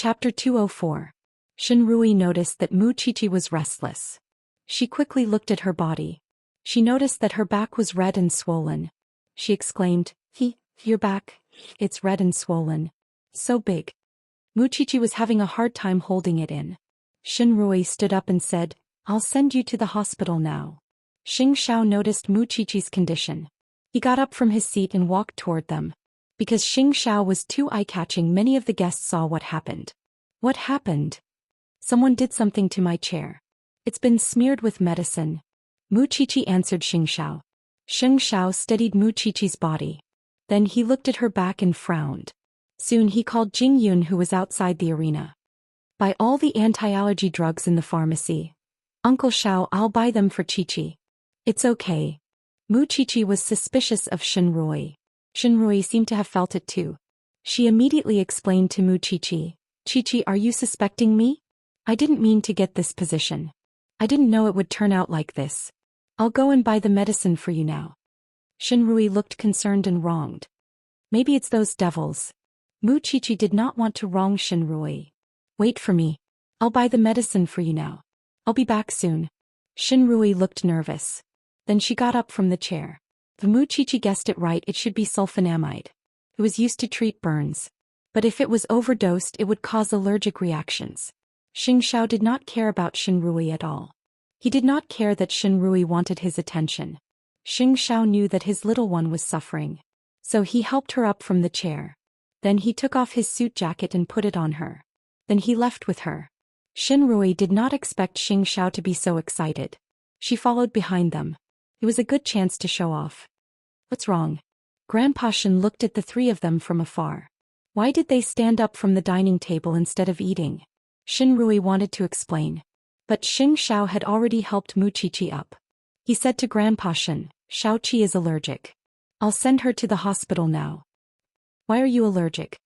Chapter 204. Shenrui noticed that Mu Qiqi was restless. She quickly looked at her body. She noticed that her back was red and swollen. She exclaimed, Your back, it's red and swollen. So big. Mu Qiqi was having a hard time holding it in. Shenrui stood up and said, I'll send you to the hospital now. Xianxia noticed Mu Qiqi's condition. He got up from his seat and walked toward them. Because Xianxia was too eye-catching, many of the guests saw what happened. What happened? Someone did something to my chair. It's been smeared with medicine. Mu Qiqi answered Xianxia. Xianxia steadied Mu Qiqi's body. Then he looked at her back and frowned. Soon he called Jingyun, who was outside the arena. Buy all the anti-allergy drugs in the pharmacy. Uncle Xiao, I'll buy them for Qiqi. It's okay. Mu Qiqi was suspicious of Shenrui. Shenrui seemed to have felt it too. She immediately explained to Mu Qiqi, Qiqi, are you suspecting me? I didn't mean to get this position. I didn't know it would turn out like this. I'll go and buy the medicine for you now. Shenrui looked concerned and wronged. Maybe it's those devils. Mu Qiqi did not want to wrong Shenrui. Wait for me. I'll buy the medicine for you now. I'll be back soon. Shenrui looked nervous. Then she got up from the chair. The Mu Qiqi guessed it right, it should be sulfonamide. It was used to treat burns. But if it was overdosed, it would cause allergic reactions. Xianxia did not care about Shenrui at all. He did not care that Shenrui wanted his attention. Xianxia knew that his little one was suffering. So he helped her up from the chair. Then he took off his suit jacket and put it on her. Then he left with her. Shenrui did not expect Xianxia to be so excited. She followed behind them. It was a good chance to show off. What's wrong? Grandpa Shen looked at the three of them from afar. Why did they stand up from the dining table instead of eating? Shenrui wanted to explain. But Xianxia had already helped Mu Qiqi up. He said to Grandpa Shen, Xiaoqi is allergic. I'll send her to the hospital now. Why are you allergic?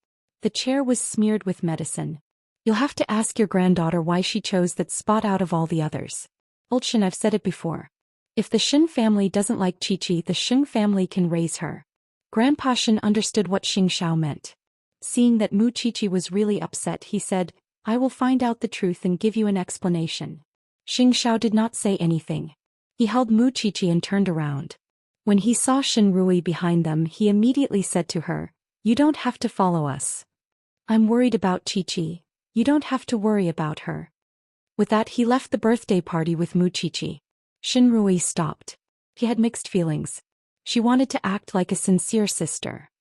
The chair was smeared with medicine. You'll have to ask your granddaughter why she chose that spot out of all the others. Old Shen, I've said it before. If the Shen family doesn't like Qiqi, the Shen family can raise her. Grandpa Shen understood what Xianxia meant. Seeing that Mu Qiqi was really upset, he said, I will find out the truth and give you an explanation. Xianxia did not say anything. He held Mu Qiqi and turned around. When he saw Shenrui behind them, he immediately said to her, You don't have to follow us. I'm worried about Qiqi. You don't have to worry about her. With that, he left the birthday party with Mu Qiqi. Shenrui stopped. He had mixed feelings. She wanted to act like a sincere sister.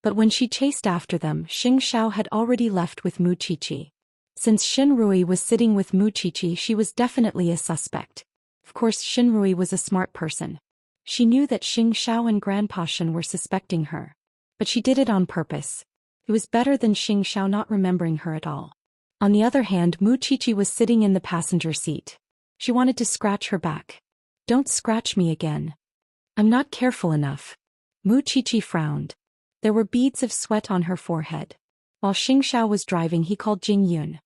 But when she chased after them, Xianxia had already left with Mu Qiqi. Since Shenrui was sitting with Mu Qiqi, she was definitely a suspect. Of course, Shenrui was a smart person. She knew that Xianxia and Grandpa Shen were suspecting her. But she did it on purpose. It was better than Xianxia not remembering her at all. On the other hand, Mu Qiqi was sitting in the passenger seat. She wanted to scratch her back. Don't scratch me again. I'm not careful enough. Mu Qiqi frowned. There were beads of sweat on her forehead. While Xianxia was driving, he called Jingyun.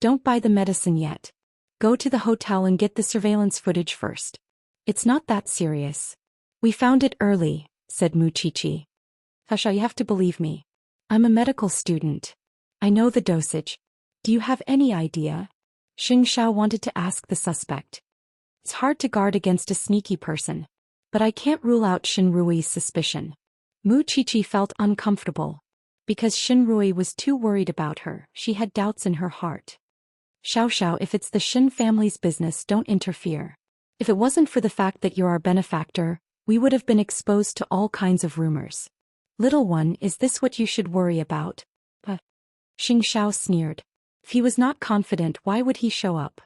Don't buy the medicine yet. Go to the hotel and get the surveillance footage first. It's not that serious. We found it early, said Mu Qiqi. Hasha, you have to believe me. I'm a medical student. I know the dosage. Do you have any idea? Xianxia wanted to ask the suspect. It's hard to guard against a sneaky person. But I can't rule out Shenrui's suspicion. Mu Qiqi felt uncomfortable. Because Shenrui was too worried about her, she had doubts in her heart. Xiao, if it's the Shen family's business, don't interfere. If it wasn't for the fact that you're our benefactor, we would have been exposed to all kinds of rumors. Little one, is this what you should worry about? Xianxia sneered. If he was not confident, why would he show up?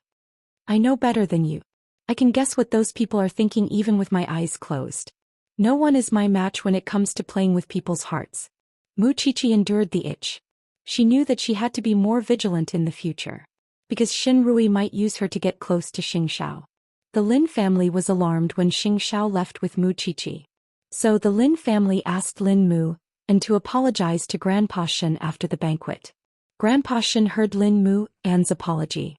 I know better than you. I can guess what those people are thinking even with my eyes closed. No one is my match when it comes to playing with people's hearts. Mu Qiqi endured the itch. She knew that she had to be more vigilant in the future. Because Shenrui might use her to get close to Xianxia. The Lin family was alarmed when Xianxia left with Mu Qiqi. So the Lin family asked Lin Mu, and to apologize to Grandpa Shen after the banquet. Grandpa Shen heard Lin Mu An's apology.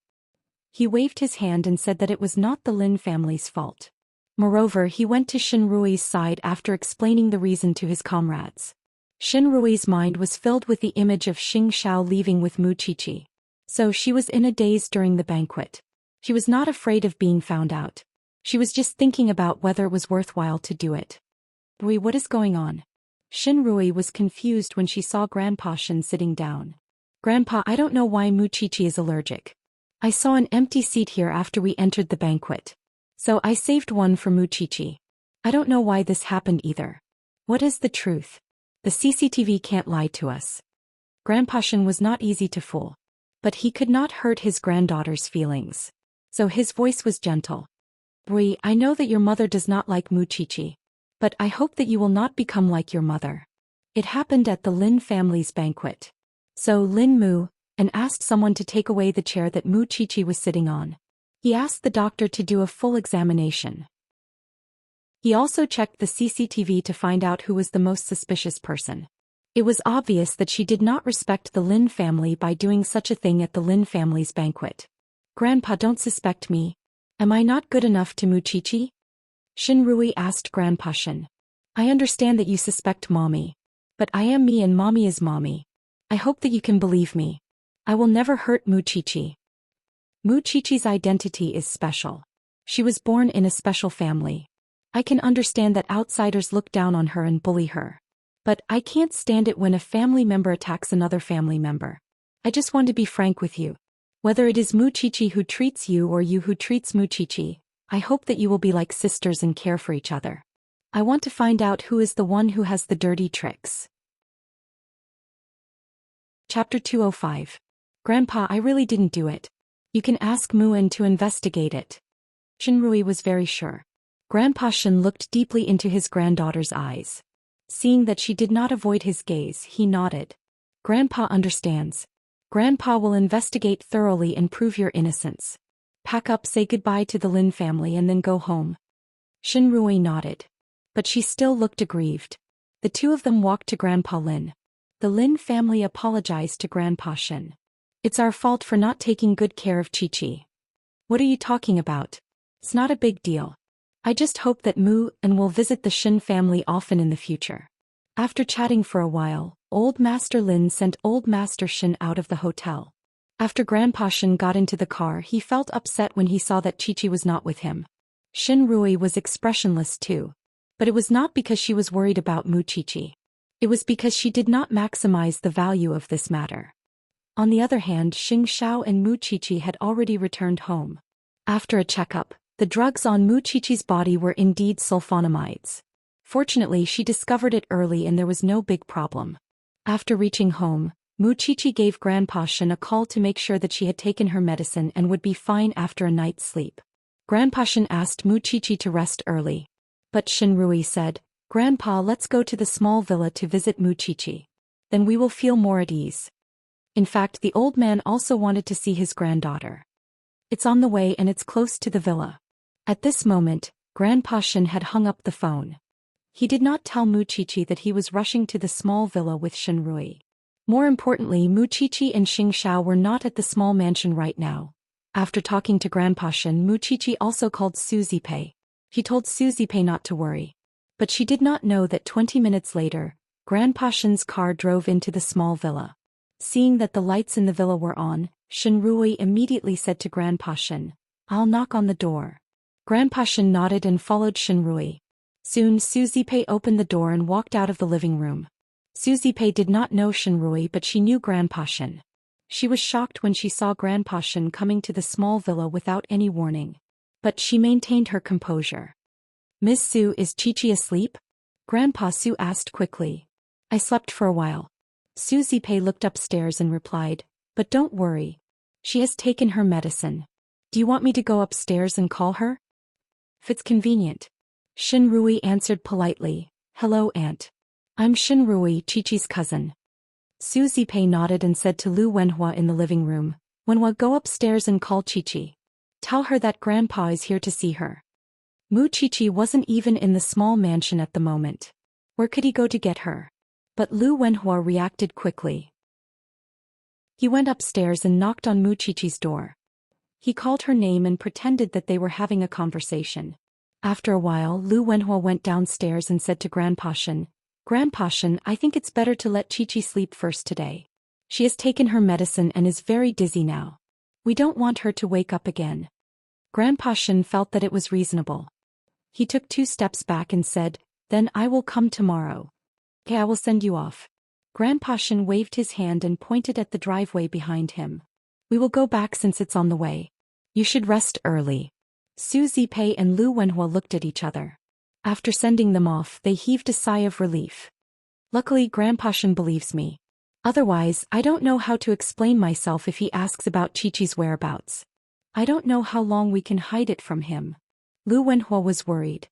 He waved his hand and said that it was not the Lin family's fault. Moreover, he went to Shenrui's side after explaining the reason to his comrades. Xin Rui's mind was filled with the image of Xianxia leaving with Mu Qiqi. So she was in a daze during the banquet. She was not afraid of being found out. She was just thinking about whether it was worthwhile to do it. Rui, what is going on? Xin Rui was confused when she saw Grandpa Shen sitting down. Grandpa, I don't know why Mu Qiqi is allergic. I saw an empty seat here after we entered the banquet. So I saved one for Mu Qiqi. I don't know why this happened either. What is the truth? The CCTV can't lie to us. Grandpa Shen was not easy to fool. But he could not hurt his granddaughter's feelings. So his voice was gentle. Rui, I know that your mother does not like Mu Qiqi. But I hope that you will not become like your mother. It happened at the Lin family's banquet. So Lin moved and asked someone to take away the chair that Mu Qiqi was sitting on. He asked the doctor to do a full examination. He also checked the CCTV to find out who was the most suspicious person. It was obvious that she did not respect the Lin family by doing such a thing at the Lin family's banquet. Grandpa, don't suspect me. Am I not good enough to Mu Qiqi? Xin Rui asked Grandpa Shen. I understand that you suspect Mommy. But I am me and Mommy is Mommy. I hope that you can believe me. I will never hurt Mu Qiqi. Mu Qiqi's identity is special. She was born in a special family. I can understand that outsiders look down on her and bully her. But I can't stand it when a family member attacks another family member. I just want to be frank with you. Whether it is Mu Qiqi who treats you or you who treats Mu Qiqi, I hope that you will be like sisters and care for each other. I want to find out who is the one who has the dirty tricks. Chapter 205. Grandpa, I really didn't do it. You can ask Muan to investigate it. Xin Rui was very sure. Grandpa Shen looked deeply into his granddaughter's eyes. Seeing that she did not avoid his gaze, he nodded. Grandpa understands. Grandpa will investigate thoroughly and prove your innocence. Pack up, say goodbye to the Lin family and then go home. Xin Rui nodded. But she still looked aggrieved. The two of them walked to Grandpa Lin. The Lin family apologized to Grandpa Shen. It's our fault for not taking good care of Qiqi. What are you talking about? It's not a big deal. I just hope that Mu and will visit the Shen family often in the future. After chatting for a while, Old Master Lin sent Old Master Shen out of the hotel. After Grandpa Shen got into the car, he felt upset when he saw that Qiqi was not with him. Xin Rui was expressionless too. But it was not because she was worried about Mu Qiqi. It was because she did not maximize the value of this matter. On the other hand, Xianxia and Mu Qiqi had already returned home. After a checkup, the drugs on Mu Qiqi's body were indeed sulfonamides. Fortunately, she discovered it early and there was no big problem. After reaching home, Mu Qiqi gave Grandpa Shen a call to make sure that she had taken her medicine and would be fine after a night's sleep. Grandpa Shen asked Mu Qiqi to rest early. But Xin Rui said, Grandpa, let's go to the small villa to visit Mu Qiqi. Then we will feel more at ease. In fact, the old man also wanted to see his granddaughter. It's on the way and it's close to the villa. At this moment, Grandpa Shen had hung up the phone. He did not tell Mu Qiqi that he was rushing to the small villa with Xin Rui. More importantly, Mu Qiqi and Xianxia were not at the small mansion right now. After talking to Grandpa Shen, Mu Qiqi also called Suzy Pei. He told Suzy Pei not to worry. But she did not know that 20 minutes later, Grandpa Shen's car drove into the small villa. Seeing that the lights in the villa were on, Xin Rui immediately said to Grandpa Shen, I'll knock on the door. Grandpa Shen nodded and followed Xin Rui. Soon Suzy Pei opened the door and walked out of the living room. Suzy Pei did not know Xin Rui, but she knew Grandpa Shen. She was shocked when she saw Grandpa Shen coming to the small villa without any warning. But she maintained her composure. Miss Su, is Qiqi asleep? Grandpa Su asked quickly. I slept for a while. Suzy Pei looked upstairs and replied, but don't worry. She has taken her medicine. Do you want me to go upstairs and call her? If it's convenient. Xin Rui answered politely, Hello, Aunt. I'm Xin Rui, Qiqi's cousin. Suzy Pei nodded and said to Lu Wenhua in the living room, Wenhua, go upstairs and call Qiqi. Tell her that Grandpa is here to see her. Mu Qiqi wasn't even in the small mansion at the moment. Where could he go to get her? But Lu Wenhua reacted quickly. He went upstairs and knocked on Mu Qiqi's door. He called her name and pretended that they were having a conversation. After a while, Lu Wenhua went downstairs and said to Grandpa Shen, Grandpa Xian, I think it's better to let Qiqi sleep first today. She has taken her medicine and is very dizzy now. We don't want her to wake up again. Grandpa Xian felt that it was reasonable. He took 2 steps back and said, then I will come tomorrow. Okay, I will send you off. Grandpa Xian waved his hand and pointed at the driveway behind him. We will go back since it's on the way. You should rest early. Su Zipei and Lu Wenhua looked at each other. After sending them off, they heaved a sigh of relief. Luckily, Grandpa Xian believes me. Otherwise, I don't know how to explain myself if he asks about Qiqi's whereabouts. I don't know how long we can hide it from him. Lu Wenhua was worried.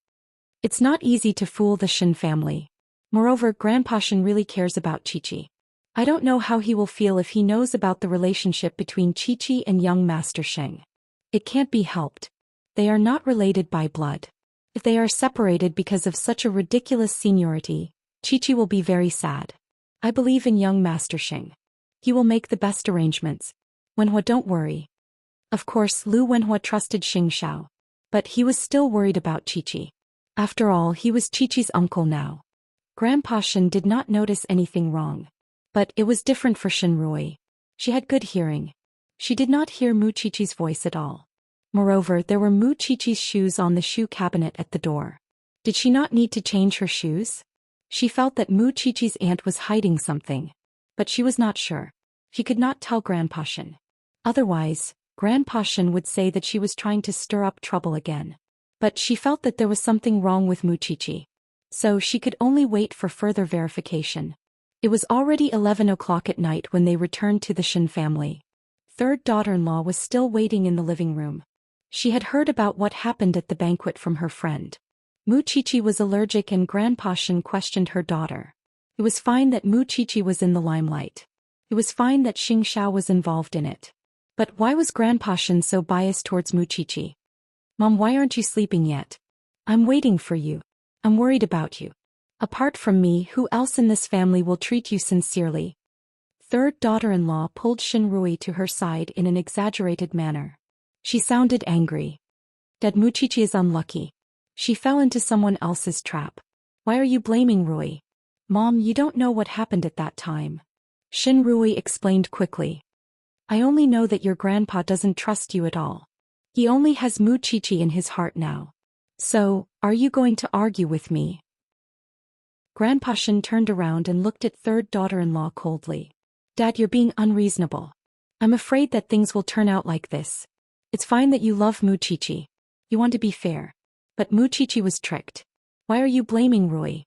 It's not easy to fool the Xian family. Moreover, Grandpa Xian really cares about Qiqi. I don't know how he will feel if he knows about the relationship between Qiqi and young Master Sheng. It can't be helped. They are not related by blood. If they are separated because of such a ridiculous seniority, Qiqi will be very sad. I believe in young Master Sheng. He will make the best arrangements. Wenhua, don't worry. Of course, Lu Wenhua trusted Xianxia. But he was still worried about Qiqi. After all, he was Qiqi's uncle now. Grandpa Xian did not notice anything wrong. But it was different for Shenrui. She had good hearing. She did not hear Mu Qiqi's voice at all. Moreover, there were Mu Qiqi's shoes on the shoe cabinet at the door. Did she not need to change her shoes? She felt that Mu Qiqi's aunt was hiding something. But she was not sure. She could not tell Grandpa Xian. Otherwise, Grandpa Xian would say that she was trying to stir up trouble again. But she felt that there was something wrong with Mu Qiqi. So she could only wait for further verification. It was already 11 o'clock at night when they returned to the Xian family. Third daughter-in-law was still waiting in the living room. She had heard about what happened at the banquet from her friend. Mu Qiqi was allergic and Grandpa Xian questioned her daughter. It was fine that Mu Qiqi was in the limelight. It was fine that Xianxia was involved in it. But why was Grandpa Xian so biased towards Mu Qiqi? Mom, why aren't you sleeping yet? I'm waiting for you. I'm worried about you. Apart from me, who else in this family will treat you sincerely? Third daughter-in-law pulled Shenrui to her side in an exaggerated manner. She sounded angry. Dad, Mu Qiqi is unlucky. She fell into someone else's trap. Why are you blaming Rui? Mom, you don't know what happened at that time. Shenrui explained quickly. I only know that your grandpa doesn't trust you at all. He only has Mu Qiqi in his heart now. So, are you going to argue with me? Grandpa Xian turned around and looked at third daughter-in-law coldly. Dad, you're being unreasonable. I'm afraid that things will turn out like this. It's fine that you love Mu Qiqi. You want to be fair. But Mu Qiqi was tricked. Why are you blaming Rui?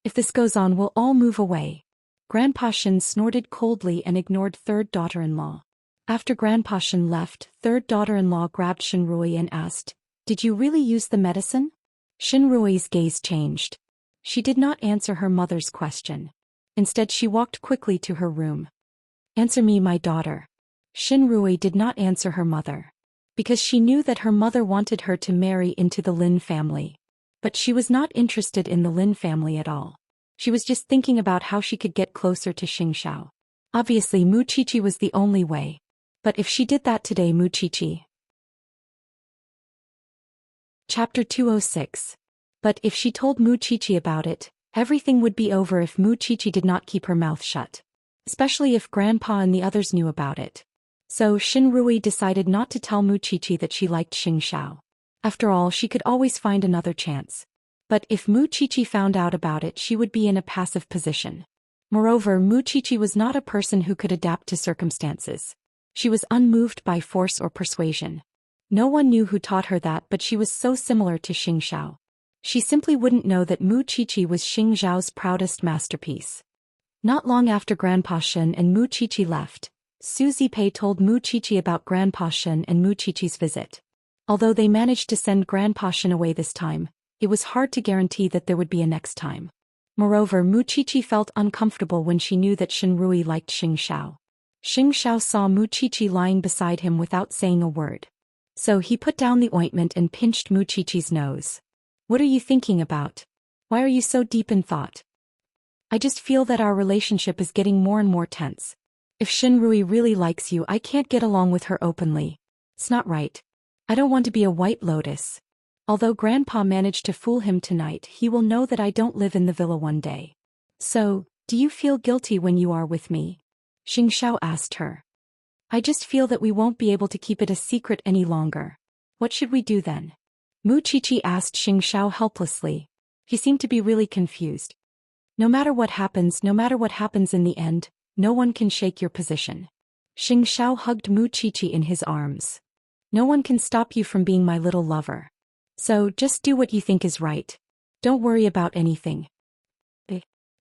If this goes on, we'll all move away. Grandpa Xian snorted coldly and ignored third daughter-in-law. After Grandpa Xian left, third daughter-in-law grabbed Shenrui and asked, Did you really use the medicine? Shenrui's gaze changed. She did not answer her mother's question. Instead, she walked quickly to her room. Answer me, my daughter. Shenrui did not answer her mother. Because she knew that her mother wanted her to marry into the Lin family. But she was not interested in the Lin family at all. She was just thinking about how she could get closer to Xianxia. Obviously, Mu Qiqi was the only way. But if she did that today, Mu Qiqi. Chapter 206. But if she told Mu Qiqi about it, everything would be over if Mu Qiqi did not keep her mouth shut. Especially if Grandpa and the others knew about it. So Shenrui decided not to tell Mu Qiqi that she liked Xianxia. After all, she could always find another chance. But if Mu Qiqi found out about it, she would be in a passive position. Moreover, Mu Qiqi was not a person who could adapt to circumstances. She was unmoved by force or persuasion. No one knew who taught her that, but she was so similar to Xianxia. She simply wouldn't know that Mu Qiqi was Xianxiao's proudest masterpiece. Not long after Grandpa Xian and Mu Qiqi left, Su Zipei told Mu Qiqi about Grandpa Xian and Mu Qiqi's visit. Although they managed to send Grandpa Xian away this time, it was hard to guarantee that there would be a next time. Moreover, Mu Qiqi felt uncomfortable when she knew that Shenrui liked Xianxia. Xianxia saw Mu Qiqi lying beside him without saying a word. So he put down the ointment and pinched Mu Qiqi's nose. What are you thinking about? Why are you so deep in thought? I just feel that our relationship is getting more and more tense. If Shenrui really likes you, I can't get along with her openly. It's not right. I don't want to be a white lotus. Although Grandpa managed to fool him tonight, he will know that I don't live in the villa one day. So, do you feel guilty when you are with me? Xianxia asked her. I just feel that we won't be able to keep it a secret any longer. What should we do then? Mu Qiqi asked Xianxia helplessly. He seemed to be really confused. No matter what happens in the end, no one can shake your position. Xianxia hugged Mu Qiqi in his arms. No one can stop you from being my little lover. So, just do what you think is right. Don't worry about anything.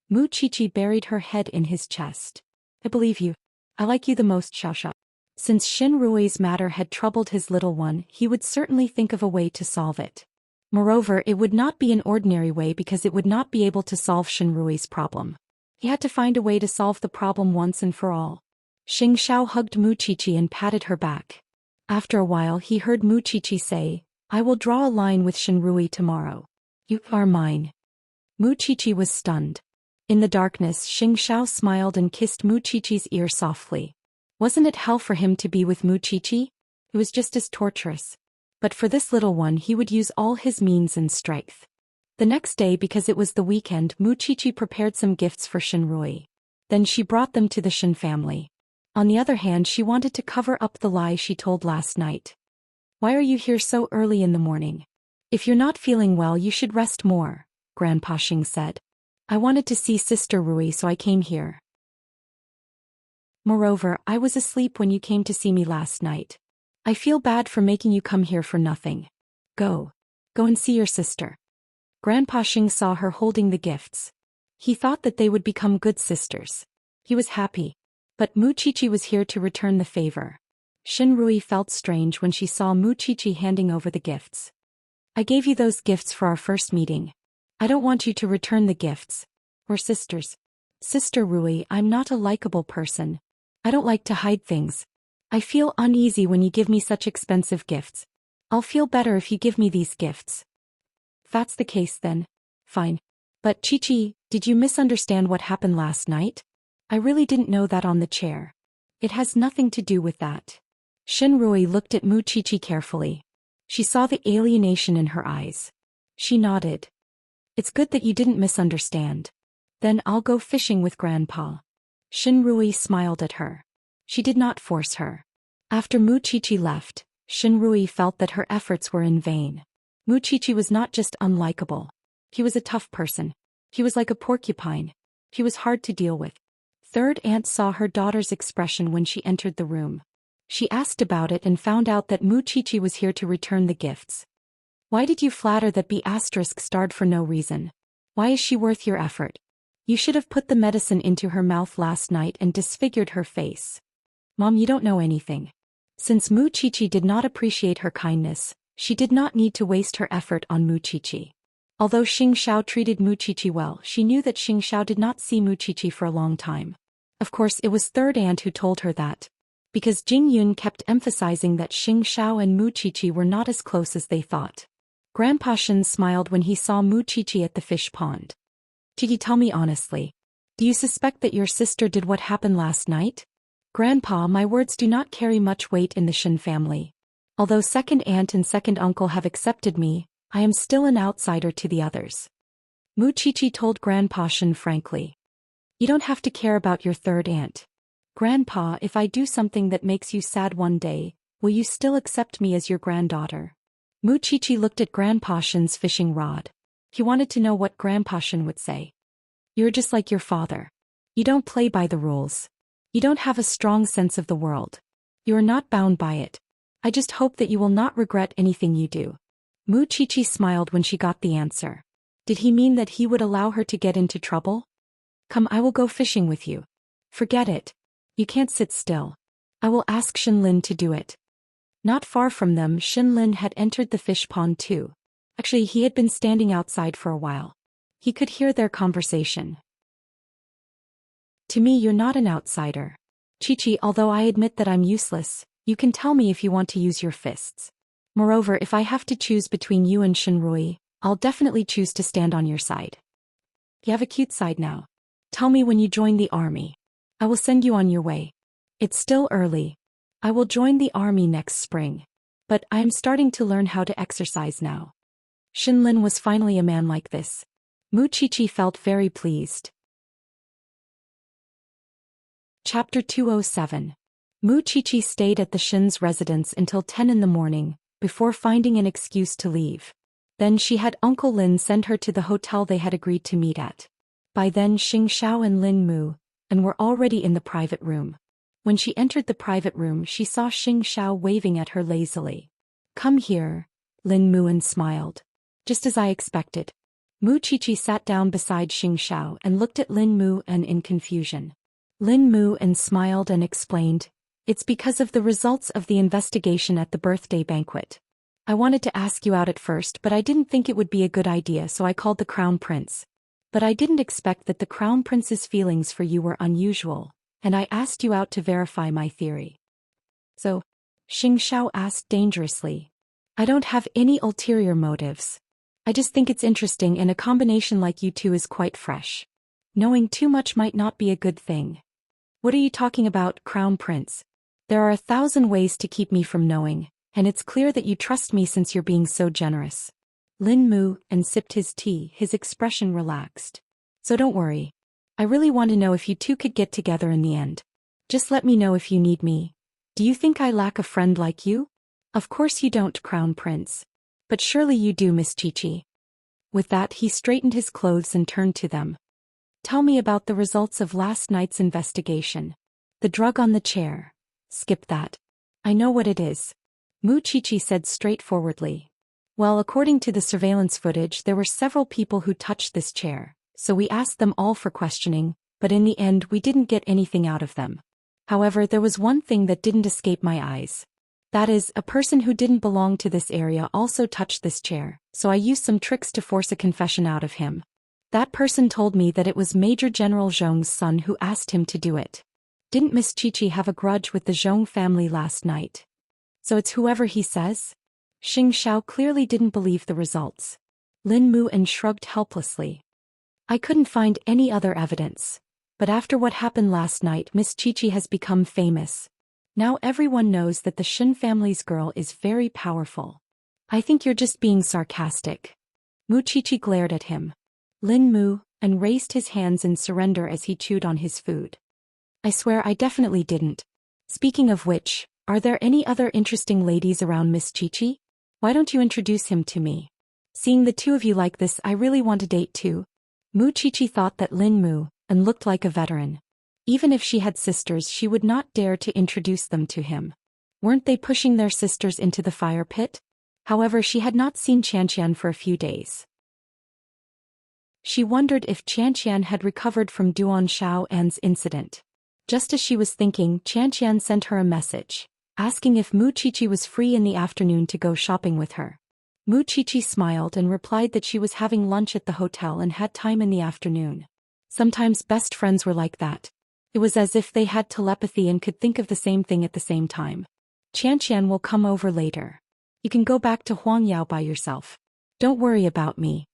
Mu Qiqi buried her head in his chest. I believe you. I like you the most, Xiaoxia. Since Xin Rui's matter had troubled his little one, he would certainly think of a way to solve it. Moreover, it would not be an ordinary way because it would not be able to solve Xin Rui's problem. He had to find a way to solve the problem once and for all. Xianxia hugged Mu Qiqi and patted her back. After a while he heard Mu Qiqi say, I will draw a line with Xin Rui tomorrow. You are mine. Mu Qiqi was stunned. In the darkness Xianxia smiled and kissed Mu Qiqi's ear softly. Wasn't it hell for him to be with Mu Qiqi? It was just as torturous. But for this little one he would use all his means and strength. The next day, because it was the weekend, Mu Qiqi prepared some gifts for Xin Rui. Then she brought them to the Xin family. On the other hand, she wanted to cover up the lie she told last night. Why are you here so early in the morning? If you're not feeling well you should rest more, Grandpa Xing said. I wanted to see Sister Rui so I came here. Moreover, I was asleep when you came to see me last night. I feel bad for making you come here for nothing. Go and see your sister. Grandpa Xing saw her holding the gifts. He thought that they would become good sisters. He was happy. But Mu Qiqi was here to return the favor. Xin Rui felt strange when she saw Mu Qiqi handing over the gifts. I gave you those gifts for our first meeting. I don't want you to return the gifts. We're sisters. Sister Rui, I'm not a likable person. I don't like to hide things. I feel uneasy when you give me such expensive gifts. I'll feel better if you give me these gifts. If that's the case then. Fine. But Qiqi, did you misunderstand what happened last night? I really didn't know that on the chair. It has nothing to do with that. Xin Rui looked at Mu Qiqi carefully. She saw the alienation in her eyes. She nodded. It's good that you didn't misunderstand. Then I'll go fishing with Grandpa. Xin Rui smiled at her. She did not force her. After Mu Qiqi left, Xin Rui felt that her efforts were in vain. Mu Qiqi was not just unlikable. He was a tough person. He was like a porcupine. He was hard to deal with. Third aunt saw her daughter's expression when she entered the room. She asked about it and found out that Mu Qiqi was here to return the gifts. Why did you flatter that B** starred for no reason? Why is she worth your effort? You should have put the medicine into her mouth last night and disfigured her face. Mom, you don't know anything. Since Mu Qiqi did not appreciate her kindness, she did not need to waste her effort on Mu Qiqi. Although Xianxia treated Mu Qiqi well, she knew that Xianxia did not see Mu Qiqi for a long time. Of course, it was third aunt who told her that. Because Jing Yun kept emphasizing that Xianxia and Mu Qiqi were not as close as they thought. Grandpa Shen smiled when he saw Mu Qiqi at the fish pond. Qiqi, tell me honestly. Do you suspect that your sister did what happened last night? Grandpa, my words do not carry much weight in the Shen family. Although second aunt and second uncle have accepted me, I am still an outsider to the others. Mu Qiqi told Grandpa Shen frankly. You don't have to care about your third aunt. Grandpa, if I do something that makes you sad one day, will you still accept me as your granddaughter? Mu Qiqi looked at Grandpa Shen's fishing rod. He wanted to know what Grandpa Shen would say. You're just like your father. You don't play by the rules. You don't have a strong sense of the world. You are not bound by it. I just hope that you will not regret anything you do. Mu Qiqi smiled when she got the answer. Did he mean that he would allow her to get into trouble? Come, I will go fishing with you. Forget it. You can't sit still. I will ask Shinlin to do it. Not far from them, Shinlin had entered the fish pond too. Actually, he had been standing outside for a while. He could hear their conversation. To me, you're not an outsider. Qiqi, although I admit that I'm useless, you can tell me if you want to use your fists. Moreover, if I have to choose between you and Shinrui, I'll definitely choose to stand on your side. You have a cute side now. Tell me when you join the army. I will send you on your way. It's still early. I will join the army next spring. But I am starting to learn how to exercise now. Shinlin was finally a man like this. Mu Qiqi felt very pleased. Chapter 207. Mu Qiqi stayed at the Shin's residence until 10 in the morning, before finding an excuse to leave. Then she had Uncle Lin send her to the hotel they had agreed to meet at. By then Xianxia and Lin Mu were already in the private room. When she entered the private room she saw Xianxia waving at her lazily. "Come here," Lin Mu smiled. "Just as I expected." Mu Qiqi sat down beside Xianxia and looked at Lin Mu in confusion. Lin Mu smiled and explained, "It's because of the results of the investigation at the birthday banquet. I wanted to ask you out at first but I didn't think it would be a good idea so I called the Crown Prince. But I didn't expect that the Crown Prince's feelings for you were unusual, and I asked you out to verify my theory." "So?" Xianxia asked dangerously. "I don't have any ulterior motives. I just think it's interesting and a combination like you two is quite fresh. Knowing too much might not be a good thing." "What are you talking about, Crown Prince? There are 1,000 ways to keep me from knowing, and it's clear that you trust me since you're being so generous." Lin Mu sipped his tea, his expression relaxed. "So don't worry. I really want to know if you two could get together in the end. Just let me know if you need me. Do you think I lack a friend like you?" "Of course you don't, Crown Prince. But surely you do, Miss Qiqi." With that he straightened his clothes and turned to them. "Tell me about the results of last night's investigation. The drug on the chair. Skip that. I know what it is." Mu Qiqi said straightforwardly. "Well, according to the surveillance footage there were several people who touched this chair, so we asked them all for questioning, but in the end we didn't get anything out of them. However, there was one thing that didn't escape my eyes. That is, a person who didn't belong to this area also touched this chair, so I used some tricks to force a confession out of him. That person told me that it was Major General Zhong's son who asked him to do it. Didn't Miss Qiqi have a grudge with the Zhong family last night? So it's whoever he says?" Xianxia clearly didn't believe the results. Lin Mu shrugged helplessly. "I couldn't find any other evidence. But after what happened last night Miss Qiqi has become famous. Now everyone knows that the Shin family's girl is very powerful." "I think you're just being sarcastic." Mu Qiqi glared at him. Lin Mu raised his hands in surrender as he chewed on his food. "I swear I definitely didn't. Speaking of which, are there any other interesting ladies around Miss Qiqi? Why don't you introduce him to me? Seeing the two of you like this I really want to date too." Mu Qiqi thought that Lin Mu looked like a veteran. Even if she had sisters she would not dare to introduce them to him. Weren't they pushing their sisters into the fire pit? However, she had not seen Xianxian for a few days. She wondered if Xianxian had recovered from Duan Xiaoan's incident. Just as she was thinking, Xianxian sent her a message, asking if Mu Qiqi was free in the afternoon to go shopping with her. Mu Qiqi smiled and replied that she was having lunch at the hotel and had time in the afternoon. Sometimes best friends were like that. It was as if they had telepathy and could think of the same thing at the same time. "Xianxian will come over later. You can go back to Huangyao by yourself. Don't worry about me,"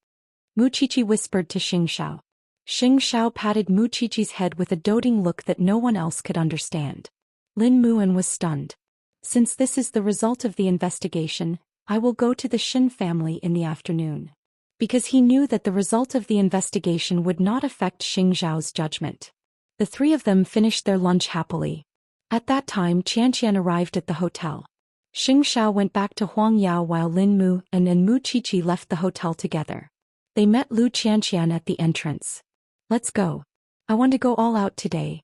Mu Qiqi whispered to Xianxia. Xianxia patted Mu Qiqi's head with a doting look that no one else could understand. Lin Mu was stunned. "Since this is the result of the investigation, I will go to the Shin family in the afternoon." Because he knew that the result of the investigation would not affect Xingzhao's judgment. The three of them finished their lunch happily. At that time Qianxian arrived at the hotel. Xingzhao went back to Huangyao while Lin Mu and Mu Qiqi left the hotel together. They met Lu Qianxian at the entrance. "Let's go. I want to go all out today."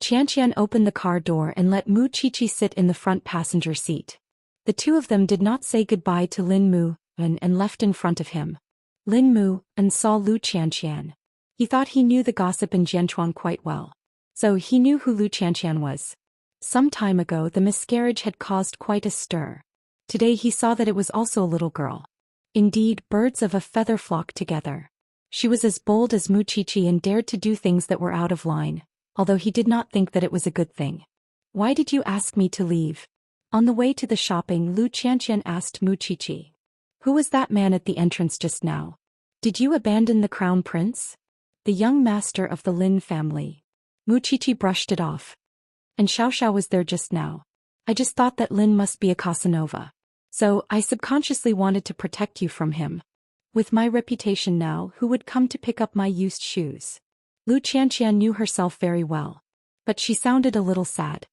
Qianxian opened the car door and let Mu Qiqi sit in the front passenger seat. The two of them did not say goodbye to Lin Mu and left in front of him. Lin Mu saw Lu Qianxian. He thought he knew the gossip in Jianchuan quite well. So he knew who Lu Qianxian was. Some time ago the miscarriage had caused quite a stir. Today he saw that it was also a little girl. Indeed, birds of a feather flocked together. She was as bold as Mu Qiqi and dared to do things that were out of line, although he did not think that it was a good thing. "Why did you ask me to leave?" On the way to the shopping Lu Qianxian asked Mu Qiqi. "Who was that man at the entrance just now? Did you abandon the Crown Prince?" "The young master of the Lin family." Mu Qiqi brushed it off. "And Xiaoxiao was there just now. I just thought that Lin must be a Casanova. So I subconsciously wanted to protect you from him. With my reputation now, who would come to pick up my used shoes?" Lu Qianxian knew herself very well. but she sounded a little sad.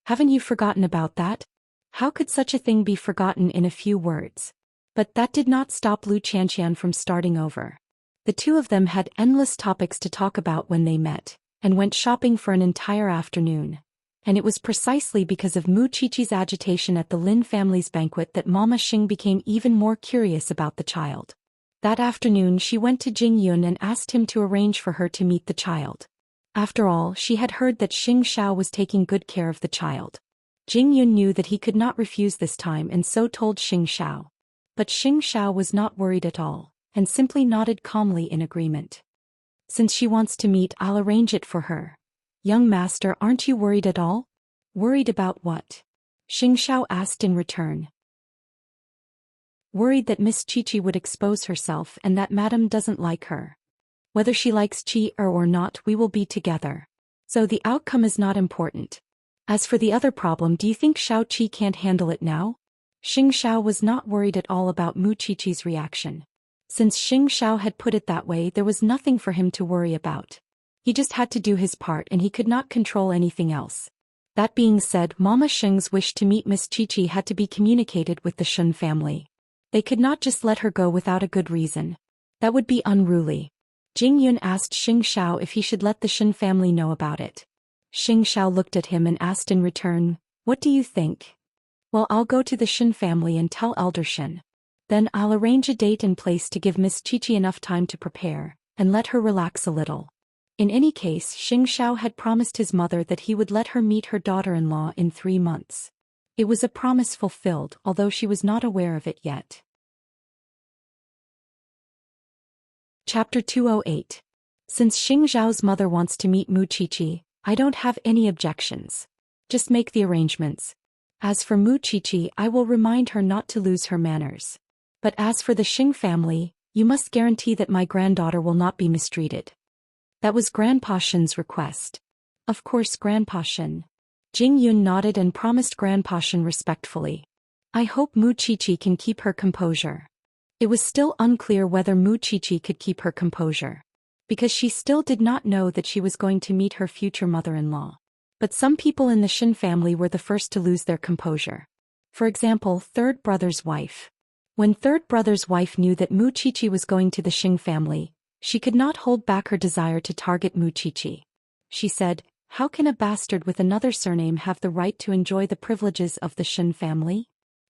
Haven't you forgotten about that? How could such a thing be forgotten in a few words? But that did not stop Lu Xianxian from starting over. The two of them had endless topics to talk about when they met, and went shopping for an entire afternoon. And it was precisely because of Mu Qiqi's agitation at the Lin family's banquet that Mama Xing became even more curious about the child. That afternoon she went to Jing Yun and asked him to arrange for her to meet the child. After all, she had heard that Xiao was taking good care of the child. Jing Yun knew that he could not refuse this time and so told Xiao. But Xiao was not worried at all, and simply nodded calmly in agreement. Since she wants to meet, I'll arrange it for her. Young master, aren't you worried at all? Worried about what? Xiao asked in return. Worried that Miss Qiqi would expose herself and that Madame doesn't like her. Whether she likes Qi or not, we will be together. So the outcome is not important. As for the other problem, do you think Xiao Qi can't handle it now? Xiao was not worried at all about Mu Qiqi's reaction. Since Xiao had put it that way, there was nothing for him to worry about. He just had to do his part and he could not control anything else. That being said, Mama Xing's wish to meet Miss Qiqi had to be communicated with the Shun family. They could not just let her go without a good reason. That would be unruly. Jing Yun asked Xiao if he should let the Shun family know about it. Xiao looked at him and asked in return, "What do you think?" "Well, I'll go to the Shun family and tell Elder Shen. Then I'll arrange a date and place to give Miss Qiqi enough time to prepare, and let her relax a little." In any case, Xiao had promised his mother that he would let her meet her daughter-in-law in 3 months. It was a promise fulfilled, although she was not aware of it yet. Chapter 208. Since Xiao's mother wants to meet Mu Qiqi, I don't have any objections. Just make the arrangements. As for Mu Qiqi, I will remind her not to lose her manners. But as for the Xing family, you must guarantee that my granddaughter will not be mistreated. That was Grandpa Shen's request. Of course, Grandpa Shen. Jing Yun nodded and promised Grandpa Shen respectfully. I hope Mu Qiqi can keep her composure. It was still unclear whether Mu Qiqi could keep her composure, because she still did not know that she was going to meet her future mother-in-law. But some people in the Shen family were the first to lose their composure. For example, Third Brother's wife. When Third Brother's wife knew that Mu Qiqi was going to the Xing family, she could not hold back her desire to target Mu Qiqi. She said, "How can a bastard with another surname have the right to enjoy the privileges of the Shen family?"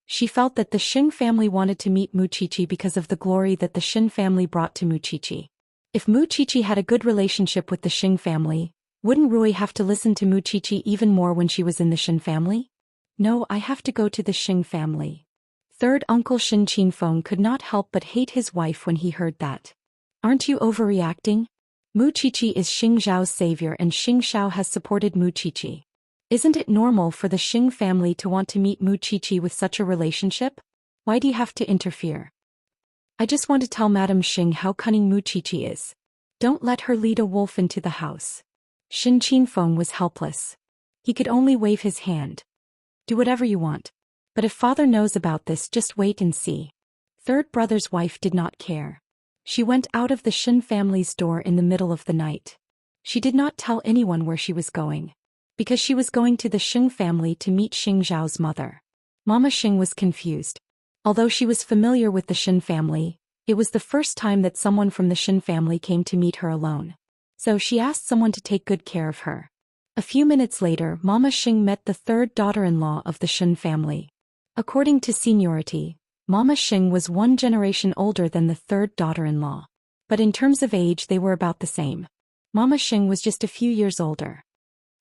She felt that the Xing family wanted to meet Mu Qiqi because of the glory that the Shen family brought to Mu Qiqi. If Mu Qiqi had a good relationship with the Xing family, wouldn't Rui have to listen to Mu Qiqi even more when she was in the Shen family? No, I have to go to the Xing family. Third Uncle Shen Qinfeng could not help but hate his wife when he heard that. Aren't you overreacting? Mu Qiqi is Xing Zhao's savior and Xing Xiao has supported Mu Qiqi. Isn't it normal for the Xing family to want to meet Mu Qiqi with such a relationship? Why do you have to interfere? I just want to tell Madame Xing how cunning Mu Qiqi is. Don't let her lead a wolf into the house. Shen Qinfeng was helpless. He could only wave his hand. Do whatever you want. But if father knows about this, just wait and see. Third Brother's wife did not care. She went out of the Shen family's door in the middle of the night. She did not tell anyone where she was going, because she was going to the Xing family to meet Xing Zhao's mother. Mama Xing was confused. Although she was familiar with the Shen family, it was the first time that someone from the Shen family came to meet her alone. So she asked someone to take good care of her. A few minutes later, Mama Xing met the third daughter-in-law of the Shen family. According to seniority, Mama Xing was 1 generation older than the third daughter-in-law. But in terms of age, they were about the same. Mama Xing was just a few years older.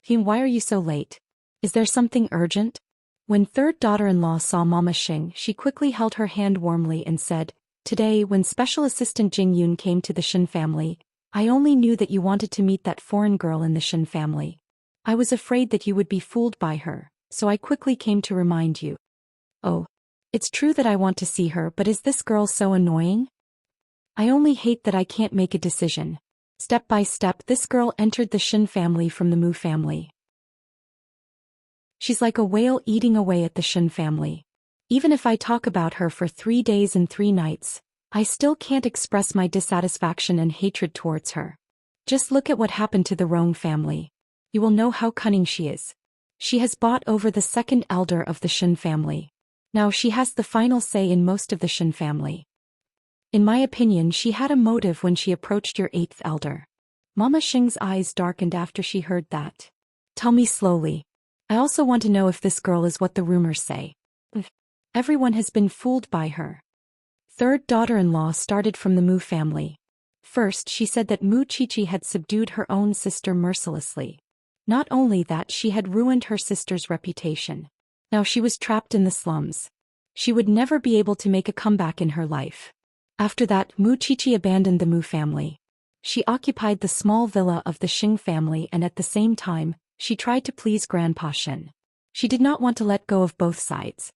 Why are you so late? Is there something urgent? When third daughter-in-law saw Mama Xing, she quickly held her hand warmly and said, "Today, when Special Assistant Jing Yun came to the Shen family, I only knew that you wanted to meet that foreign girl in the Shen family. I was afraid that you would be fooled by her, so I quickly came to remind you." "Oh, it's true that I want to see her, but is this girl so annoying? I only hate that I can't make a decision." Step by step, this girl entered the Shen family from the Mu family. She's like a whale eating away at the Shen family. Even if I talk about her for 3 days and 3 nights, I still can't express my dissatisfaction and hatred towards her. Just look at what happened to the Rong family. you will know how cunning she is. She has bought over the second elder of the Xian family. Now she has the final say in most of the Xian family. In my opinion, she had a motive when she approached your eighth elder. Mama Xing's eyes darkened after she heard that. Tell me slowly. I also want to know if this girl is what the rumors say. Everyone has been fooled by her. Third daughter-in-law started from the Mu family. First, she said that Mu Qiqi had subdued her own sister mercilessly. Not only that, she had ruined her sister's reputation. Now she was trapped in the slums. She would never be able to make a comeback in her life. After that, Mu Qiqi abandoned the Mu family. She occupied the small villa of the Xing family, and at the same time, she tried to please Grandpa Shen. She did not want to let go of both sides.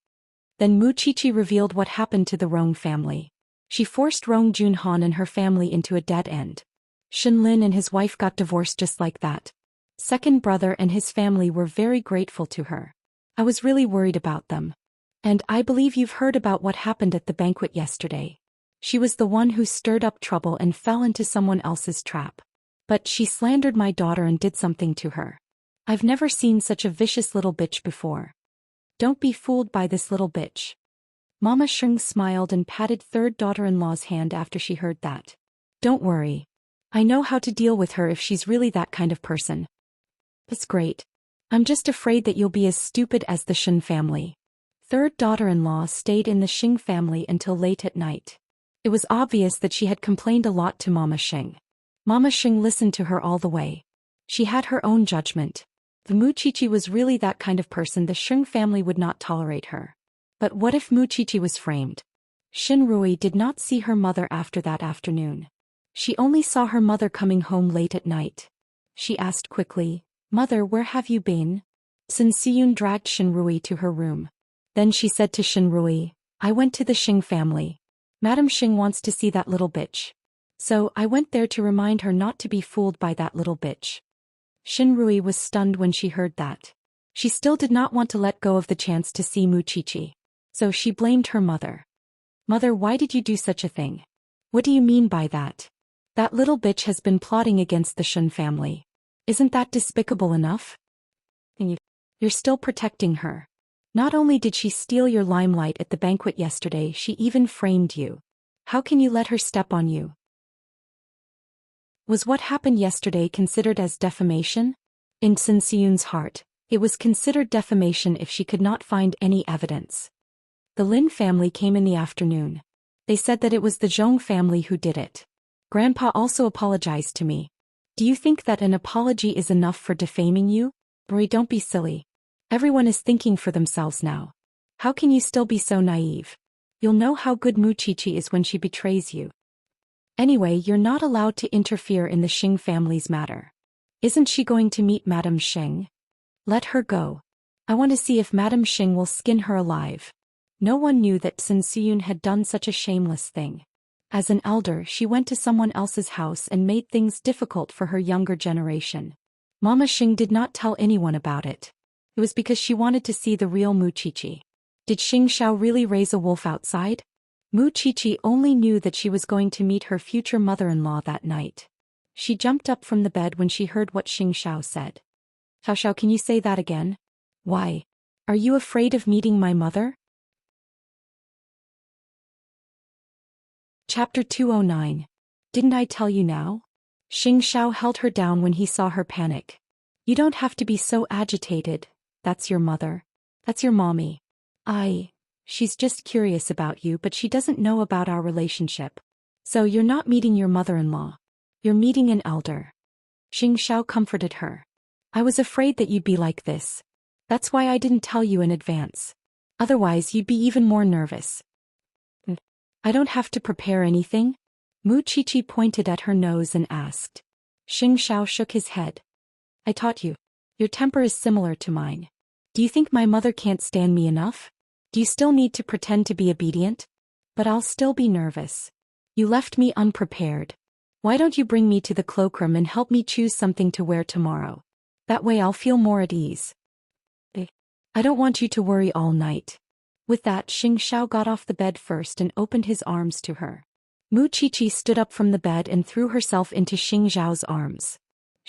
Then Mu Qiqi revealed what happened to the Rong family. She forced Rong Junhan and her family into a dead end. Shen Lin and his wife got divorced just like that. Second brother and his family were very grateful to her. I was really worried about them. And I believe you've heard about what happened at the banquet yesterday. She was the one who stirred up trouble and fell into someone else's trap. But she slandered my daughter and did something to her. I've never seen such a vicious little bitch before. Don't be fooled by this little bitch. Mama Sheng smiled and patted third daughter-in-law's hand after she heard that. Don't worry. I know how to deal with her if she's really that kind of person. That's great. I'm just afraid that you'll be as stupid as the Shen family. Third daughter-in-law stayed in the Xing family until late at night. It was obvious that she had complained a lot to Mama Xing. Mama Xing listened to her all the way. She had her own judgment. If Mu Qiqi was really that kind of person, the Xing family would not tolerate her. But what if Mu Qiqi was framed? Xin Rui did not see her mother after that afternoon. She only saw her mother coming home late at night. She asked quickly, "Mother, where have you been?" Xin Siyun dragged Xin Rui to her room. Then she said to Xin Rui, "I went to the Xing family. Madam Xing wants to see that little bitch. So I went there to remind her not to be fooled by that little bitch." Xin Rui was stunned when she heard that. She still did not want to let go of the chance to see Mu Qiqi. So she blamed her mother. "Mother, why did you do such a thing? What do you mean by that? That little bitch has been plotting against the Shen family. Isn't that despicable enough? And you're still protecting her. Not only did she steal your limelight at the banquet yesterday, she even framed you. How can you let her step on you?" Was what happened yesterday considered as defamation? In Sun Siyun's heart, it was considered defamation if she could not find any evidence. The Lin family came in the afternoon. They said that it was the Zhong family who did it. Grandpa also apologized to me. Do you think that an apology is enough for defaming you? Marie, don't be silly. Everyone is thinking for themselves now. How can you still be so naive? You'll know how good Mu Qiqi is when she betrays you. Anyway, you're not allowed to interfere in the Xing family's matter. Isn't she going to meet Madame Xing? Let her go. I want to see if Madame Xing will skin her alive. No one knew that Sun Siyun had done such a shameless thing. As an elder, she went to someone else's house and made things difficult for her younger generation. Mama Xing did not tell anyone about it. It was because she wanted to see the real Mu Qiqi. Did Xianxia really raise a wolf outside? Mu Qiqi only knew that she was going to meet her future mother-in-law that night. She jumped up from the bed when she heard what Xianxia said. "Xiao, can you say that again? Why? Are you afraid of meeting my mother?" Chapter 209. Didn't I tell you now? Xianxia held her down when he saw her panic. You don't have to be so agitated. That's your mother. That's your mommy. She's just curious about you, but she doesn't know about our relationship. So you're not meeting your mother-in-law. You're meeting an elder. Xianxia comforted her. I was afraid that you'd be like this. That's why I didn't tell you in advance. Otherwise you'd be even more nervous. I don't have to prepare anything? Mu Qiqi pointed at her nose and asked. Xianxia shook his head. I taught you. Your temper is similar to mine. Do you think my mother can't stand me enough? Do you still need to pretend to be obedient? But I'll still be nervous. You left me unprepared. Why don't you bring me to the cloakroom and help me choose something to wear tomorrow? That way I'll feel more at ease. I don't want you to worry all night. With that, Xianxia got off the bed first and opened his arms to her. Mu Qiqi stood up from the bed and threw herself into Xianxiao's arms.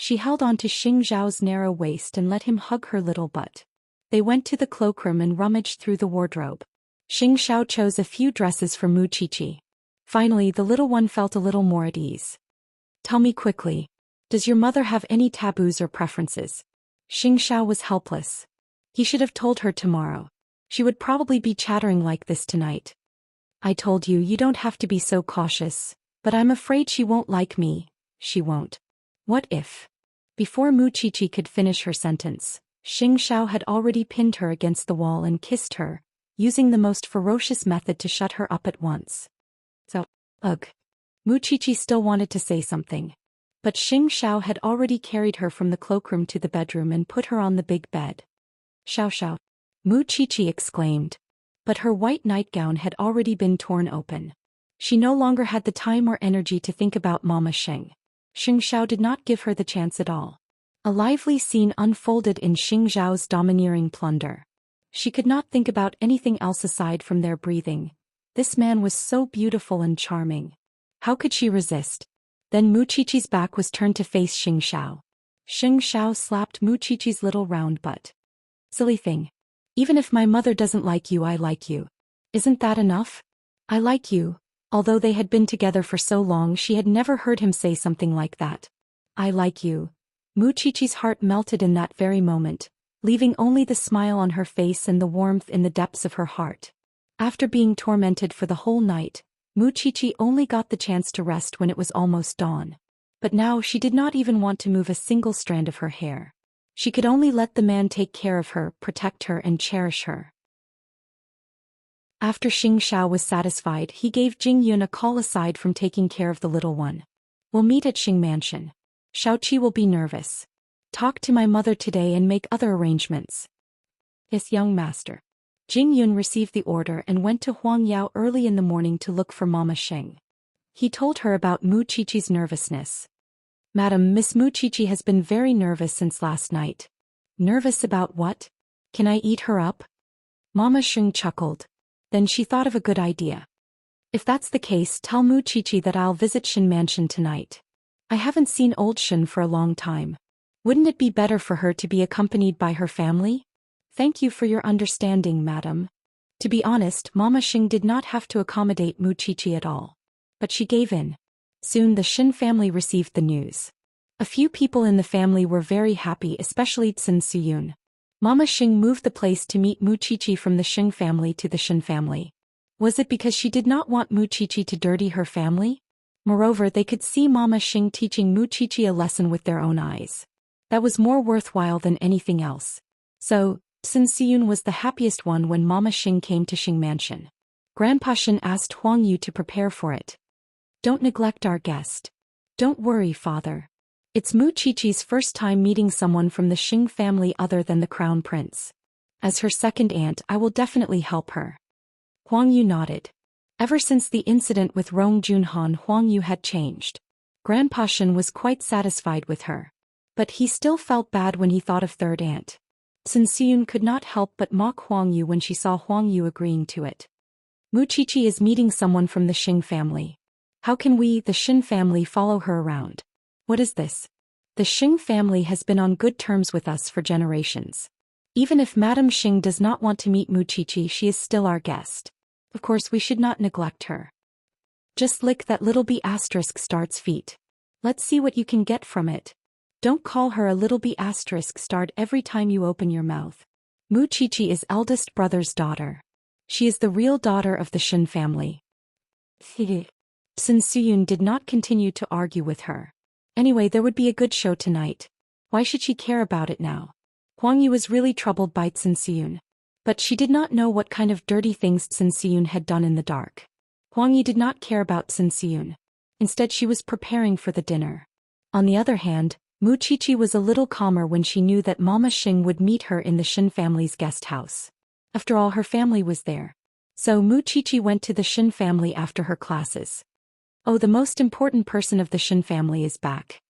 She held on to Xing Zhao's narrow waist and let him hug her little butt. They went to the cloakroom and rummaged through the wardrobe. Xing Xiao chose a few dresses for Mu Qiqi. Finally, the little one felt a little more at ease. Tell me quickly. Does your mother have any taboos or preferences? Xing Xiao was helpless. He should have told her tomorrow. She would probably be chattering like this tonight. I told you, you don't have to be so cautious, but I'm afraid she won't like me. She won't. What if? Before Mu Qiqi could finish her sentence, Xing Xiao had already pinned her against the wall and kissed her, using the most ferocious method to shut her up at once. Ugh. Mu Qiqi still wanted to say something. But Xing Xiao had already carried her from the cloakroom to the bedroom and put her on the big bed. Xiao. Mu Qiqi exclaimed. But her white nightgown had already been torn open. She no longer had the time or energy to think about Mama Xing. Xing Xiao did not give her the chance at all. A lively scene unfolded in Xing Zhao's domineering plunder. She could not think about anything else aside from their breathing. This man was so beautiful and charming. How could she resist? Then Mu Qiqi's back was turned to face Xing Xiao. Xing Xiao slapped Mu Qiqi's little round butt. Silly thing. Even if my mother doesn't like you, I like you. Isn't that enough? I like you. Although they had been together for so long, she had never heard him say something like that. I like you. Mu Qiqi's heart melted in that very moment, leaving only the smile on her face and the warmth in the depths of her heart. After being tormented for the whole night, Mu Qiqi only got the chance to rest when it was almost dawn. But now she did not even want to move a single strand of her hair. She could only let the man take care of her, protect her, and cherish her. After Xing Xiao was satisfied, he gave Jing Yun a call aside from taking care of the little one. We'll meet at Xing Mansion. Xiaoqi will be nervous. Talk to my mother today and make other arrangements. Yes, young master. Jing Yun received the order and went to Huang Yao early in the morning to look for Mama Xing. He told her about Mu Qiqi's nervousness. Madam, Miss Mu Qiqi has been very nervous since last night. Nervous about what? Can I eat her up? Mama Xing chuckled. Then she thought of a good idea. If that's the case, tell Mu Qiqi that I'll visit Shin Mansion tonight. I haven't seen old Shin for a long time. Wouldn't it be better for her to be accompanied by her family? Thank you for your understanding, madam. To be honest, Mama Xing did not have to accommodate Mu Qiqi at all. But she gave in. Soon the Shin family received the news. A few people in the family were very happy, especially Tsun Suyun. Mama Xing moved the place to meet Mu Qiqi from the Xing family to the Shin family. Was it because she did not want Mu Qiqi to dirty her family? Moreover, they could see Mama Xing teaching Mu Qiqi a lesson with their own eyes. That was more worthwhile than anything else. So, Tsun Siyun was the happiest one when Mama Xing came to Xing Mansion. Grandpa Shin asked Huang Yu to prepare for it. Don't neglect our guest. Don't worry, father. It's Mu Qiqi's first time meeting someone from the Xing family other than the crown prince. As her second aunt, I will definitely help her. Huang Yu nodded. Ever since the incident with Rong Junhan, Huang Yu had changed. Grandpa Shin was quite satisfied with her. But he still felt bad when he thought of third aunt. Tsun Siyun could not help but mock Huang Yu when she saw Huang Yu agreeing to it. Mu Qiqi is meeting someone from the Xing family. How can we, the Shin family, follow her around? What is this? The Xing family has been on good terms with us for generations. Even if Madame Xing does not want to meet Mu Qiqi, she is still our guest. Of course, we should not neglect her. Just lick that little B** star's feet. Let's see what you can get from it. Don't call her a little B** every time you open your mouth. Mu Qiqi is eldest brother's daughter. She is the real daughter of the Shin family. Sun Suyun did not continue to argue with her. Anyway, there would be a good show tonight. Why should she care about it now? Huang Yu was really troubled by Tsun Siyun. But she did not know what kind of dirty things Tsun Siyun had done in the dark. Huang Yu did not care about Tsun Siyun. Instead, she was preparing for the dinner. On the other hand, Mu Qiqi was a little calmer when she knew that Mama Xing would meet her in the Shin family's guest house. After all, her family was there. So Mu Qiqi went to the Shin family after her classes. Oh, the most important person of the Shin family is back.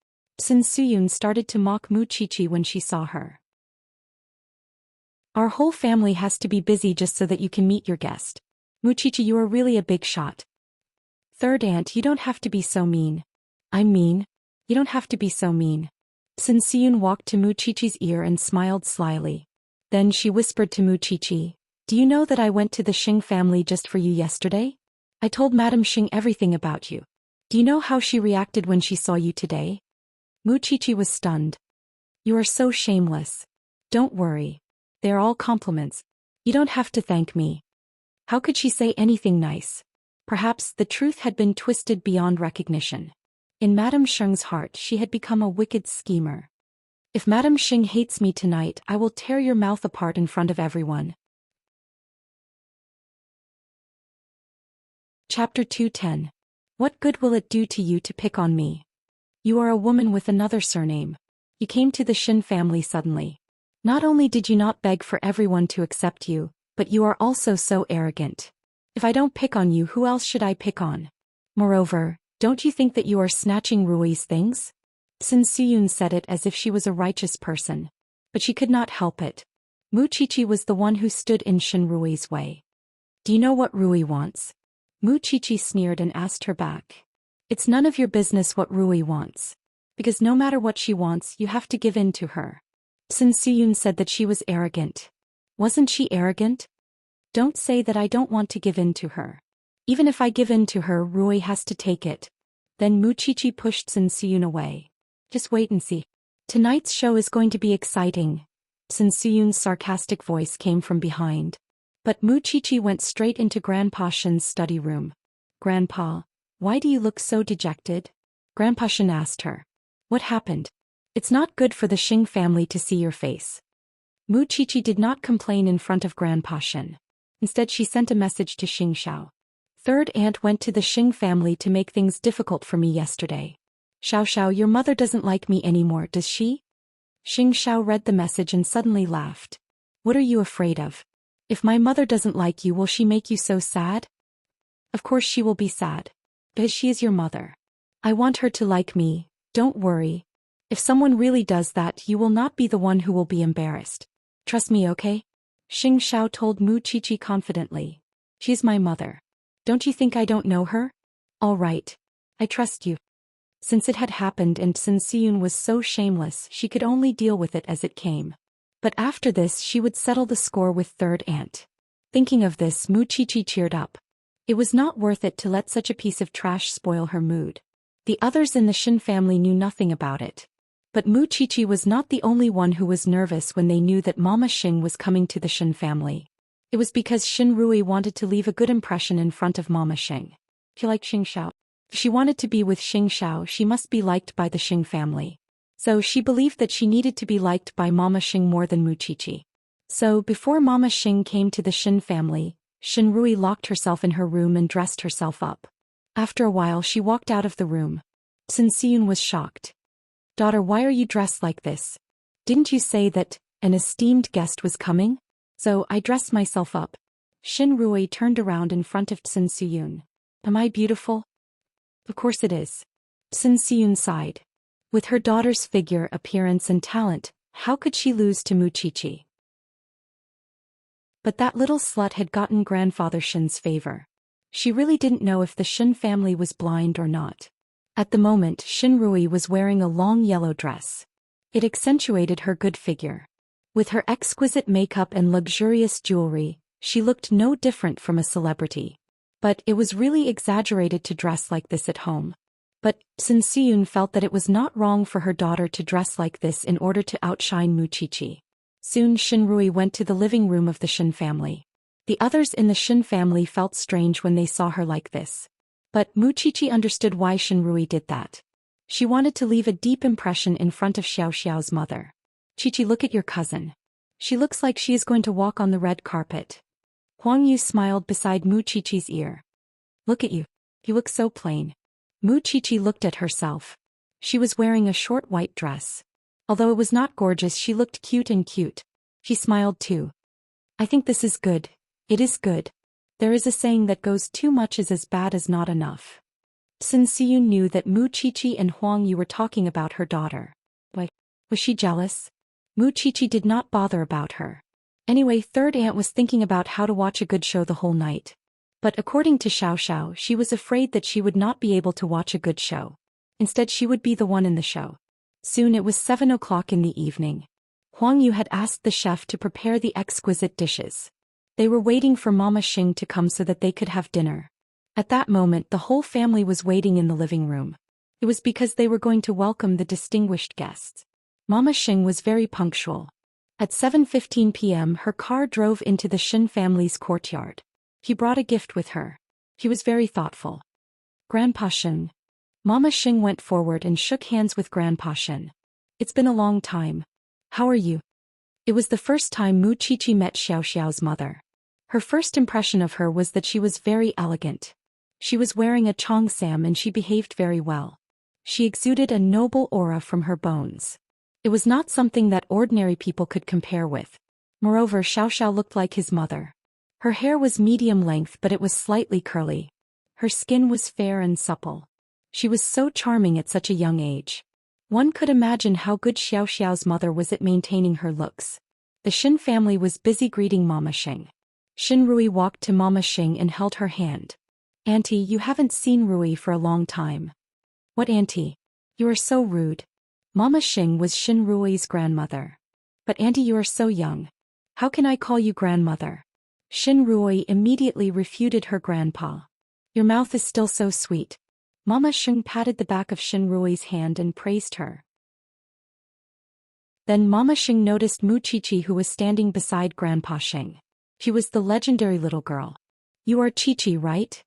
Tsun Suyun started to mock Mu Qiqi when she saw her. Our whole family has to be busy just so that you can meet your guest. Mu Qiqi, you are really a big shot. Third aunt, you don't have to be so mean. I'm mean? You don't have to be so mean. Sun Siyun walked to Mu Qiqi's ear and smiled slyly. Then she whispered to Mu Qiqi, "Do you know that I went to the Xing family just for you yesterday? I told Madame Xing everything about you. Do you know how she reacted when she saw you today?" Mu Qiqi was stunned. "You are so shameless. Don't worry. They are all compliments. You don't have to thank me." How could she say anything nice? Perhaps the truth had been twisted beyond recognition. In Madame Xing's heart she had become a wicked schemer. "If Madame Xing hates me tonight, I will tear your mouth apart in front of everyone." Chapter 210. What good will it do to you to pick on me? You are a woman with another surname. You came to the Xin family suddenly. Not only did you not beg for everyone to accept you, but you are also so arrogant. If I don't pick on you, who else should I pick on? Moreover, don't you think that you are snatching Rui's things? Sun Siyun said it as if she was a righteous person. But she could not help it. Mu Qiqi was the one who stood in Xin Rui's way. "Do you know what Rui wants?" Mu Qiqi sneered and asked her back. "It's none of your business what Rui wants. Because no matter what she wants, you have to give in to her." Sun Siyun said that she was arrogant. Wasn't she arrogant? Don't say that I don't want to give in to her. Even if I give in to her, Rui has to take it. Then Mu Qiqi pushed Sun Siyun away. "Just wait and see. Tonight's show is going to be exciting." Sun Siyun's sarcastic voice came from behind. But Mu Qiqi went straight into Grandpa Shen's study room. "Grandpa, why do you look so dejected?" Grandpa Shen asked her. "What happened? It's not good for the Xing family to see your face." Mu Qiqi did not complain in front of Grandpa Shen. Instead she sent a message to Xianxia. "Third aunt went to the Xing family to make things difficult for me yesterday. Xiao, your mother doesn't like me anymore, does she?" Xianxia read the message and suddenly laughed. "What are you afraid of? If my mother doesn't like you, will she make you so sad?" "Of course she will be sad. Because she is your mother. I want her to like me, don't worry. If someone really does that, you will not be the one who will be embarrassed. Trust me, okay?" Xianxia told Mu Qiqi confidently. "She's my mother. Don't you think I don't know her? All right. I trust you." Since it had happened and Sun Siyun was so shameless, she could only deal with it as it came. But after this she would settle the score with third aunt. Thinking of this, Mu Qiqi cheered up. It was not worth it to let such a piece of trash spoil her mood. The others in the Xin family knew nothing about it. But Mu Qiqi was not the only one who was nervous when they knew that Mama Xing was coming to the Xin family. It was because Xin Rui wanted to leave a good impression in front of Mama Xing. She liked Xiao. If she wanted to be with Xiao, she must be liked by the Xing family. So she believed that she needed to be liked by Mama Xing more than Mu Qiqi. So before Mama Xing came to the Xin family, Xin Rui locked herself in her room and dressed herself up. After a while she walked out of the room. Sun Siyun was shocked. "Daughter, why are you dressed like this? Didn't you say that an esteemed guest was coming?" "So I dressed myself up." Xin Rui turned around in front of Sun Siyun. "Am I beautiful?" "Of course it is." Sun Siyun sighed. With her daughter's figure, appearance and talent, how could she lose to Mu Qiqi? But that little slut had gotten Grandfather Shen's favor. She really didn't know if the Shen family was blind or not. At the moment, Xin Rui was wearing a long yellow dress. It accentuated her good figure. With her exquisite makeup and luxurious jewelry, she looked no different from a celebrity. But it was really exaggerated to dress like this at home. But Sun Siyun felt that it was not wrong for her daughter to dress like this in order to outshine Mu Qiqi. Soon Xin Rui went to the living room of the Xin family. The others in the Xin family felt strange when they saw her like this. But Mu Qiqi understood why Xin Rui did that. She wanted to leave a deep impression in front of Xiaoxiao's mother. "Qiqi, look at your cousin. She looks like she is going to walk on the red carpet." Huang Yu smiled beside Mu Qiqi's ear. "Look at you. You look so plain." Mu Qiqi looked at herself. She was wearing a short white dress. Although it was not gorgeous, she looked cute and cute. She smiled too. "I think this is good. It is good. There is a saying that goes too much is as bad as not enough." Sun Siyun knew that Mu Qiqi and Huang Yu were talking about her daughter. Why, was she jealous? Mu Qiqi did not bother about her. Anyway, third aunt was thinking about how to watch a good show the whole night. But according to Xiao, she was afraid that she would not be able to watch a good show. Instead, she would be the one in the show. Soon it was 7 o'clock in the evening. Huang Yu had asked the chef to prepare the exquisite dishes. They were waiting for Mama Xing to come so that they could have dinner. At that moment the whole family was waiting in the living room. It was because they were going to welcome the distinguished guests. Mama Xing was very punctual. At 7:15 p.m. her car drove into the Xin family's courtyard. He brought a gift with her. He was very thoughtful. Grandpa Xing. Mama Xing went forward and shook hands with Grandpa Xing. It's been a long time. How are you? It was the first time Mu Qiqi met Xiaoxiao's mother. Her first impression of her was that she was very elegant. She was wearing a cheongsam and she behaved very well. She exuded a noble aura from her bones. It was not something that ordinary people could compare with. Moreover, Xiaoxiao looked like his mother. Her hair was medium length but it was slightly curly. Her skin was fair and supple. She was so charming at such a young age. One could imagine how good Xiaoxiao's mother was at maintaining her looks. The Xin family was busy greeting Mama Xing. Xin Rui walked to Mama Xing and held her hand. Auntie, you haven't seen Rui for a long time. What auntie? You are so rude. Mama Xing was Xin Rui's grandmother. But auntie, you are so young. How can I call you grandmother? Xin Rui immediately refuted her grandpa. Your mouth is still so sweet. Mama Xing patted the back of Xin Rui's hand and praised her. Then Mama Xing noticed Mu Qiqi who was standing beside Grandpa Xing. She was the legendary little girl. You are Qiqi, right?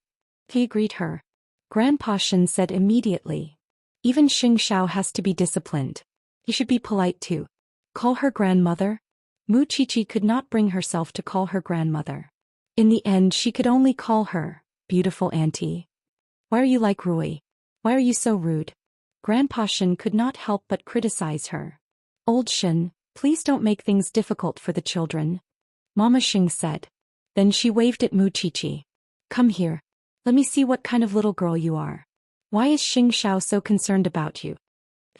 He greeted her. Grandpa Xing said immediately. Even Xing Xiao has to be disciplined. He should be polite too. Call her grandmother? Mu Qiqi could not bring herself to call her grandmother. In the end she could only call her, beautiful auntie. Why are you like Rui? Why are you so rude? Grandpa Xing could not help but criticize her. Old Xing, please don't make things difficult for the children. Mama Xing said. Then she waved at Mu Qiqi. Come here. Let me see what kind of little girl you are. Why is Xing Xiao so concerned about you?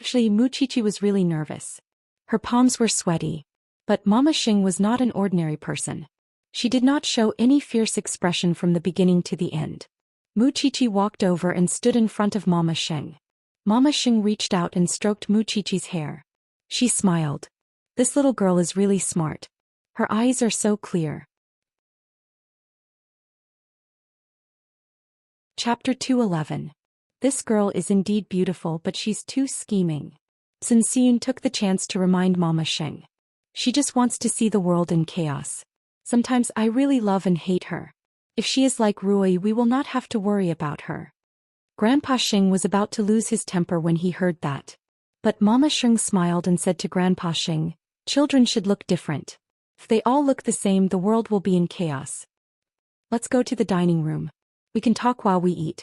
Actually, Mu Qiqi was really nervous. Her palms were sweaty. But Mama Xing was not an ordinary person. She did not show any fierce expression from the beginning to the end. Mu Qiqi walked over and stood in front of Mama Xing. Mama Xing reached out and stroked Mu Qiqi's hair. She smiled. This little girl is really smart. Her eyes are so clear. Chapter 211. This girl is indeed beautiful but she's too scheming. Sun Xiyun took the chance to remind Mama Xing. She just wants to see the world in chaos. Sometimes I really love and hate her. If she is like Rui, we will not have to worry about her. Grandpa Xing was about to lose his temper when he heard that. But Mama Xing smiled and said to Grandpa Xing, children should look different. If they all look the same, the world will be in chaos. Let's go to the dining room. We can talk while we eat.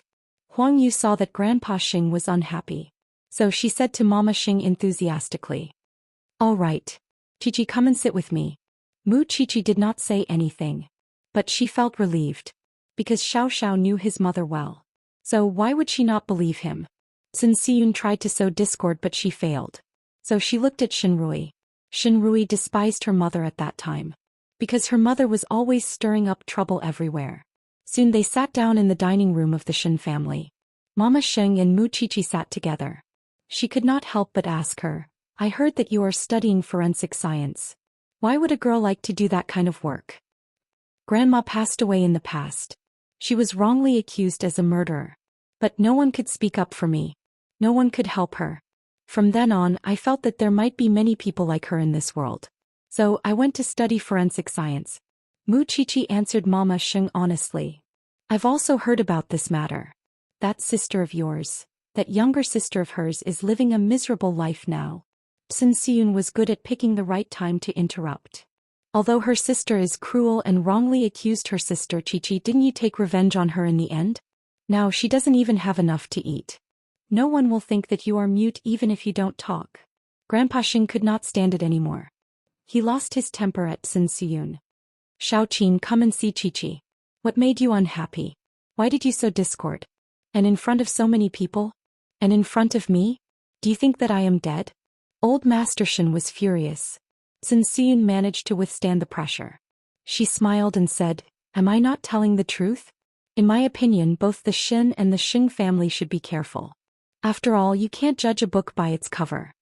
Huang Yu saw that Grandpa Xing was unhappy. So she said to Mama Xing enthusiastically. All right. Qiqi, come and sit with me. Mu Qiqi did not say anything. But she felt relieved. Because Xiaoxiao knew his mother well. So why would she not believe him? Sun Xiyun tried to sow discord but she failed. So she looked at Xin Rui. Xin Rui despised her mother at that time. Because her mother was always stirring up trouble everywhere. Soon they sat down in the dining room of the Xin family. Mama Xing and Mu Qiqi sat together. She could not help but ask her, I heard that you are studying forensic science. Why would a girl like to do that kind of work? Grandma passed away in the past. She was wrongly accused as a murderer. But no one could speak up for me. No one could help her. From then on, I felt that there might be many people like her in this world. So I went to study forensic science. Mu Qiqi answered Mama Xing honestly. I've also heard about this matter. That sister of yours, that younger sister of hers is living a miserable life now. Sun Xiyun was good at picking the right time to interrupt. Although her sister is cruel and wrongly accused her sister Qiqi, didn't you take revenge on her in the end? Now she doesn't even have enough to eat. No one will think that you are mute even if you don't talk. Grandpa Xing could not stand it anymore. He lost his temper at Sun Xiyun. Xiaoqin, come and see Qiqi. What made you unhappy? Why did you sow discord? And in front of so many people? And in front of me? Do you think that I am dead? Old Master Xin was furious. Sun Xiyun managed to withstand the pressure. She smiled and said, Am I not telling the truth? In my opinion, both the Xin and the Xing family should be careful. After all, you can't judge a book by its cover.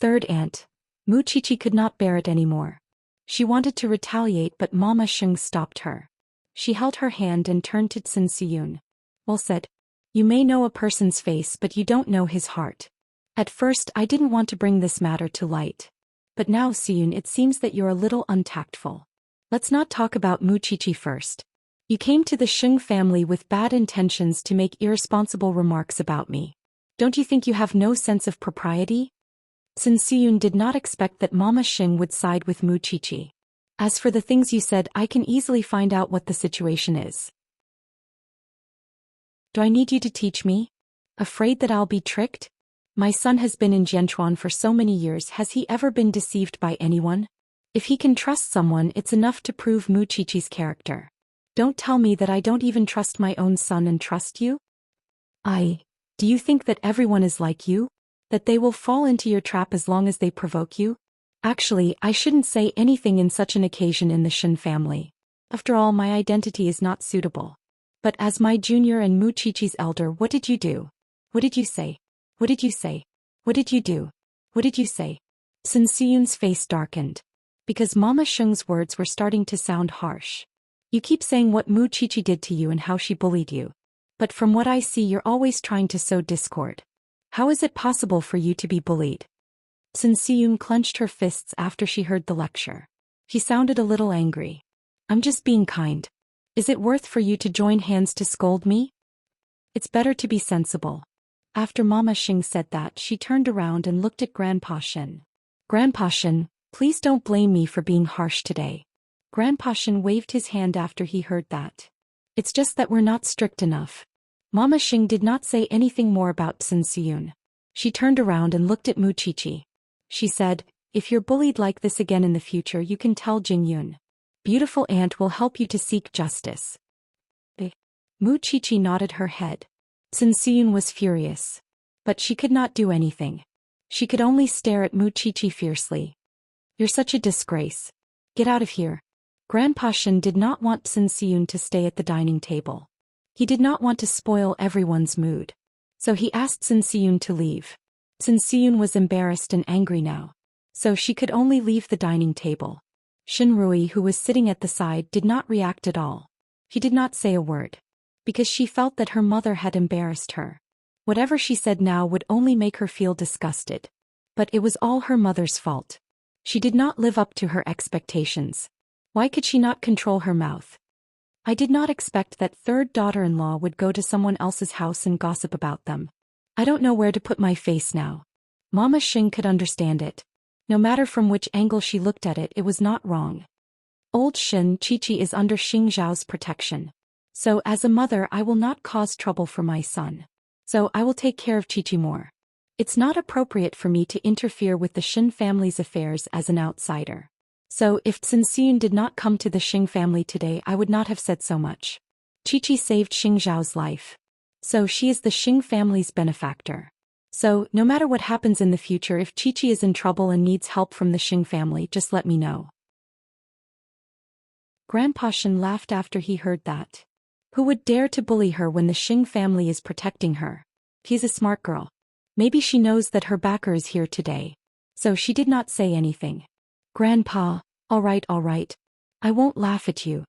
third aunt. Mu Qiqi could not bear it anymore. She wanted to retaliate but Mama Xing stopped her. She held her hand and turned to Sun Siyun. Well said. You may know a person's face but you don't know his heart. At first I didn't want to bring this matter to light. But now Siyun, it seems that you're a little untactful. Let's not talk about Mu Qiqi first. You came to the Xing family with bad intentions to make irresponsible remarks about me. Don't you think you have no sense of propriety? Sun Siyun did not expect that Mama Xing would side with Mu Qiqi. As for the things you said, I can easily find out what the situation is. Do I need you to teach me? Afraid that I'll be tricked? My son has been in Jianchuan for so many years. Has he ever been deceived by anyone? If he can trust someone, it's enough to prove Mu Qiqi's character. Don't tell me that I don't even trust my own son and trust you? Do you think that everyone is like you? That they will fall into your trap as long as they provoke you? Actually, I shouldn't say anything in such an occasion in the Shen family. After all, my identity is not suitable. But as my junior and Mu Qiqi's elder, what did you do? What did you say? What did you say? What did you do? What did you say? Sun Siyun's face darkened. Because Mama Xing's words were starting to sound harsh. You keep saying what Mu Qiqi did to you and how she bullied you. But from what I see, you're always trying to sow discord. How is it possible for you to be bullied? Sun Siyun clenched her fists after she heard the lecture. She sounded a little angry. I'm just being kind. Is it worth for you to join hands to scold me? It's better to be sensible. After Mama Xing said that, she turned around and looked at Grandpa Shen. Grandpa Shen, please don't blame me for being harsh today. Grandpa Shen waved his hand after he heard that. It's just that we're not strict enough. Mama Xing did not say anything more about Sun Siyun. She turned around and looked at Mu Qiqi. She said, if you're bullied like this again in the future, you can tell Jing Yun. Beautiful aunt will help you to seek justice. Mu Qiqi nodded her head. Sun Siyun was furious. But she could not do anything. She could only stare at Mu Qiqi fiercely. You're such a disgrace. Get out of here. Grandpa Shen did not want Sun Siyun to stay at the dining table. He did not want to spoil everyone's mood. So he asked Sun Siyun to leave. Sun Siyun was embarrassed and angry now. So she could only leave the dining table. Shen Rui, who was sitting at the side, did not react at all. She did not say a word. Because she felt that her mother had embarrassed her. Whatever she said now would only make her feel disgusted. But it was all her mother's fault. She did not live up to her expectations. Why could she not control her mouth? I did not expect that third daughter-in-law would go to someone else's house and gossip about them. I don't know where to put my face now. Mama Xing could understand it. No matter from which angle she looked at it, it was not wrong. Old Shen Qiqi is under Xing Zhao's protection. So as a mother, I will not cause trouble for my son. So I will take care of Qiqi more. It's not appropriate for me to interfere with the Shen family's affairs as an outsider. So if Sun Siyun did not come to the Xing family today, I would not have said so much. Qiqi saved Xing Zhao's life. So she is the Xing family's benefactor. So, no matter what happens in the future, if Qiqi is in trouble and needs help from the Xing family, just let me know. Grandpa Shen laughed after he heard that. Who would dare to bully her when the Xing family is protecting her? He's a smart girl. Maybe she knows that her backer is here today. So she did not say anything. Grandpa, all right. I won't laugh at you.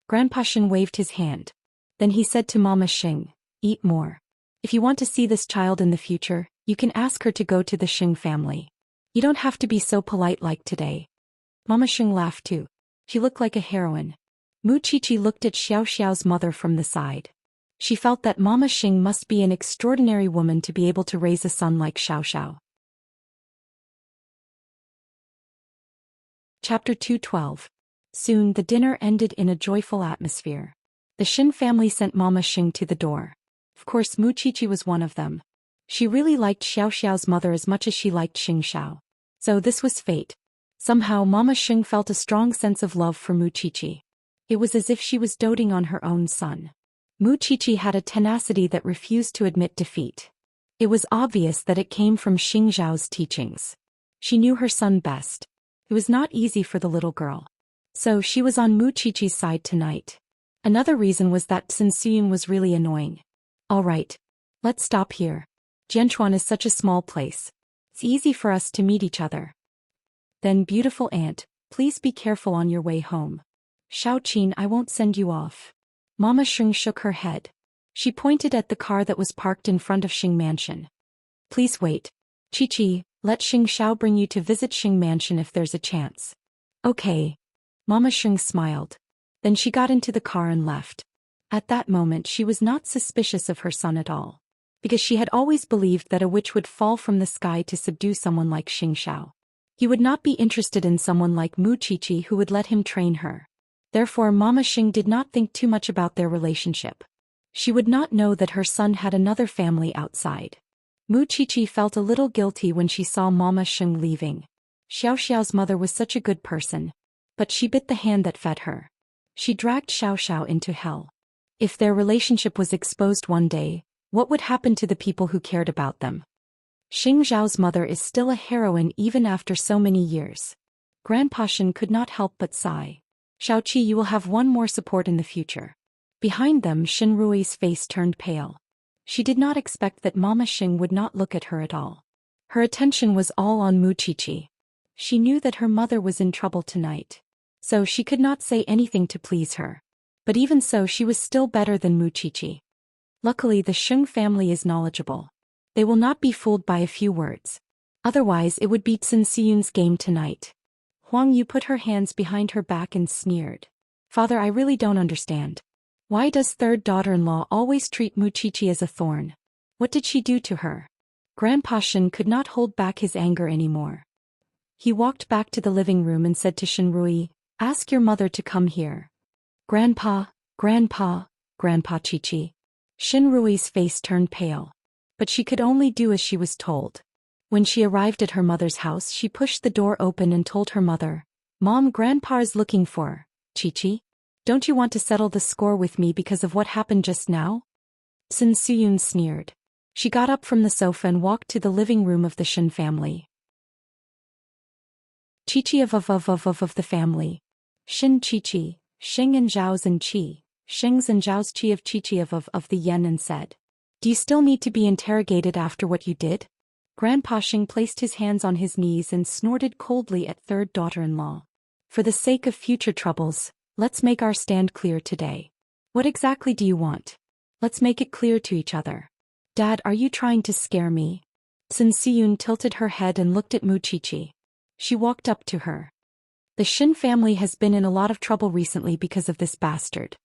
Grandpa Shen waved his hand. Then he said to Mama Xing, eat more. If you want to see this child in the future, you can ask her to go to the Xing family. You don't have to be so polite like today. Mama Xing laughed too. She looked like a heroine. Mu Qiqi looked at Xiaoxiao's mother from the side. She felt that Mama Xing must be an extraordinary woman to be able to raise a son like Xiaoxiao. Chapter 212. Soon the dinner ended in a joyful atmosphere. The Shen family sent Mama Xing to the door. Of course Mu Qiqi was one of them. She really liked Xiaoxiao's mother as much as she liked Xing Xiao. So this was fate. Somehow Mama Xing felt a strong sense of love for Mu Qiqi. It was as if she was doting on her own son. Mu Qiqi had a tenacity that refused to admit defeat. It was obvious that it came from Xing Zhao's teachings. She knew her son best. It was not easy for the little girl. So she was on Mu Qiqi's side tonight. Another reason was that Sun Siyun was really annoying. All right. Let's stop here. Jianchuan is such a small place. It's easy for us to meet each other. Then beautiful aunt, please be careful on your way home. Xiaoqin, I won't send you off. Mama Sheng shook her head. She pointed at the car that was parked in front of Xing Mansion. Please wait. Chi-Chi, let Xing Xiao bring you to visit Xing Mansion if there's a chance. Okay. Mama Sheng smiled. Then she got into the car and left. At that moment she was not suspicious of her son at all. Because she had always believed that a witch would fall from the sky to subdue someone like Xing Xiao. He would not be interested in someone like Mu Chi-Chi who would let him train her. Therefore Mama Xing did not think too much about their relationship. She would not know that her son had another family outside. Mu Chi-Chi felt a little guilty when she saw Mama Xing leaving. Xiaoxiao's mother was such a good person. But she bit the hand that fed her. She dragged Xiaoxiao into hell. If their relationship was exposed one day, what would happen to the people who cared about them? Xing Zhao's mother is still a heroine even after so many years. Grandpa Shen could not help but sigh. Xiaoqi, you will have one more support in the future. Behind them, Shen Rui's face turned pale. She did not expect that Mama Xing would not look at her at all. Her attention was all on Mu Chi-Chi. She knew that her mother was in trouble tonight. So she could not say anything to please her. But even so, she was still better than Mu Chi-Chi. Luckily, the Sheng family is knowledgeable. They will not be fooled by a few words. Otherwise, it would be Cin Siyun's game tonight. Huang Yu put her hands behind her back and sneered. Father, I really don't understand. Why does third daughter-in-law always treat Mu Chi-Chi as a thorn? What did she do to her? Grandpa Shen could not hold back his anger anymore. He walked back to the living room and said to Shen Rui, ask your mother to come here. Grandpa Chi-Chi. Shen Rui's face turned pale. But she could only do as she was told. When she arrived at her mother's house, she pushed the door open and told her mother, Mom, Grandpa is looking for Chi-Chi. Don't you want to settle the score with me because of what happened just now? Cin Siyun sneered. She got up from the sofa and walked to the living room of the Shen family. Chi-Chi of the family. Shen Chi-Chi, Sheng and Zhao's and Qi, Sheng's and Zhao's Qi of Chi-Chi of the Yen and said, do you still need to be interrogated after what you did? Grandpa Sheng placed his hands on his knees and snorted coldly at third daughter-in-law. For the sake of future troubles, let's make our stand clear today. What exactly do you want? Let's make it clear to each other. Dad, are you trying to scare me? Cin Siyun tilted her head and looked at Mu Chi-Chi. She walked up to her. The Shen family has been in a lot of trouble recently because of this bastard.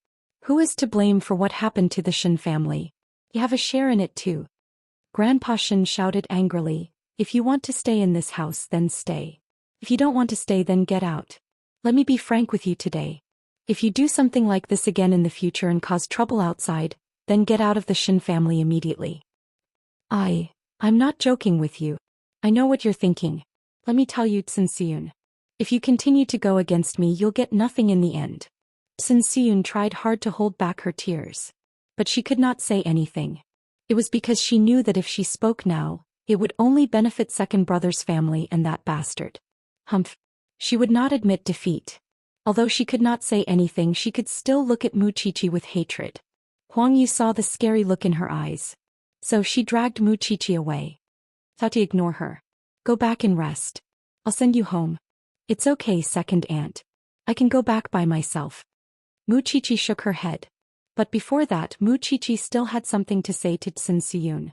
Who is to blame for what happened to the Shen family? You have a share in it too. Grandpa Shen shouted angrily, if you want to stay in this house, then stay. If you don't want to stay, then get out. Let me be frank with you today. If you do something like this again in the future and cause trouble outside, then get out of the Shen family immediately. I'm not joking with you. I know what you're thinking. Let me tell you, Cin Siyun. If you continue to go against me, you'll get nothing in the end. Cin Siyun tried hard to hold back her tears. But she could not say anything. It was because she knew that if she spoke now, it would only benefit second brother's family and that bastard. Humph. She would not admit defeat. Although she could not say anything, she could still look at Mu Chi-Chi with hatred. Huang Yu saw the scary look in her eyes. So she dragged Mu Chi-Chi away. Thought to ignore her. Go back and rest. I'll send you home. It's okay, second aunt. I can go back by myself. Mu Chi-Chi shook her head. But before that, Mu Chi-Chi still had something to say to Cin Siyun.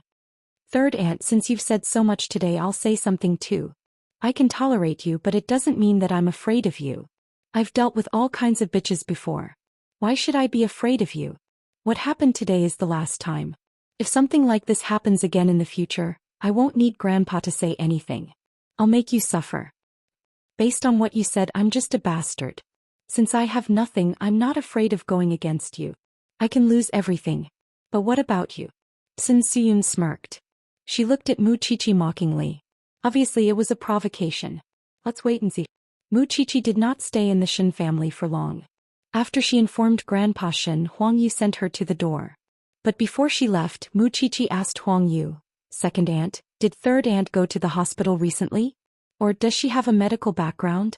Third aunt, since you've said so much today, I'll say something too. I can tolerate you, but it doesn't mean that I'm afraid of you. I've dealt with all kinds of bitches before. Why should I be afraid of you? What happened today is the last time. If something like this happens again in the future, I won't need Grandpa to say anything. I'll make you suffer. Based on what you said, I'm just a bastard. Since I have nothing, I'm not afraid of going against you. I can lose everything. But what about you? Cin Siyun smirked. She looked at Mu Chi-Chi mockingly. Obviously it was a provocation. Let's wait and see. Mu Chi-Chi did not stay in the Shen family for long. After she informed Grandpa Shen, Huang Yu sent her to the door. But before she left, Mu Chi-Chi asked Huang Yu, second aunt, did third aunt go to the hospital recently? Or does she have a medical background?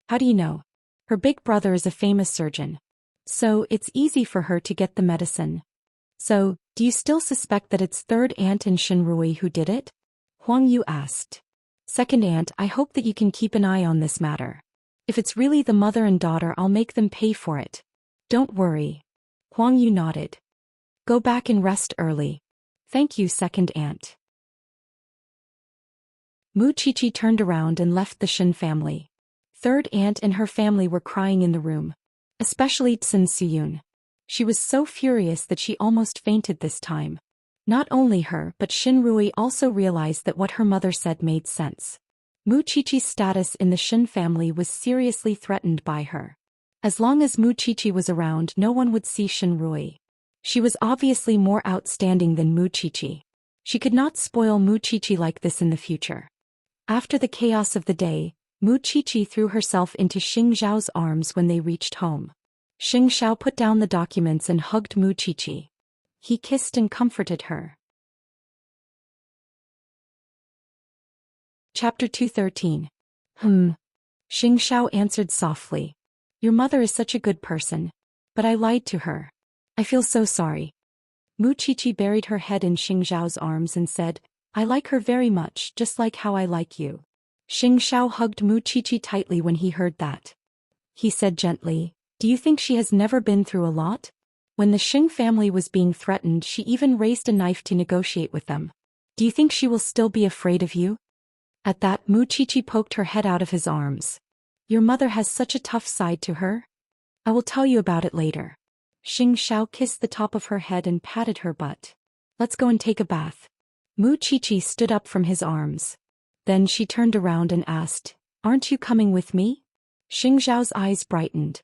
How do you know? Her big brother is a famous surgeon. So, it's easy for her to get the medicine. So, do you still suspect that it's third aunt and Shen Rui who did it? Huang Yu asked. Second aunt, I hope that you can keep an eye on this matter. If it's really the mother and daughter, I'll make them pay for it. Don't worry. Huang Yu nodded. Go back and rest early. Thank you, second aunt. Mu Qiqi turned around and left the Shen family. Third aunt and her family were crying in the room. Especially Tsun Suyun. She was so furious that she almost fainted this time. Not only her but Xin Rui also realized that what her mother said made sense. Mu Qiqi's status in the Shen family was seriously threatened by her. As long as Mu Qiqi was around, no one would see Xin Rui. She was obviously more outstanding than Mu Qiqi. She could not spoil Mu Qiqi like this in the future. After the chaos of the day, Mu Qiqi threw herself into Xing Zhao's arms when they reached home. Xing Zhao put down the documents and hugged Mu Qiqi. He kissed and comforted her. Chapter 213. Xing Zhao answered softly. Your mother is such a good person. But I lied to her. I feel so sorry. Mu Qiqi buried her head in Xing Zhao's arms and said, I like her very much, just like how I like you. Xing Zhao hugged Mu Qiqi tightly when he heard that. He said gently, do you think she has never been through a lot? When the Xing family was being threatened, she even raised a knife to negotiate with them. Do you think she will still be afraid of you? At that, Mu Qiqi poked her head out of his arms. Your mother has such a tough side to her. I will tell you about it later. Xing Zhao kissed the top of her head and patted her butt. Let's go and take a bath. Mu Qiqi stood up from his arms. Then she turned around and asked, aren't you coming with me? Xing Zhao's eyes brightened.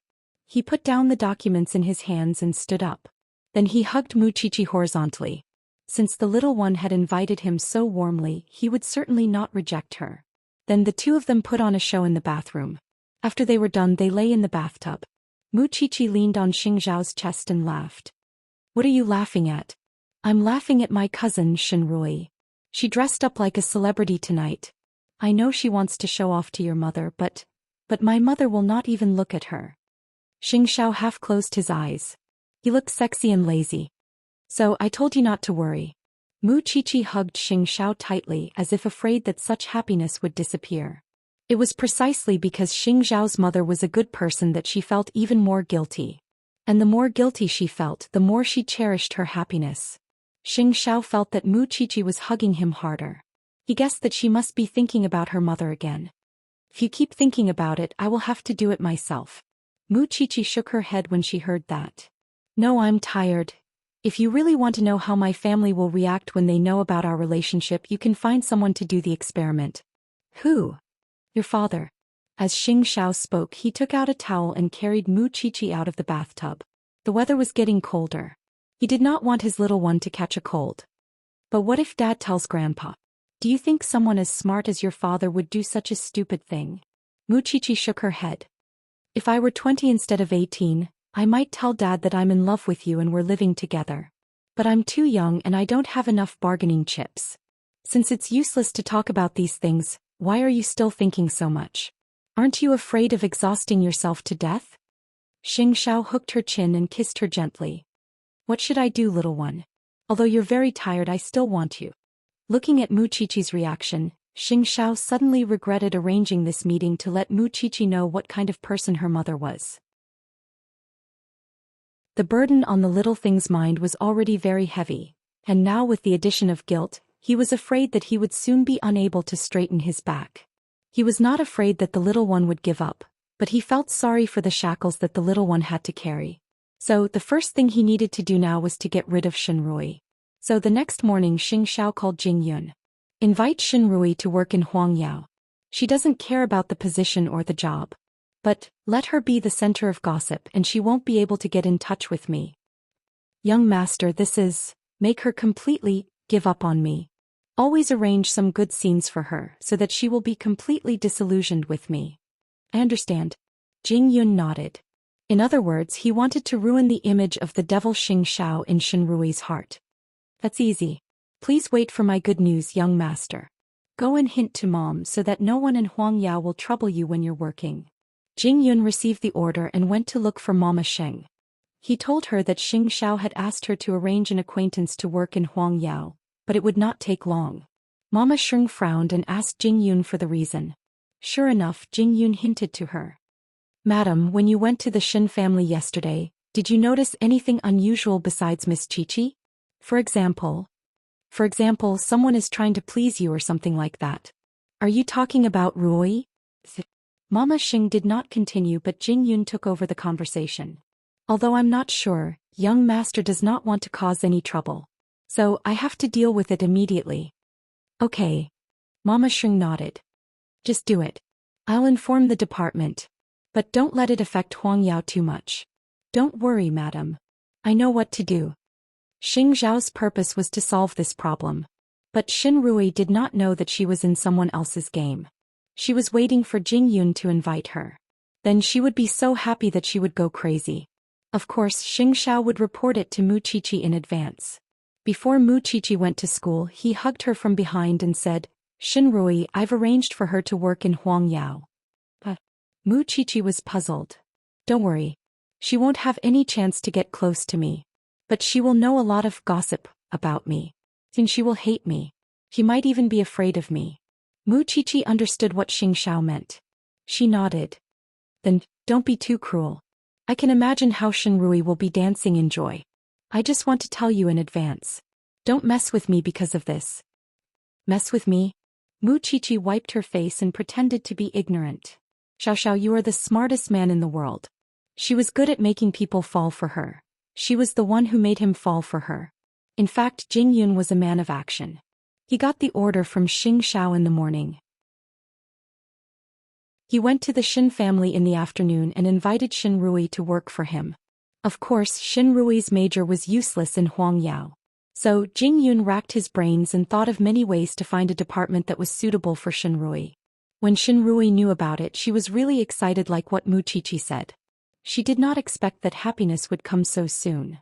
He put down the documents in his hands and stood up. Then he hugged Mu Qiqi horizontally. Since the little one had invited him so warmly, he would certainly not reject her. Then the two of them put on a show in the bathroom. After they were done, they lay in the bathtub. Mu Qiqi leaned on Xing Zhao's chest and laughed. What are you laughing at? I'm laughing at my cousin, Xin Rui. She dressed up like a celebrity tonight. I know she wants to show off to your mother, but my mother will not even look at her. Xing Zhao half closed his eyes. He looked sexy and lazy. So I told you not to worry. Mu Qiqi hugged Xing Zhao tightly as if afraid that such happiness would disappear. It was precisely because Xing Zhao's mother was a good person that she felt even more guilty. And the more guilty she felt, the more she cherished her happiness. Xing Zhao felt that Mu Qiqi was hugging him harder. He guessed that she must be thinking about her mother again. If you keep thinking about it, I will have to do it myself. Mu Qiqi shook her head when she heard that. No, I'm tired. If you really want to know how my family will react when they know about our relationship, you can find someone to do the experiment. Who? Your father. As Xing Zhao spoke, he took out a towel and carried Mu Qiqi out of the bathtub. The weather was getting colder. He did not want his little one to catch a cold. But what if Dad tells Grandpa? Do you think someone as smart as your father would do such a stupid thing? Mu Qiqi shook her head. If I were 20 instead of 18, I might tell Dad that I'm in love with you and we're living together. But I'm too young and I don't have enough bargaining chips. Since it's useless to talk about these things, why are you still thinking so much? Aren't you afraid of exhausting yourself to death? Xing Zhao hooked her chin and kissed her gently. What should I do, little one? Although you're very tired, I still want you. Looking at Mu Qiqi's reaction, Xing Zhao suddenly regretted arranging this meeting to let Mu Qiqi know what kind of person her mother was. The burden on the little thing's mind was already very heavy, and now with the addition of guilt, he was afraid that he would soon be unable to straighten his back. He was not afraid that the little one would give up, but he felt sorry for the shackles that the little one had to carry. So the first thing he needed to do now was to get rid of Xin Rui. So the next morning Xing Zhao called Jing Yun. Invite Xin Rui to work in Huangyao. She doesn't care about the position or the job. But let her be the center of gossip and she won't be able to get in touch with me. Young master, this is, make her completely give up on me. Always arrange some good scenes for her so that she will be completely disillusioned with me. I understand. Jing Yun nodded. In other words, he wanted to ruin the image of the devil Xing Zhao in Xin Rui's heart. That's easy. Please wait for my good news, young master. Go and hint to Mom so that no one in Huangyao will trouble you when you're working. Jing Yun received the order and went to look for Mama Sheng. He told her that Xing Zhao had asked her to arrange an acquaintance to work in Huangyao, but it would not take long. Mama Sheng frowned and asked Jing Yun for the reason. Sure enough, Jing Yun hinted to her. Madam, when you went to the Shen family yesterday, did you notice anything unusual besides Miss Chi-Chi? For example, someone is trying to please you or something like that. Are you talking about Rui? Mama Xing did not continue, but Jing Yun took over the conversation. Although I'm not sure, young master does not want to cause any trouble. So I have to deal with it immediately. Okay. Mama Xing nodded. Just do it. I'll inform the department. But don't let it affect Huang Yao too much. Don't worry, madam. I know what to do. Xing Zhao's purpose was to solve this problem. But Xin Rui did not know that she was in someone else's game. She was waiting for Jing Yun to invite her. Then she would be so happy that she would go crazy. Of course, Xing Xiao would report it to Mu Qiqi in advance. Before Mu Qiqi went to school, he hugged her from behind and said, Xin Rui, I've arranged for her to work in Huang Yao. But Mu Qiqi was puzzled. Don't worry. She won't have any chance to get close to me. But she will know a lot of gossip about me. And she will hate me. She might even be afraid of me. Mu Qiqi understood what Xing Xiao meant. She nodded. Then, don't be too cruel. I can imagine how Xin Rui will be dancing in joy. I just want to tell you in advance. Don't mess with me because of this. Mess with me? Mu Qiqi wiped her face and pretended to be ignorant. Xiao, you are the smartest man in the world. She was good at making people fall for her. She was the one who made him fall for her. In fact, Jing Yun was a man of action. He got the order from Xing Xiao in the morning. He went to the Shen family in the afternoon and invited Xin Rui to work for him. Of course, Xin Rui's major was useless in Huang Yao. So, Jing Yun racked his brains and thought of many ways to find a department that was suitable for Xin Rui. When Xin Rui knew about it, she was really excited, like what Mu Qiqi said. She did not expect that happiness would come so soon.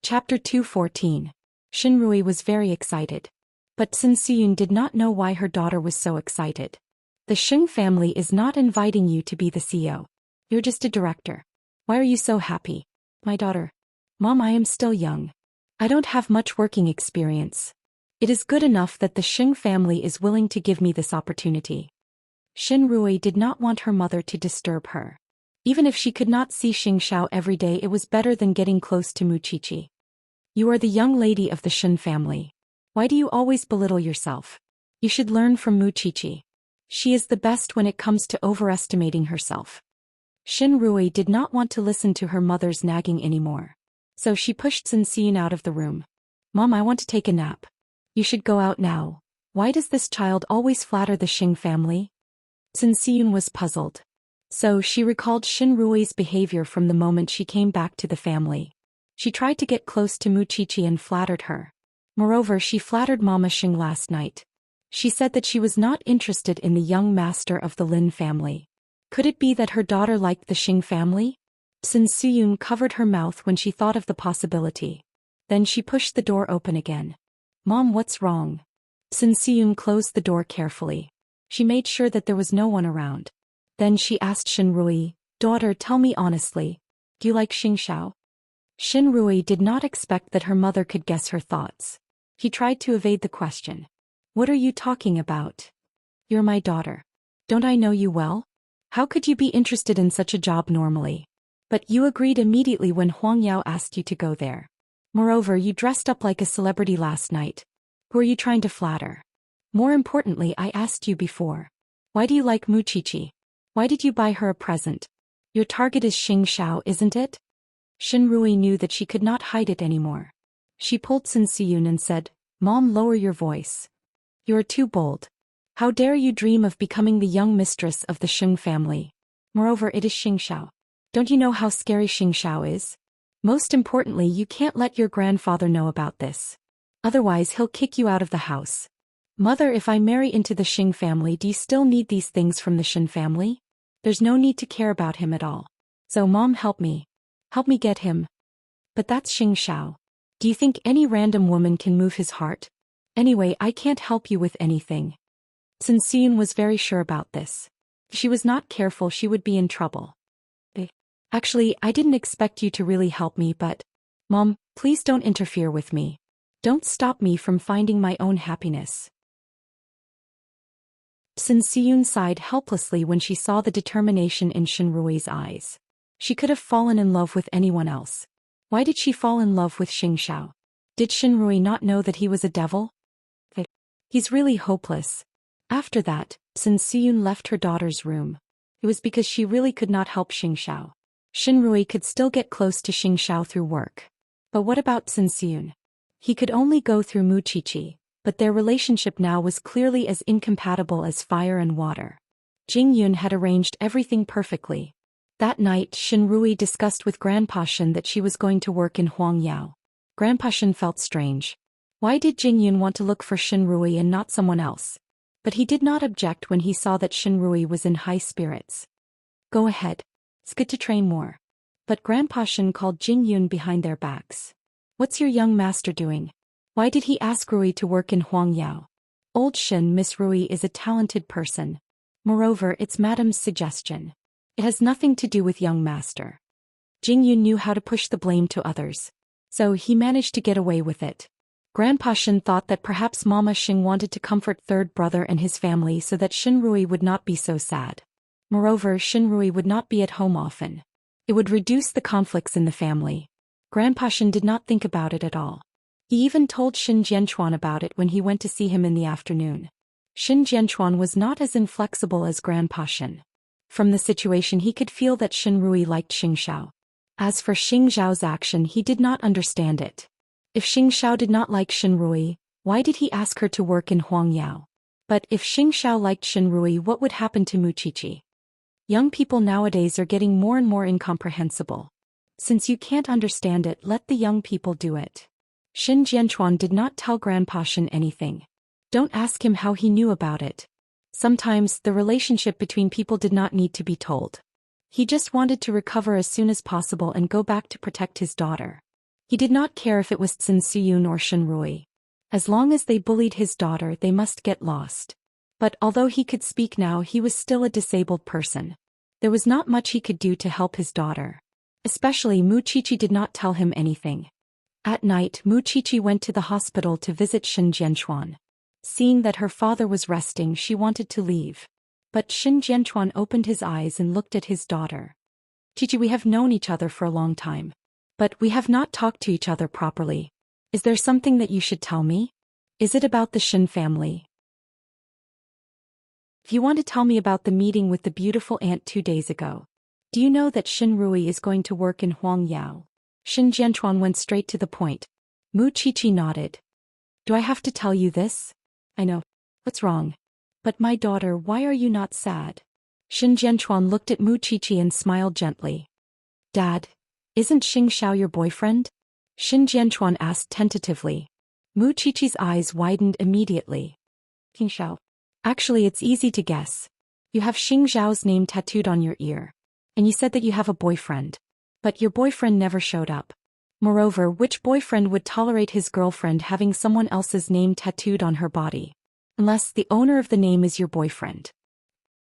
Chapter 214. Xin Rui was very excited. But Sun Siyun did not know why her daughter was so excited. The Sheng family is not inviting you to be the CEO. You're just a director. Why are you so happy? My daughter. Mom, I am still young. I don't have much working experience. It is good enough that the Sheng family is willing to give me this opportunity. Xin Rui did not want her mother to disturb her. Even if she could not see Xing Xiao every day, it was better than getting close to Mu Qiqi. You are the young lady of the Shen family. Why do you always belittle yourself? You should learn from Mu Qiqi. She is the best when it comes to overestimating herself. Xin Rui did not want to listen to her mother's nagging anymore. So she pushed Sun Siyun out of the room. Mom, I want to take a nap. You should go out now. Why does this child always flatter the Xing family? Sun Siyun was puzzled. So she recalled Xin Rui's behavior from the moment she came back to the family. She tried to get close to Mu Qiqi and flattered her. Moreover, she flattered Mama Xing last night. She said that she was not interested in the young master of the Lin family. Could it be that her daughter liked the Xing family? Sun Siyun covered her mouth when she thought of the possibility. Then she pushed the door open again. Mom, what's wrong? Sun Siyun closed the door carefully. She made sure that there was no one around. Then she asked Xin Rui, Daughter, tell me honestly. Do you like Xing Xiao? Xin Rui did not expect that her mother could guess her thoughts. He tried to evade the question. What are you talking about? You're my daughter. Don't I know you well? How could you be interested in such a job normally? But you agreed immediately when Huang Yao asked you to go there. Moreover, you dressed up like a celebrity last night. Who are you trying to flatter? More importantly, I asked you before. Why do you like Mu Qiqi? Why did you buy her a present? Your target is Xing Xiao, isn't it? Xin Rui knew that she could not hide it anymore. She pulled Sun Siyun and said, Mom, lower your voice. You are too bold. How dare you dream of becoming the young mistress of the Sheng family? Moreover, it is Xing Xiao. Don't you know how scary Xing Xiao is? Most importantly, you can't let your grandfather know about this. Otherwise, he'll kick you out of the house. Mother, if I marry into the Xing family, do you still need these things from the Shen family? There's no need to care about him at all. So Mom, help me. Help me get him. But that's Xing Xiao. Do you think any random woman can move his heart? Anyway, I can't help you with anything. Sun Siyun was very sure about this. If she was not careful, she would be in trouble. Actually, I didn't expect you to really help me, but... Mom, please don't interfere with me. Don't stop me from finding my own happiness. Xianxia sighed helplessly when she saw the determination in Shenrui's eyes. She could have fallen in love with anyone else. Why did she fall in love with Xianxia? Did Shenrui not know that he was a devil? He's really hopeless. After that, Xianxia left her daughter's room. It was because she really could not help Xianxia. Shenrui could still get close to Xianxia through work. But what about Xianxia? He could only go through Muqiqi, but their relationship now was clearly as incompatible as fire and water. Jingyun had arranged everything perfectly. That night, Shenrui discussed with Grandpa Shen that she was going to work in Huangyao. Grandpa Shen felt strange. Why did Jingyun want to look for Shenrui and not someone else? But he did not object when he saw that Shenrui was in high spirits. Go ahead. It's good to train more. But Grandpa Shen called Jingyun behind their backs. What's your young master doing? Why did he ask Rui to work in Huangyao? Old Shen, Miss Rui is a talented person. Moreover, it's Madame's suggestion. It has nothing to do with young master. Jingyun knew how to push the blame to others. So he managed to get away with it. Grandpa Shen thought that perhaps Mama Xing wanted to comfort third brother and his family so that Shenrui would not be so sad. Moreover, Shenrui would not be at home often. It would reduce the conflicts in the family. Grandpa Shen did not think about it at all. He even told Xin Jianchuan about it when he went to see him in the afternoon. Xin Jianchuan was not as inflexible as Grandpa Shen. From the situation he could feel that Shenrui liked Xingxiao. As for Xingxiao's action, he did not understand it. If Xingxiao did not like Shenrui, why did he ask her to work in Huangyao? But if Xingxiao liked Shenrui, what would happen to Muqiqi? Young people nowadays are getting more and more incomprehensible. Since you can't understand it, let the young people do it. Xin Jianchuan did not tell Grandpa Shen anything. Don't ask him how he knew about it. Sometimes, the relationship between people did not need to be told. He just wanted to recover as soon as possible and go back to protect his daughter. He did not care if it was Xianxia or Shenrui. As long as they bullied his daughter, they must get lost. But although he could speak now, he was still a disabled person. There was not much he could do to help his daughter. Especially Muqiqi did not tell him anything. At night, Muqiqi went to the hospital to visit Xin Jianchuan. Seeing that her father was resting, she wanted to leave. But Xin Jianchuan opened his eyes and looked at his daughter. Chichi, we have known each other for a long time. But we have not talked to each other properly. Is there something that you should tell me? Is it about the Xin family? If you want to tell me about the meeting with the beautiful aunt 2 days ago. Do you know that Shenrui is going to work in Huangyao? Xin Jianchuan went straight to the point. Muqiqi nodded. Do I have to tell you this? I know. What's wrong? But my daughter, why are you not sad? Xin Jianchuan looked at Muqiqi and smiled gently. Dad, isn't Xingxiao your boyfriend? Xin Jianchuan asked tentatively. Muqiqi's eyes widened immediately. Xingxiao. Actually, it's easy to guess. You have Xingxiao's name tattooed on your ear. And you said that you have a boyfriend. But your boyfriend never showed up. Moreover, which boyfriend would tolerate his girlfriend having someone else's name tattooed on her body? Unless the owner of the name is your boyfriend.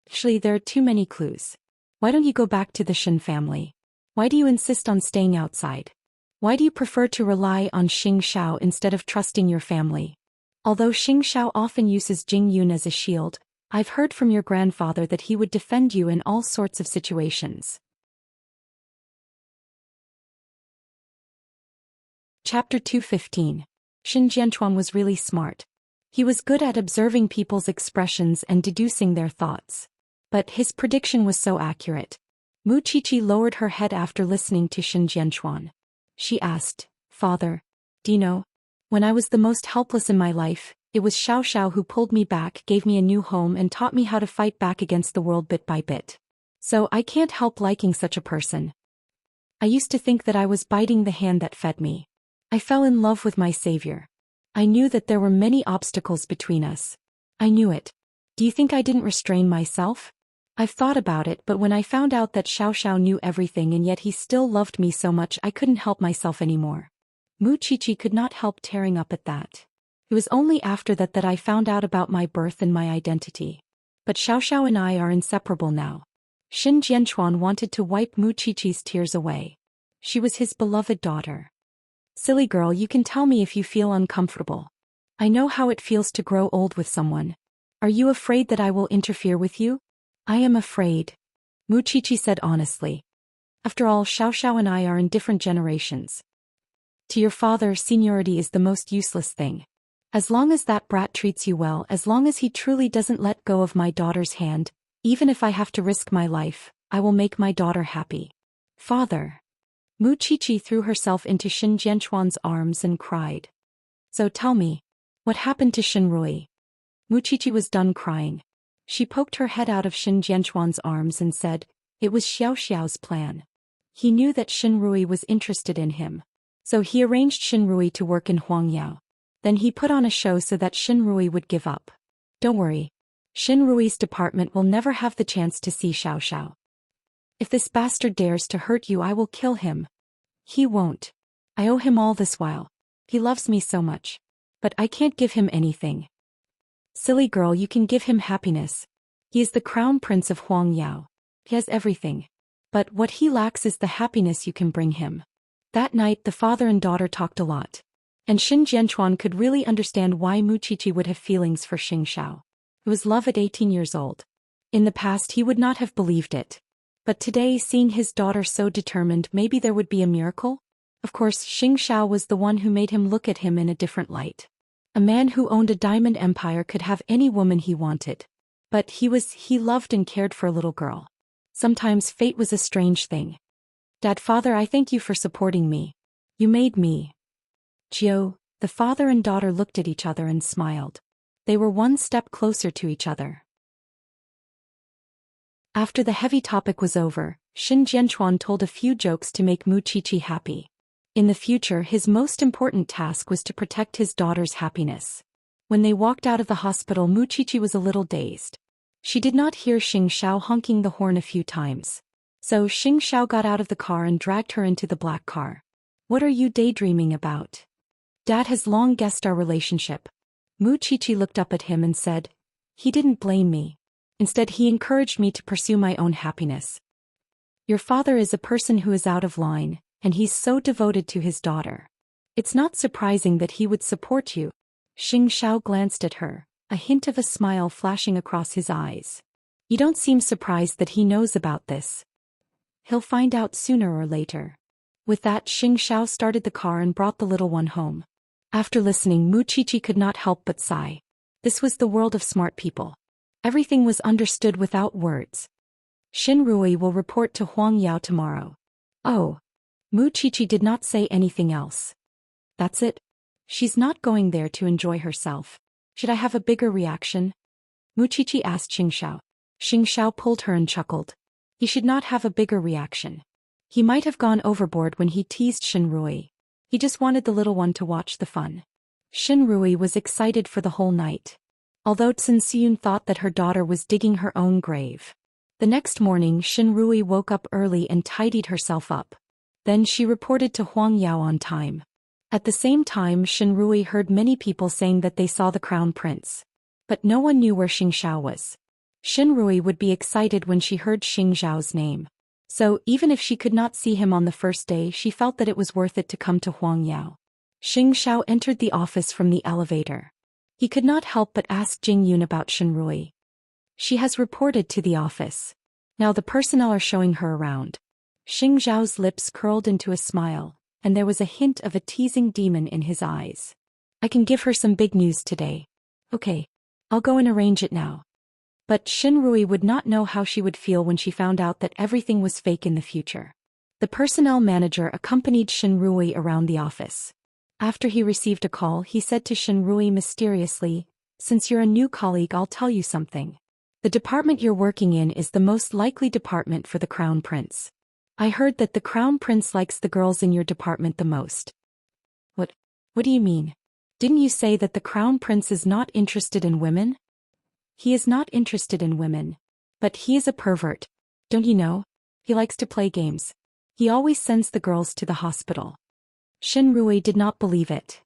Actually, there are too many clues. Why don't you go back to the Xin family? Why do you insist on staying outside? Why do you prefer to rely on Xingxiao instead of trusting your family? Although Xingxiao often uses Jingyun as a shield, I've heard from your grandfather that he would defend you in all sorts of situations. Chapter 215. Xin Jianchuan was really smart. He was good at observing people's expressions and deducing their thoughts. But his prediction was so accurate. Muqiqi lowered her head after listening to Xin Jianchuan. She asked, Father, do you know? When I was the most helpless in my life, it was Xiao who pulled me back, gave me a new home and taught me how to fight back against the world bit by bit. So I can't help liking such a person. I used to think that I was biting the hand that fed me. I fell in love with my savior. I knew that there were many obstacles between us. I knew it. Do you think I didn't restrain myself? I've thought about it, but when I found out that Xiao knew everything and yet he still loved me so much, I couldn't help myself anymore. Muqiqi could not help tearing up at that. It was only after that that I found out about my birth and my identity. But Xiao and I are inseparable now. Xin Jianchuan wanted to wipe Muqiqi's tears away. She was his beloved daughter. Silly girl, you can tell me if you feel uncomfortable. I know how it feels to grow old with someone. Are you afraid that I will interfere with you? I am afraid, Muchichi said honestly. After all, Xiao and I are in different generations. To your father, seniority is the most useless thing. As long as that brat treats you well, as long as he truly doesn't let go of my daughter's hand, even if I have to risk my life, I will make my daughter happy. Father. Muchichi threw herself into Xin Jianchuan's arms and cried. So tell me, what happened to Xinrui? Muchichi was done crying. She poked her head out of Xin Jianchuan's arms and said, it was Xiaoxiao's plan. He knew that Xinrui was interested in him. So he arranged Xinrui to work in Huangyao. Then he put on a show so that Xinrui would give up. Don't worry. Xinrui's department will never have the chance to see Xiao. If this bastard dares to hurt you, I will kill him. He won't. I owe him all this while. He loves me so much. But I can't give him anything. Silly girl, you can give him happiness. He is the crown prince of Huangyao. He has everything. But what he lacks is the happiness you can bring him. That night the father and daughter talked a lot. And Xin Jianchuan could really understand why Muchichi would have feelings for Xingxiao. It was love at 18 years old. In the past he would not have believed it. But today, seeing his daughter so determined, maybe there would be a miracle? Of course, Xingxiao was the one who made him look at him in a different light. A man who owned a diamond empire could have any woman he wanted. But he loved and cared for a little girl. Sometimes fate was a strange thing. Dad, father, I thank you for supporting me. You made me. Jiu, the father and daughter looked at each other and smiled. They were one step closer to each other. After the heavy topic was over, Xin Jianchuan told a few jokes to make Muchichi happy. In the future, his most important task was to protect his daughter's happiness. When they walked out of the hospital, Muchichi was a little dazed. She did not hear Xingxiao honking the horn a few times. So Xingxiao got out of the car and dragged her into the black car. What are you daydreaming about? Dad has long guessed our relationship. Muchichi looked up at him and said, he didn't blame me. Instead, he encouraged me to pursue my own happiness. Your father is a person who is out of line, and he's so devoted to his daughter. It's not surprising that he would support you. Xingxiao glanced at her, a hint of a smile flashing across his eyes. You don't seem surprised that he knows about this. He'll find out sooner or later. With that, Xingxiao started the car and brought the little one home. After listening, Muchichi could not help but sigh. This was the world of smart people. Everything was understood without words. Xinrui will report to Huangyao tomorrow. Oh. Muchichi did not say anything else. That's it? She's not going there to enjoy herself. Should I have a bigger reaction? Muchichi asked Xingxiao. Xingxiao pulled her and chuckled. He should not have a bigger reaction. He might have gone overboard when he teased Xinrui. He just wanted the little one to watch the fun. Xinrui was excited for the whole night. Although Xian thought that her daughter was digging her own grave. The next morning, Xinrui woke up early and tidied herself up. Then she reported to Huangyao on time. At the same time, Xinrui heard many people saying that they saw the crown prince. But no one knew where Xingxiao was. Xinrui would be excited when she heard Xingxiao's name. So, even if she could not see him on the first day, she felt that it was worth it to come to Huangyao. Xingxiao entered the office from the elevator. He could not help but ask Jingyun about Xinrui. She has reported to the office. Now the personnel are showing her around. Xingxiao's lips curled into a smile, and there was a hint of a teasing demon in his eyes. I can give her some big news today. Okay. I'll go and arrange it now. But Xinrui would not know how she would feel when she found out that everything was fake in the future. The personnel manager accompanied Xinrui around the office. After he received a call, he said to Xinrui mysteriously, since you're a new colleague, I'll tell you something. The department you're working in is the most likely department for the Crown Prince. I heard that the Crown Prince likes the girls in your department the most. What do you mean? Didn't you say that the Crown Prince is not interested in women? He is not interested in women. But he is a pervert. Don't you know? He likes to play games. He always sends the girls to the hospital. Xinrui did not believe it.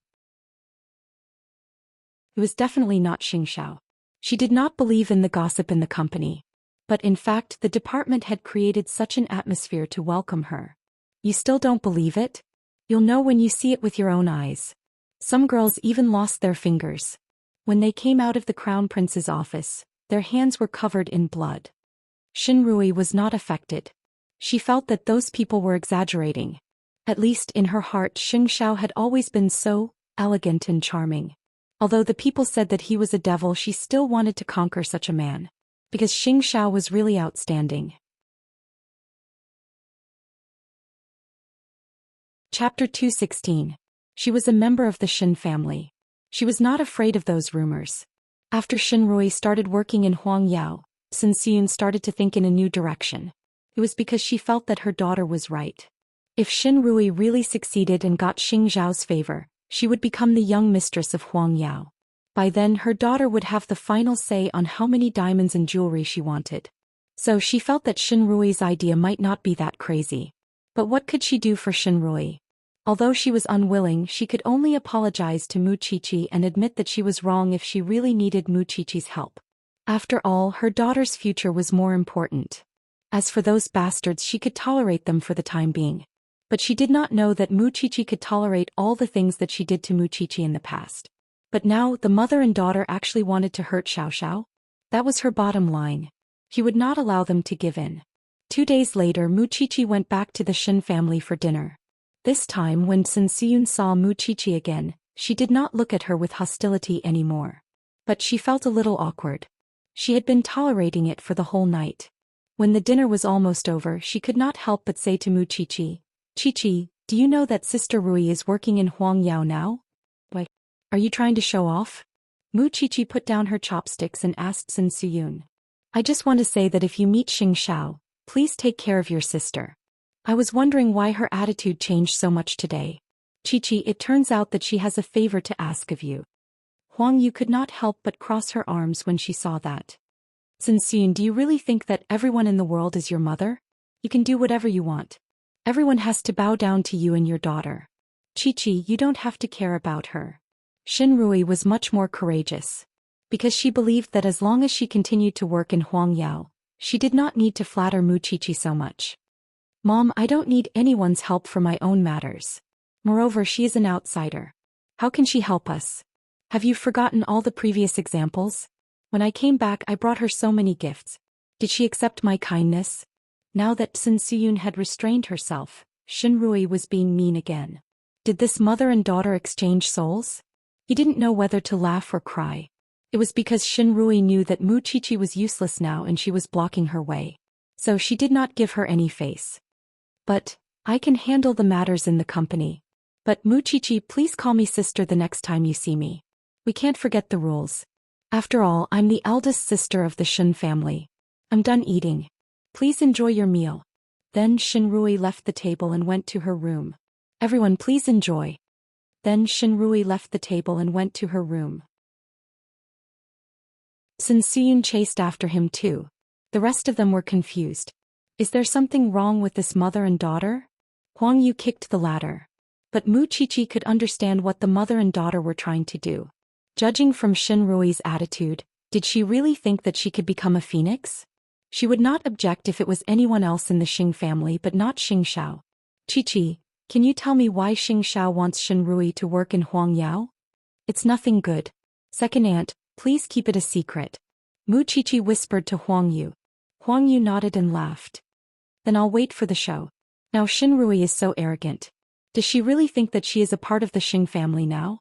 It was definitely not Xingxiao. She did not believe in the gossip in the company. But in fact, the department had created such an atmosphere to welcome her. You still don't believe it? You'll know when you see it with your own eyes. Some girls even lost their fingers. When they came out of the crown prince's office, their hands were covered in blood. Xinrui was not affected. She felt that those people were exaggerating. At least in her heart, Xianxia had always been so elegant and charming. Although the people said that he was a devil, she still wanted to conquer such a man. Because Xianxia was really outstanding. Chapter 216. She was a member of the Xin family. She was not afraid of those rumors. After Xinrui started working in Huangyao, Xianxia started to think in a new direction. It was because she felt that her daughter was right. If Xinrui really succeeded and got Xingzhao's favor, she would become the young mistress of Huangyao. By then her daughter would have the final say on how many diamonds and jewelry she wanted. So she felt that Xinrui's idea might not be that crazy. But what could she do for Xinrui? Although she was unwilling, she could only apologize to Muqiqi and admit that she was wrong if she really needed Muqiqi's help. After all, her daughter's future was more important. As for those bastards, she could tolerate them for the time being. But she did not know that Muqiqi could tolerate all the things that she did to Muqiqi in the past. But now, the mother and daughter actually wanted to hurt Xiaoxiao? That was her bottom line. She would not allow them to give in. 2 days later, Muqiqi went back to the Xin family for dinner. This time, when Xianxia saw Muqiqi again, she did not look at her with hostility anymore. But she felt a little awkward. She had been tolerating it for the whole night. When the dinner was almost over, she could not help but say to Muqiqi, "Qiqi, do you know that Sister Rui is working in Huangyao now? Why, are you trying to show off?" Muqiqi put down her chopsticks and asked Xianxia. "I just want to say that if you meet Xingxiao, please take care of your sister. I was wondering why her attitude changed so much today. Qiqi, it turns out that she has a favor to ask of you." Huang Yu could not help but cross her arms when she saw that. "Xianxia, do you really think that everyone in the world is your mother? You can do whatever you want. Everyone has to bow down to you and your daughter. Qiqi, you don't have to care about her." Xinrui was much more courageous. Because she believed that as long as she continued to work in Huangyao, she did not need to flatter Muqiqi so much. "Mom, I don't need anyone's help for my own matters. Moreover, she is an outsider. How can she help us? Have you forgotten all the previous examples? When I came back, I brought her so many gifts. Did she accept my kindness?" Now that Xianxia had restrained herself, Xinrui was being mean again. Did this mother and daughter exchange souls? He didn't know whether to laugh or cry. It was because Xinrui knew that Muqiqi was useless now and she was blocking her way. So she did not give her any face. "But, I can handle the matters in the company. But Muqiqi, please call me sister the next time you see me. We can't forget the rules. After all, I'm the eldest sister of the Xin family. I'm done eating. Please enjoy your meal." Then Xinrui left the table and went to her room. "Everyone, please enjoy." Then Xinrui left the table and went to her room. Xianxia chased after him too. The rest of them were confused. Is there something wrong with this mother and daughter? Huang Yu kicked the ladder. But Muqiqi could understand what the mother and daughter were trying to do. Judging from Xinrui's attitude, did she really think that she could become a phoenix? She would not object if it was anyone else in the Xing family but not Xingxiao. "Qiqi, can you tell me why Xingxiao wants Xinrui to work in Huangyao?" "It's nothing good. Second aunt, please keep it a secret," Muqiqi whispered to Huang Yu. Huang Yu nodded and laughed. "Then I'll wait for the show." Now Xinrui is so arrogant. Does she really think that she is a part of the Xing family now?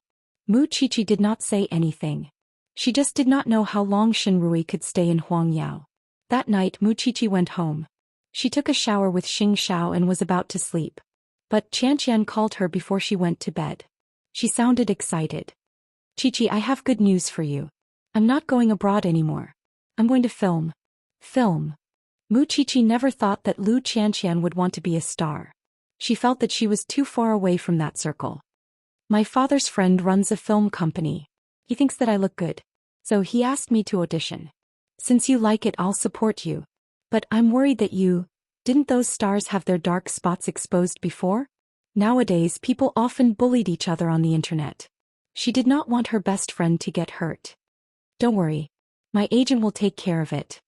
Muqiqi did not say anything. She just did not know how long Xinrui could stay in Huangyao. That night Muqiqi went home. She took a shower with Xingxiao and was about to sleep. But Xianxia called her before she went to bed. She sounded excited. "Qiqi, I have good news for you. I'm not going abroad anymore. I'm going to film." Film. Muqiqi never thought that Lu Qianxian would want to be a star. She felt that she was too far away from that circle. "My father's friend runs a film company. He thinks that I look good. So he asked me to audition. Since you like it, I'll support you. But I'm worried that didn't those stars have their dark spots exposed before? Nowadays, people often bullied each other on the internet." She did not want her best friend to get hurt. "Don't worry. My agent will take care of it."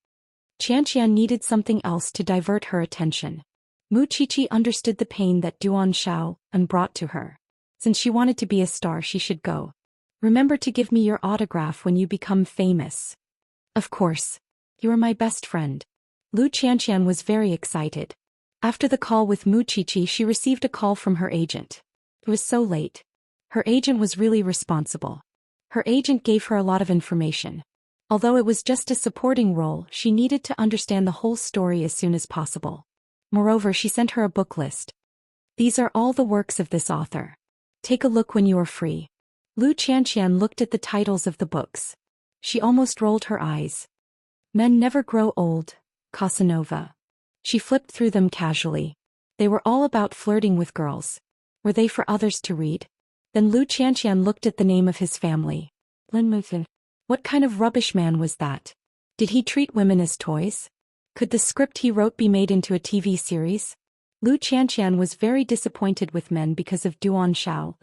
Xianxia needed something else to divert her attention. Mu Qiqi understood the pain that Duan Xiao brought to her. Since she wanted to be a star, she should go. Remember to give me your autograph when you become famous. Of course. You are my best friend. Lu Qianxian was very excited. After the call with Mu Qiqi, she received a call from her agent. It was so late. Her agent was really responsible. Her agent gave her a lot of information. Although it was just a supporting role, she needed to understand the whole story as soon as possible. Moreover, she sent her a book list. These are all the works of this author. Take a look when you are free. Lu Qianxian looked at the titles of the books. She almost rolled her eyes. Men Never Grow Old, Casanova. She flipped through them casually. They were all about flirting with girls. Were they for others to read? Then Lu Qianxian looked at the name of his family. Lin Mufin. What kind of rubbish man was that? Did he treat women as toys? Could the script he wrote be made into a TV series? Lu Qianxian was very disappointed with men because of Duan Xiao.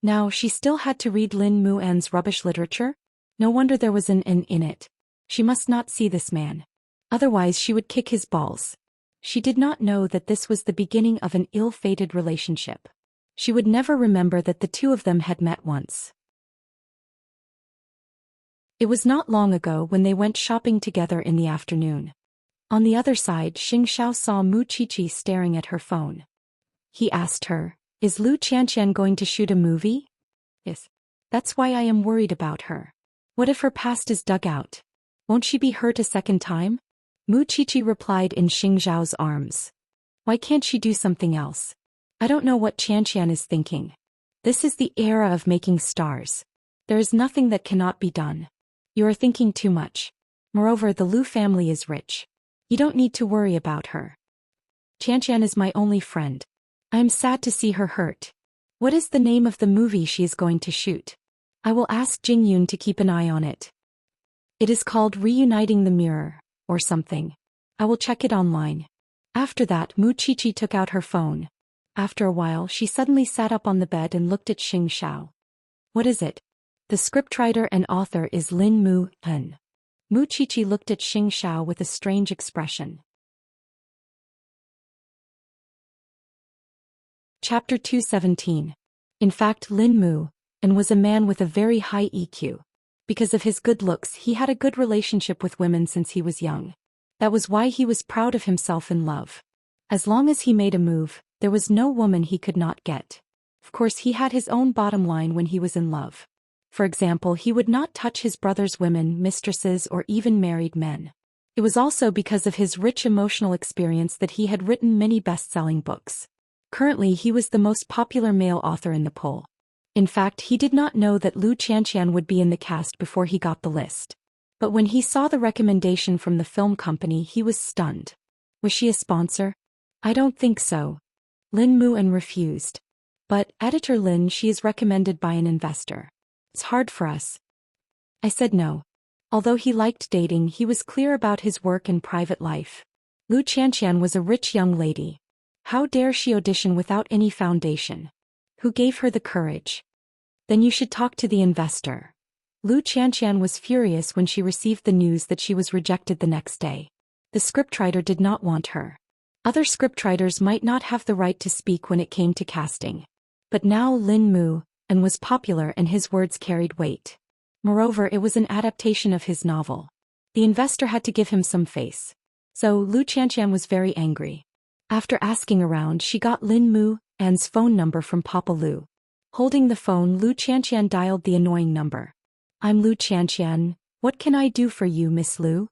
Now she still had to read Lin Muan's rubbish literature? No wonder there was an N in it. She must not see this man. Otherwise she would kick his balls. She did not know that this was the beginning of an ill-fated relationship. She would never remember that the two of them had met once. It was not long ago when they went shopping together in the afternoon. On the other side, Xianxia saw Mu Qiqi staring at her phone. He asked her, "Is Lu Qianxian going to shoot a movie?" "Yes. That's why I am worried about her. What if her past is dug out? Won't she be hurt a second time?" Mu Qiqi replied in Xiao's arms. "Why can't she do something else? I don't know what Qianxian is thinking. This is the era of making stars. There is nothing that cannot be done. You are thinking too much. Moreover, the Lu family is rich. You don't need to worry about her. Qianxian is my only friend. I am sad to see her hurt. What is the name of the movie she is going to shoot? I will ask Jingyun to keep an eye on it. It is called Reuniting the Mirror, or something. I will check it online." After that, Mu Qiqi took out her phone. After a while, she suddenly sat up on the bed and looked at Xiao. "What is it?" "The scriptwriter and author is Lin Mu Hen." Mu Qiqi looked at Xiao with a strange expression. Chapter 217. In fact, Lin Mu Hen was a man with a very high EQ. Because of his good looks, he had a good relationship with women since he was young. That was why he was proud of himself in love. As long as he made a move, there was no woman he could not get. Of course, he had his own bottom line when he was in love. For example, he would not touch his brother's women, mistresses, or even married men. It was also because of his rich emotional experience that he had written many best-selling books. Currently, he was the most popular male author in the poll. In fact, he did not know that Lu Qianxian would be in the cast before he got the list. But when he saw the recommendation from the film company, he was stunned. Was she a sponsor? I don't think so. Lin Mu Hen refused. But, Editor Lin, she is recommended by an investor. It's hard for us. I said no. Although he liked dating, he was clear about his work and private life. Lu Qianxian was a rich young lady. How dare she audition without any foundation? Who gave her the courage? Then you should talk to the investor. Lu Qianxian was furious when she received the news that she was rejected the next day. The scriptwriter did not want her. Other scriptwriters might not have the right to speak when it came to casting. But now Lin Mu Hen was popular and his words carried weight. Moreover, it was an adaptation of his novel. The investor had to give him some face. So Lu Qianxian was very angry. After asking around, she got Lin Mu Hen's phone number from Papa Lu. Holding the phone, Lu Qianxian dialed the annoying number. I'm Lu Qianxian. What can I do for you, Miss Lu?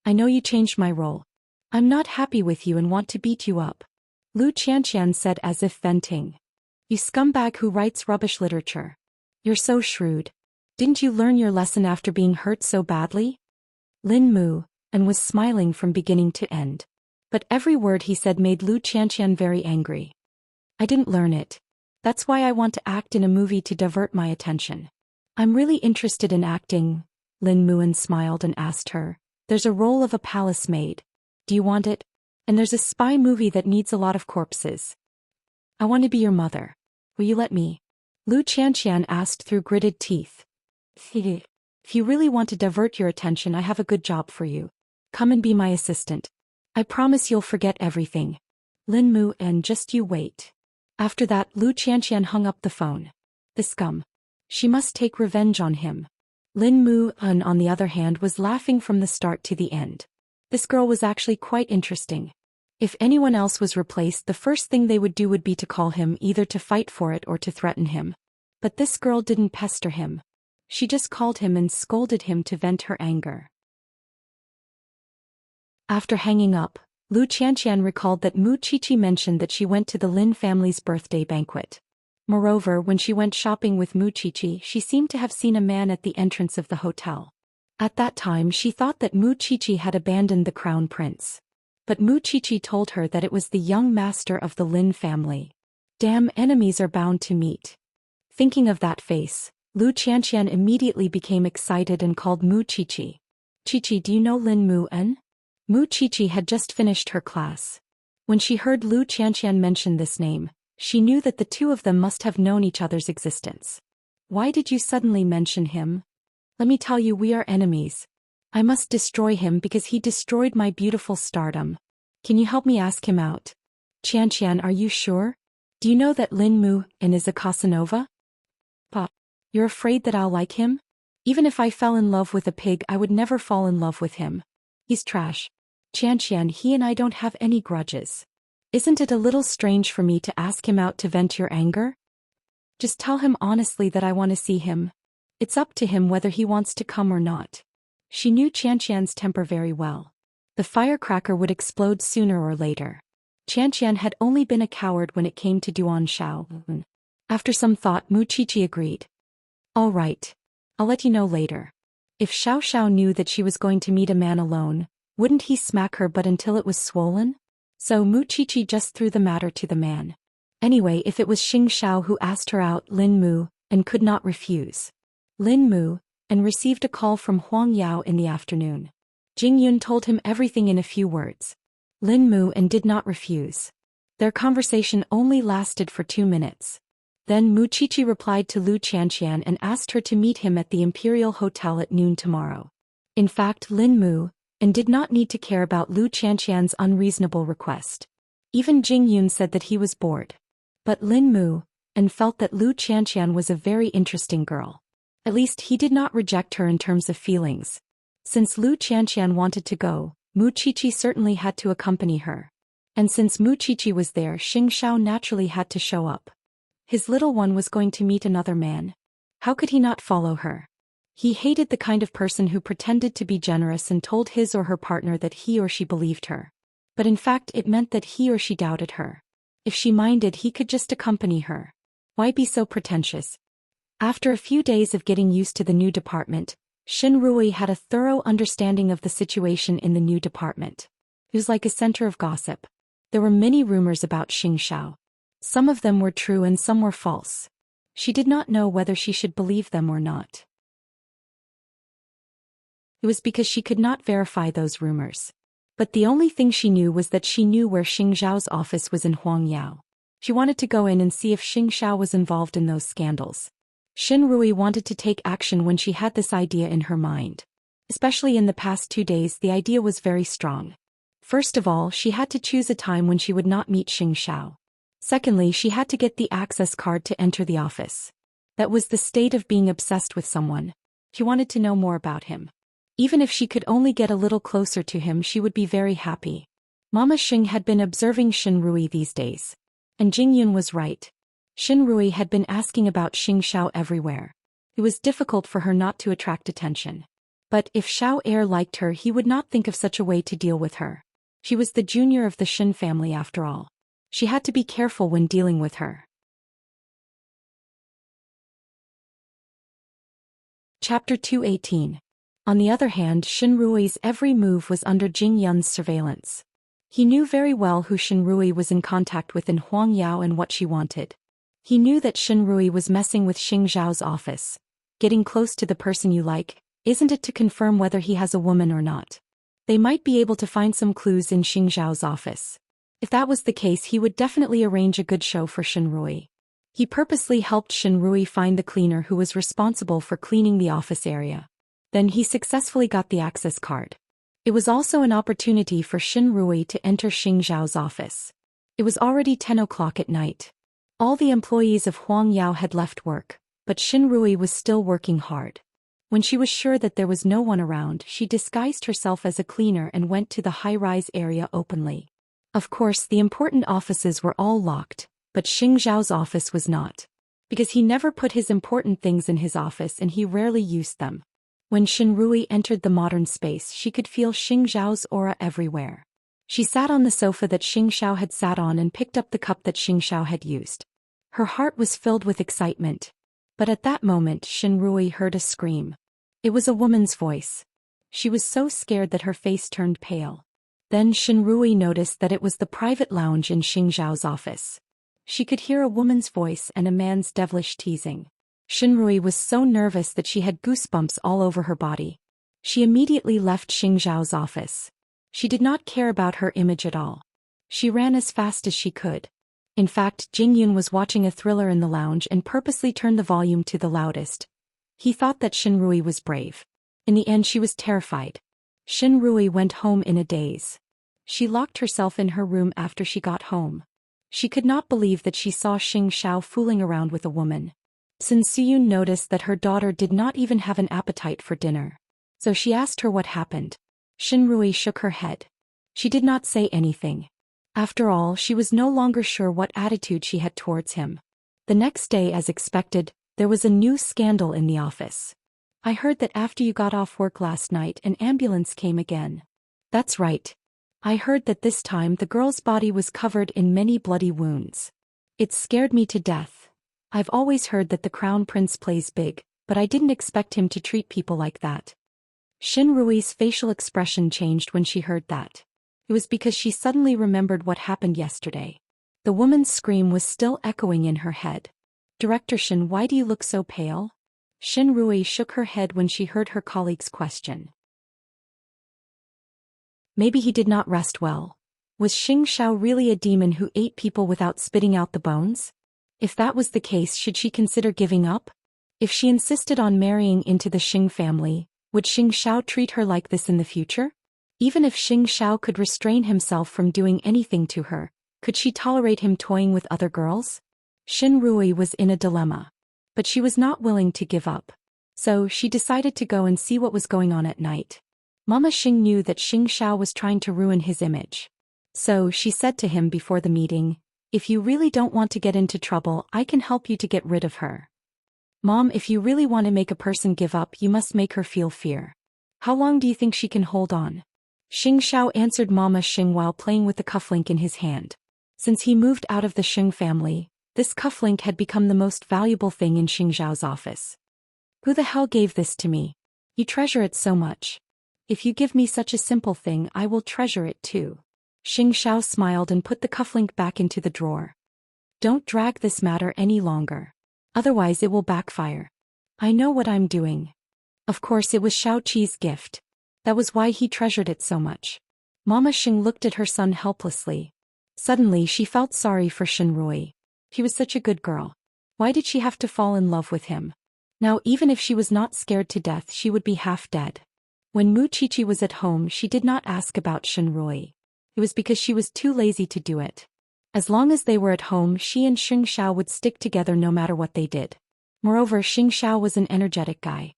I know you changed my role. I'm not happy with you and want to beat you up. Lu Qianxian said as if venting. You scumbag who writes rubbish literature. You're so shrewd. Didn't you learn your lesson after being hurt so badly? Lin Mu Hen was smiling from beginning to end. But every word he said made Lu Qianxian very angry. I didn't learn it. That's why I want to act in a movie to divert my attention. I'm really interested in acting. Lin Mu Hen smiled and asked her. There's a role of a palace maid. Do you want it? And there's a spy movie that needs a lot of corpses. I want to be your mother. Will you let me? Lu Qianxian asked through gritted teeth. If you really want to divert your attention, I have a good job for you. Come and be my assistant. I promise you'll forget everything. Lin Mu and just you wait. After that, Xianxia hung up the phone. The scum. She must take revenge on him. Lin Mu, on the other hand, was laughing from the start to the end. This girl was actually quite interesting. If anyone else was replaced, the first thing they would do would be to call him, either to fight for it or to threaten him. But this girl didn't pester him. She just called him and scolded him to vent her anger. After hanging up, Xianxia recalled that Mu Qiqi mentioned that she went to the Lin family's birthday banquet. Moreover, when she went shopping with Mu Qiqi, she seemed to have seen a man at the entrance of the hotel. At that time, she thought that Mu Qiqi had abandoned the crown prince. But Mu Qiqi told her that it was the young master of the Lin family. Damn, enemies are bound to meet. Thinking of that face, Xianxia immediately became excited and called Mu Qiqi. Qiqi, do you know Lin Mu En? Mu Qiqi had just finished her class. When she heard Xianxia mention this name, she knew that the two of them must have known each other's existence. Why did you suddenly mention him? Let me tell you, we are enemies. I must destroy him because he destroyed my beautiful stardom. Can you help me ask him out? Xianxia, are you sure? Do you know that Lin Mu En is a Casanova? Pa, you're afraid that I'll like him? Even if I fell in love with a pig, I would never fall in love with him. He's trash. Xianxia, he and I don't have any grudges. Isn't it a little strange for me to ask him out to vent your anger? Just tell him honestly that I want to see him. It's up to him whether he wants to come or not. She knew Xianxia's temper very well. The firecracker would explode sooner or later. Xianxia had only been a coward when it came to Duan Shao. After some thought, Mu Qiqi agreed. All right. I'll let you know later. If Xiao knew that she was going to meet a man alone, wouldn't he smack her butt until it was swollen? So Mu Qiqi just threw the matter to the man. Anyway, if it was Xiao who asked her out, Lin Mu En could not refuse. Lin Mu En received a call from Huang Yao in the afternoon. Jing Yun told him everything in a few words. Lin Mu En did not refuse. Their conversation only lasted for 2 minutes. Then Mu Qiqi replied to Xianxia and asked her to meet him at the Imperial Hotel at noon tomorrow. In fact, Lin Mu En did not need to care about Xianxia's unreasonable request. Even Jing Yun said that he was bored. But Lin Mu En felt that Xianxia was a very interesting girl. At least he did not reject her in terms of feelings. Since Xianxia wanted to go, Mu Qiqi certainly had to accompany her. And since Mu Qiqi was there, Xiao naturally had to show up. His little one was going to meet another man. How could he not follow her? He hated the kind of person who pretended to be generous and told his or her partner that he or she believed her. But in fact, it meant that he or she doubted her. If she minded, he could just accompany her. Why be so pretentious? After a few days of getting used to the new department, Xin Rui had a thorough understanding of the situation in the new department. It was like a center of gossip. There were many rumors about Xiao. Some of them were true and some were false. She did not know whether she should believe them or not. It was because she could not verify those rumors. But the only thing she knew was that she knew where Xiao's office was in Huangyao. She wanted to go in and see if Xiao was involved in those scandals. Xin Rui wanted to take action when she had this idea in her mind. Especially in the past 2 days, the idea was very strong. First of all, she had to choose a time when she would not meet Xiao. Secondly, she had to get the access card to enter the office. That was the state of being obsessed with someone. She wanted to know more about him. Even if she could only get a little closer to him, she would be very happy. Mama Xing had been observing Xin Rui these days. And Jing Yun was right. Xin Rui had been asking about Xiao everywhere. It was difficult for her not to attract attention. But if Xiao Air liked her, he would not think of such a way to deal with her. She was the junior of the Xin family after all. She had to be careful when dealing with her. Chapter 218. On the other hand, Xin Rui's every move was under Jing Yun's surveillance. He knew very well who Xin Rui was in contact with in Huangyao and what she wanted. He knew that Xin Rui was messing with Xing Zhao's office. Getting close to the person you like, isn't it to confirm whether he has a woman or not? They might be able to find some clues in Xing Zhao's office. If that was the case, he would definitely arrange a good show for Xin Rui. He purposely helped Xin Rui find the cleaner who was responsible for cleaning the office area. Then he successfully got the access card. It was also an opportunity for Xin Rui to enter Xing Zhao's office. It was already 10 o'clock at night. All the employees of Huang Yao had left work, but Xin Rui was still working hard. When she was sure that there was no one around, she disguised herself as a cleaner and went to the high-rise area openly. Of course, the important offices were all locked, but Xing Zhao's office was not. Because he never put his important things in his office and he rarely used them. When Xin Rui entered the modern space, she could feel Xing Zhao's aura everywhere. She sat on the sofa that Xing Xiao had sat on and picked up the cup that Xing Xiao had used. Her heart was filled with excitement. But at that moment, Xin Rui heard a scream. It was a woman's voice. She was so scared that her face turned pale. Then Xin Rui noticed that it was the private lounge in Xing Zhao's office. She could hear a woman's voice and a man's devilish teasing. Xin Rui was so nervous that she had goosebumps all over her body. She immediately left Xing Zhao's office. She did not care about her image at all. She ran as fast as she could. In fact, Jing Yun was watching a thriller in the lounge and purposely turned the volume to the loudest. He thought that Xin Rui was brave. In the end, she was terrified. Xin Rui went home in a daze. She locked herself in her room after she got home. She could not believe that she saw Xing Xiao fooling around with a woman. Sun Siyun noticed that her daughter did not even have an appetite for dinner. So she asked her what happened. Xin Rui shook her head. She did not say anything. After all, she was no longer sure what attitude she had towards him. The next day, as expected, there was a new scandal in the office. I heard that after you got off work last night, an ambulance came again. That's right. I heard that this time the girl's body was covered in many bloody wounds. It scared me to death. I've always heard that the crown prince plays big, but I didn't expect him to treat people like that. Xin Rui's facial expression changed when she heard that. It was because she suddenly remembered what happened yesterday. The woman's scream was still echoing in her head. Director Xin, why do you look so pale? Xin Rui shook her head when she heard her colleague's question. Maybe he did not rest well. Was Xing Xiao really a demon who ate people without spitting out the bones? If that was the case, should she consider giving up? If she insisted on marrying into the Xing family, would Xing Xiao treat her like this in the future? Even if Xing Xiao could restrain himself from doing anything to her, could she tolerate him toying with other girls? Xin Rui was in a dilemma. But she was not willing to give up. So she decided to go and see what was going on at night. Mama Xing knew that Xing Xiao was trying to ruin his image. So she said to him before the meeting, "If you really don't want to get into trouble, I can help you to get rid of her." Mom, if you really want to make a person give up, you must make her feel fear. How long do you think she can hold on? Xing Xiao answered Mama Xing while playing with the cufflink in his hand. Since he moved out of the Xing family, this cufflink had become the most valuable thing in Xing Zhao's office. Who the hell gave this to me? You treasure it so much. If you give me such a simple thing, I will treasure it too. Xing Xiao smiled and put the cufflink back into the drawer. Don't drag this matter any longer. Otherwise it will backfire. I know what I'm doing. Of course it was Shao Qi's gift. That was why he treasured it so much. Mama Xing looked at her son helplessly. Suddenly she felt sorry for Xin Rui. He was such a good girl. Why did she have to fall in love with him? Now even if she was not scared to death, she would be half dead. When Mu Qiqi was at home, she did not ask about Xin Rui. It was because she was too lazy to do it. As long as they were at home, she and Xing Xiao would stick together no matter what they did. Moreover, Xing Xiao was an energetic guy.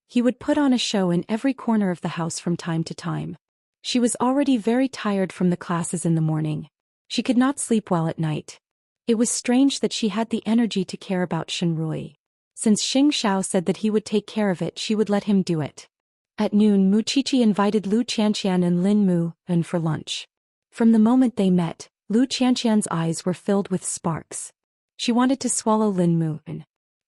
He would put on a show in every corner of the house from time to time. She was already very tired from the classes in the morning. She could not sleep well at night. It was strange that she had the energy to care about Xin Rui. Since Xing Xiao said that he would take care of it, she would let him do it. At noon, Mu Qiqi invited Lu Qianxian and Lin Mu in for lunch. From the moment they met, Lu Qianxian's eyes were filled with sparks. She wanted to swallow Lin Mu.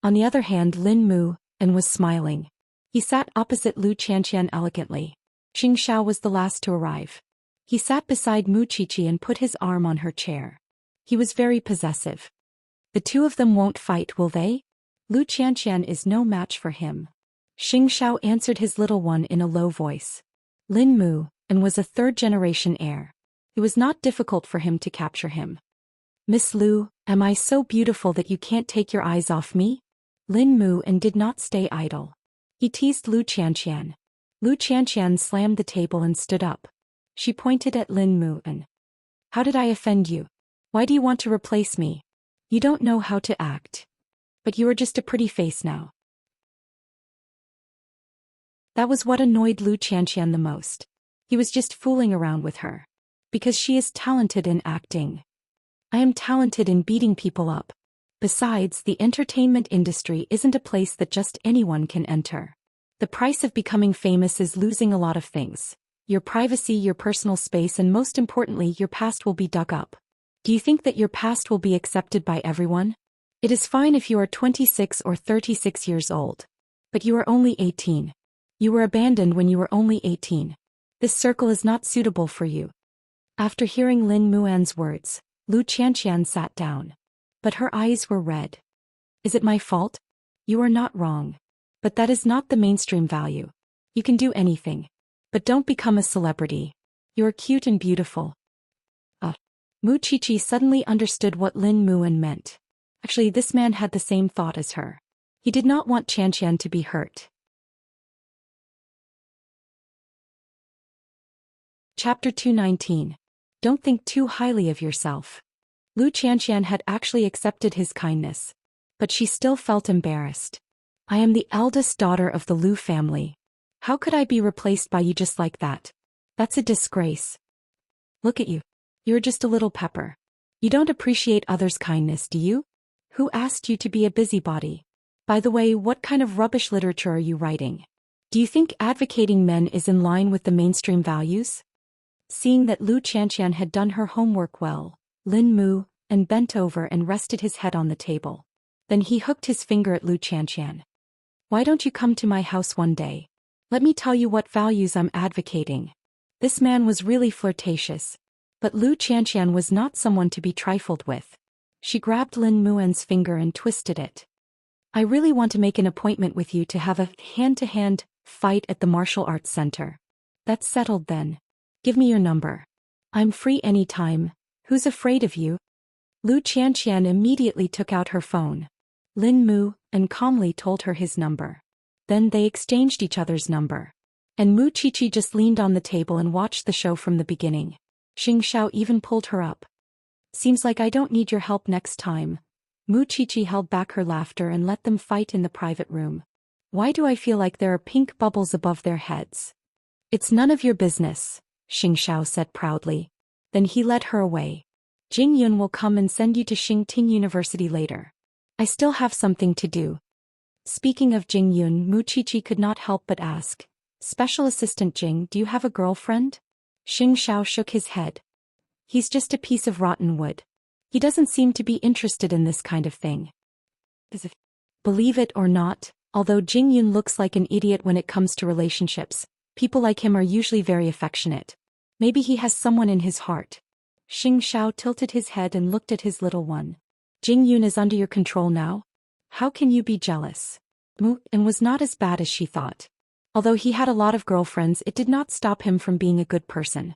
On the other hand, Lin Mu was smiling. He sat opposite Lu Qianxian elegantly. Xing Xiao was the last to arrive. He sat beside Mu Qiqi and put his arm on her chair. He was very possessive. The two of them won't fight, will they? Lu Qianxian is no match for him. Xing Xiao answered his little one in a low voice. Lin Mu was a third-generation heir. It was not difficult for him to capture him. Miss Lu, am I so beautiful that you can't take your eyes off me? Lin Mu did not stay idle. He teased Lu Qianxian. Lu Qianxian slammed the table and stood up. She pointed at Lin Mu. How did I offend you? Why do you want to replace me? You don't know how to act. But you are just a pretty face now. That was what annoyed Xianxia the most. He was just fooling around with her. Because she is talented in acting. I am talented in beating people up. Besides, the entertainment industry isn't a place that just anyone can enter. The price of becoming famous is losing a lot of things. Your privacy, your personal space, and most importantly, your past will be dug up. Do you think that your past will be accepted by everyone? It is fine if you are 26 or 36 years old. But you are only 18. You were abandoned when you were only 18. This circle is not suitable for you. After hearing Lin Muan's words, Xianxia sat down. But her eyes were red. Is it my fault? You are not wrong. But that is not the mainstream value. You can do anything. But don't become a celebrity. You are cute and beautiful. Qiqi suddenly understood what Lin Muan meant. Actually, this man had the same thought as her. He did not want Xianxia to be hurt. Chapter 219. Don't think too highly of yourself. Xianxia had actually accepted his kindness. But she still felt embarrassed. I am the eldest daughter of the Lu family. How could I be replaced by you just like that? That's a disgrace. Look at you. You're just a little pepper. You don't appreciate others' kindness, do you? Who asked you to be a busybody? By the way, what kind of rubbish literature are you writing? Do you think advocating men is in line with the mainstream values? Seeing that Xianxia had done her homework well, Lin Mu and bent over and rested his head on the table. Then he hooked his finger at Xianxia. Why don't you come to my house one day? Let me tell you what values I'm advocating. This man was really flirtatious. But Xianxia was not someone to be trifled with. She grabbed Lin Muan's finger and twisted it. I really want to make an appointment with you to have a hand-to-hand fight at the martial arts center. That's settled then. Give me your number. I'm free anytime. Who's afraid of you? Xianxia immediately took out her phone. Lin Mu and calmly told her his number. Then they exchanged each other's number. And Qiqi just leaned on the table and watched the show from the beginning. Xiao even pulled her up. Seems like I don't need your help next time. Qiqi held back her laughter and let them fight in the private room. Why do I feel like there are pink bubbles above their heads? It's none of your business, Xiao said proudly. Then he led her away. Jingyun will come and send you to Xingting University later. I still have something to do. Speaking of Jingyun, Qiqi could not help but ask, Special Assistant Jing, do you have a girlfriend? Xiao shook his head. He's just a piece of rotten wood. He doesn't seem to be interested in this kind of thing. Believe it or not, although Jingyun looks like an idiot when it comes to relationships, people like him are usually very affectionate. Maybe he has someone in his heart. Xiao tilted his head and looked at his little one. Jingyun is under your control now? How can you be jealous? And was not as bad as she thought. Although he had a lot of girlfriends, it did not stop him from being a good person.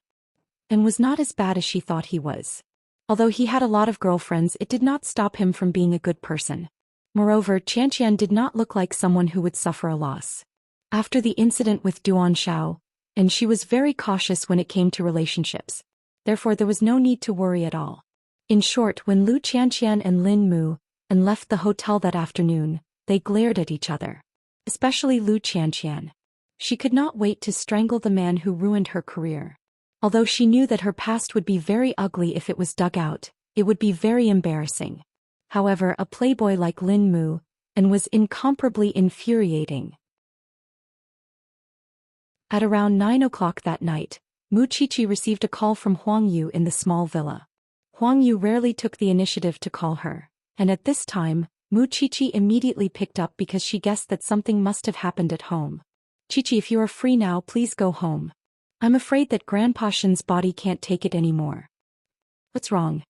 And was not as bad as she thought he was. Although he had a lot of girlfriends, it did not stop him from being a good person. Moreover, Xianxia did not look like someone who would suffer a loss. After the incident with Duan Shao, and she was very cautious when it came to relationships. Therefore there was no need to worry at all. In short, when Xianxia and Lin Mu and left the hotel that afternoon, they glared at each other. Especially Xianxia. She could not wait to strangle the man who ruined her career. Although she knew that her past would be very ugly if it was dug out, it would be very embarrassing. However, a playboy like Lin Mu and was incomparably infuriating. At around 9 o'clock that night, Qiqi received a call from Huang Yu in the small villa. Huang Yu rarely took the initiative to call her, and at this time, Qiqi immediately picked up because she guessed that something must have happened at home. Qiqi, if you are free now, please go home. I'm afraid that Grandpa Shen's body can't take it anymore. What's wrong?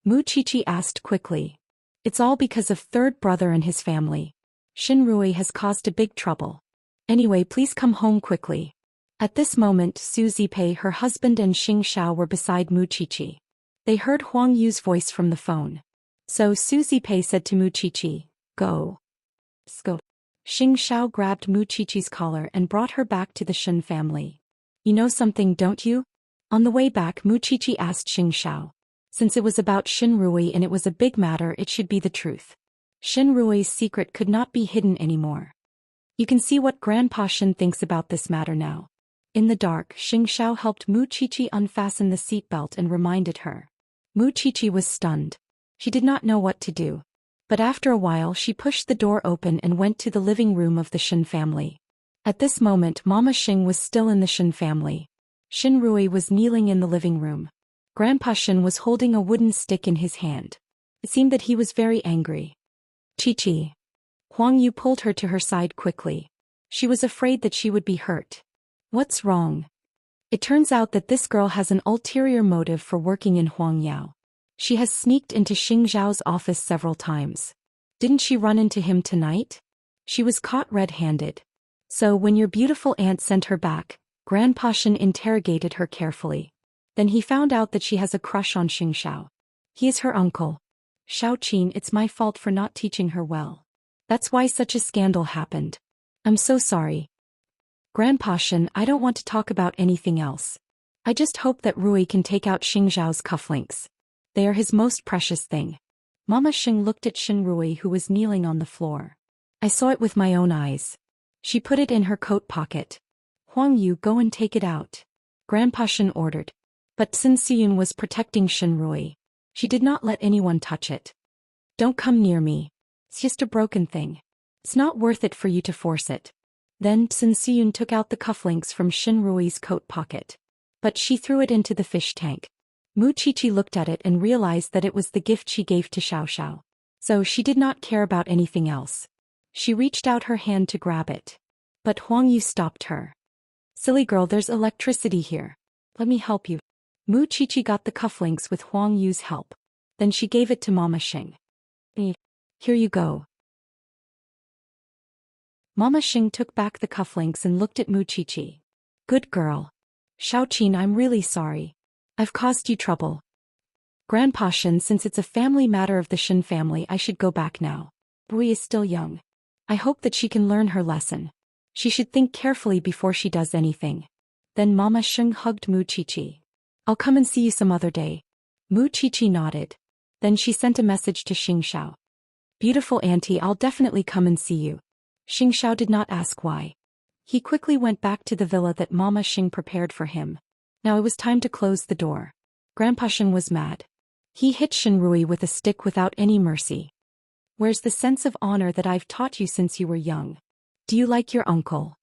Qiqi asked quickly. It's all because of third brother and his family. Shinrui has caused a big trouble. Anyway, please come home quickly. At this moment, Su Zipei, her husband, and Xiao were beside Qiqi. They heard Huang Yu's voice from the phone. So Su Zipei said to Qiqi, Go. Go. Xiao grabbed Qiqi's collar and brought her back to the Shen family. You know something, don't you? On the way back, Qiqi asked Xiao. Since it was about Xinrui and it was a big matter, it should be the truth. Xinrui's secret could not be hidden anymore. You can see what Grandpa Xin thinks about this matter now. In the dark, Xianxia helped Mu Qiqi unfasten the seatbelt and reminded her. Mu Qiqi was stunned. She did not know what to do. But after a while she pushed the door open and went to the living room of the Xin family. At this moment Mama Xing was still in the Xin family. Xinrui was kneeling in the living room. Grandpa Xin was holding a wooden stick in his hand. It seemed that he was very angry. Qiqi. Huang Yu pulled her to her side quickly. She was afraid that she would be hurt. What's wrong? It turns out that this girl has an ulterior motive for working in Huangyao. She has sneaked into Xing Zhao's office several times. Didn't she run into him tonight? She was caught red-handed. So when your beautiful aunt sent her back, Grandpa Xin interrogated her carefully. Then he found out that she has a crush on Xing Xiao. He is her uncle. Xiaoqin, it's my fault for not teaching her well. That's why such a scandal happened. I'm so sorry. Grandpa Xin, I don't want to talk about anything else. I just hope that Rui can take out Xing Zhao's cufflinks. They are his most precious thing. Mama Xing looked at Xinrui, who was kneeling on the floor. I saw it with my own eyes. She put it in her coat pocket. Huang Yu, go and take it out. Grandpa Xin ordered. But Xin Xiyun was protecting Xinrui. She did not let anyone touch it. Don't come near me. It's just a broken thing. It's not worth it for you to force it. Then Xin Xiyun took out the cufflinks from Xinrui's coat pocket. But she threw it into the fish tank. Mu Qiqi looked at it and realized that it was the gift she gave to Xiao. So she did not care about anything else. She reached out her hand to grab it. But Huang Yu stopped her. Silly girl, there's electricity here. Let me help you. Mu Qiqi got the cufflinks with Huang Yu's help. Then she gave it to Mama Xing. Here you go. Mama Xing took back the cufflinks and looked at Mu Qiqi. Good girl. Xiaoqin, I'm really sorry. I've caused you trouble. Grandpa Xin, since it's a family matter of the Xin family, I should go back now. Rui is still young. I hope that she can learn her lesson. She should think carefully before she does anything. Then Mama Xing hugged Mu Qiqi. I'll come and see you some other day. Mu Qiqi nodded. Then she sent a message to Xing Xiao. Beautiful auntie, I'll definitely come and see you. Xing Xiao did not ask why. He quickly went back to the villa that Mama Xing prepared for him. Now it was time to close the door. Grandpa Xin was mad. He hit Xinrui with a stick without any mercy. Where's the sense of honor that I've taught you since you were young? Do you like your uncle?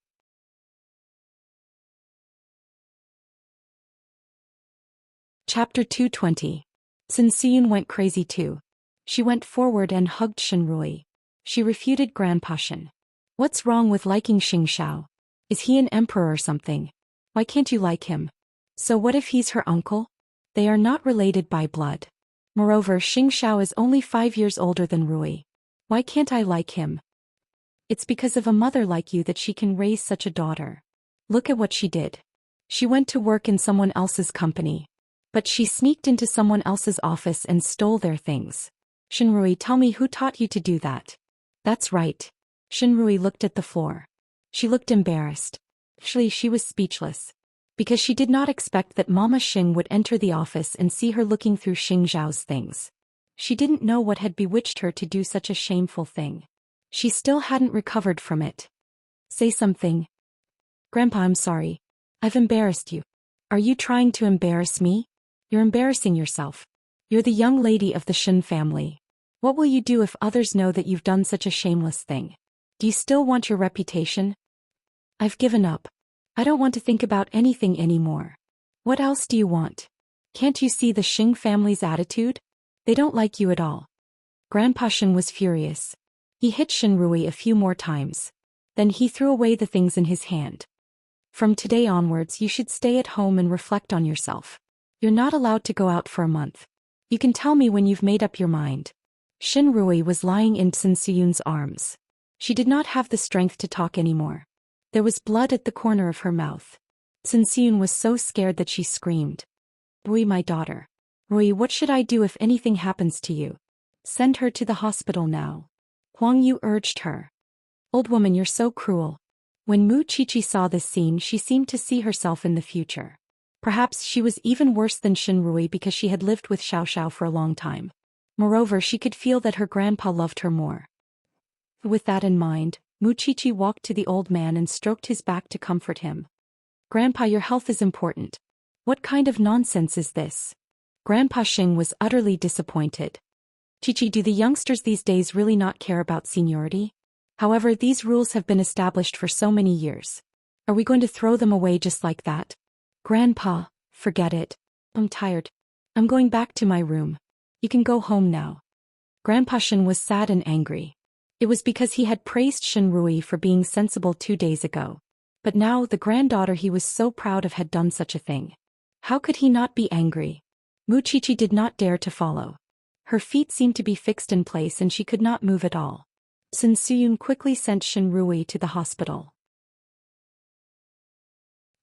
Chapter 220. Xin Xiyun went crazy too. She went forward and hugged Xinrui. She refuted Grandpa Xin. What's wrong with liking Xing Xiao? Is he an emperor or something? Why can't you like him? So what if he's her uncle? They are not related by blood. Moreover, Xing Xiao is only 5 years older than Rui. Why can't I like him? It's because of a mother like you that she can raise such a daughter. Look at what she did. She went to work in someone else's company. But she sneaked into someone else's office and stole their things. Xinrui, tell me who taught you to do that? That's right. Xinrui looked at the floor. She looked embarrassed. Actually, she was speechless. Because she did not expect that Mama Xing would enter the office and see her looking through Xing Zhao's things. She didn't know what had bewitched her to do such a shameful thing. She still hadn't recovered from it. Say something. Grandpa, I'm sorry. I've embarrassed you. Are you trying to embarrass me? You're embarrassing yourself. You're the young lady of the Xin family. What will you do if others know that you've done such a shameless thing? Do you still want your reputation? I've given up. I don't want to think about anything anymore. What else do you want? Can't you see the Xing family's attitude? They don't like you at all. Grandpa Xin was furious. He hit Xinrui a few more times. Then he threw away the things in his hand. From today onwards you should stay at home and reflect on yourself. You're not allowed to go out for a month. You can tell me when you've made up your mind. Xinrui was lying in Xin Xiyun's arms. She did not have the strength to talk anymore. There was blood at the corner of her mouth. Xin Xiyun was so scared that she screamed. Rui, my daughter. Rui, what should I do if anything happens to you? Send her to the hospital now. Huang Yu urged her. Old woman, you're so cruel. When Mu Qiqi saw this scene, she seemed to see herself in the future. Perhaps she was even worse than Shinrui because she had lived with Xiaoxiao for a long time. Moreover, she could feel that her grandpa loved her more. With that in mind, Muchichi walked to the old man and stroked his back to comfort him. Grandpa, your health is important. What kind of nonsense is this? Grandpa Xing was utterly disappointed. Chichi, do the youngsters these days really not care about seniority? However, these rules have been established for so many years. Are we going to throw them away just like that? Grandpa, forget it. I'm tired. I'm going back to my room. You can go home now. Grandpa Shin was sad and angry. It was because he had praised Shinrui for being sensible 2 days ago. But now the granddaughter he was so proud of had done such a thing. How could he not be angry? Muchichi did not dare to follow. Her feet seemed to be fixed in place and she could not move at all. Sun Suyun quickly sent Shinrui to the hospital.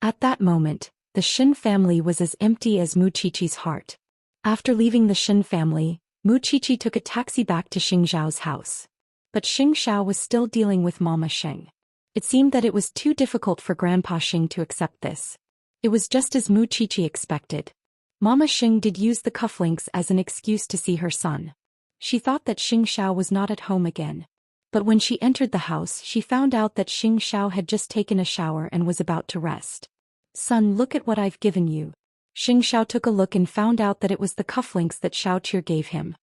At that moment, the Shin family was as empty as Muchichi's heart. After leaving the Shin family, Muchichi took a taxi back to Xingxiao's house. But Xingxiao was still dealing with Mama Xing. It seemed that it was too difficult for Grandpa Xing to accept this. It was just as Muchichi expected. Mama Xing did use the cufflinks as an excuse to see her son. She thought that Xingxiao was not at home again. But when she entered the house, she found out that Xingxiao had just taken a shower and was about to rest. Son, look at what I've given you. Xingxiao took a look and found out that it was the cufflinks that Xiaoqi gave him.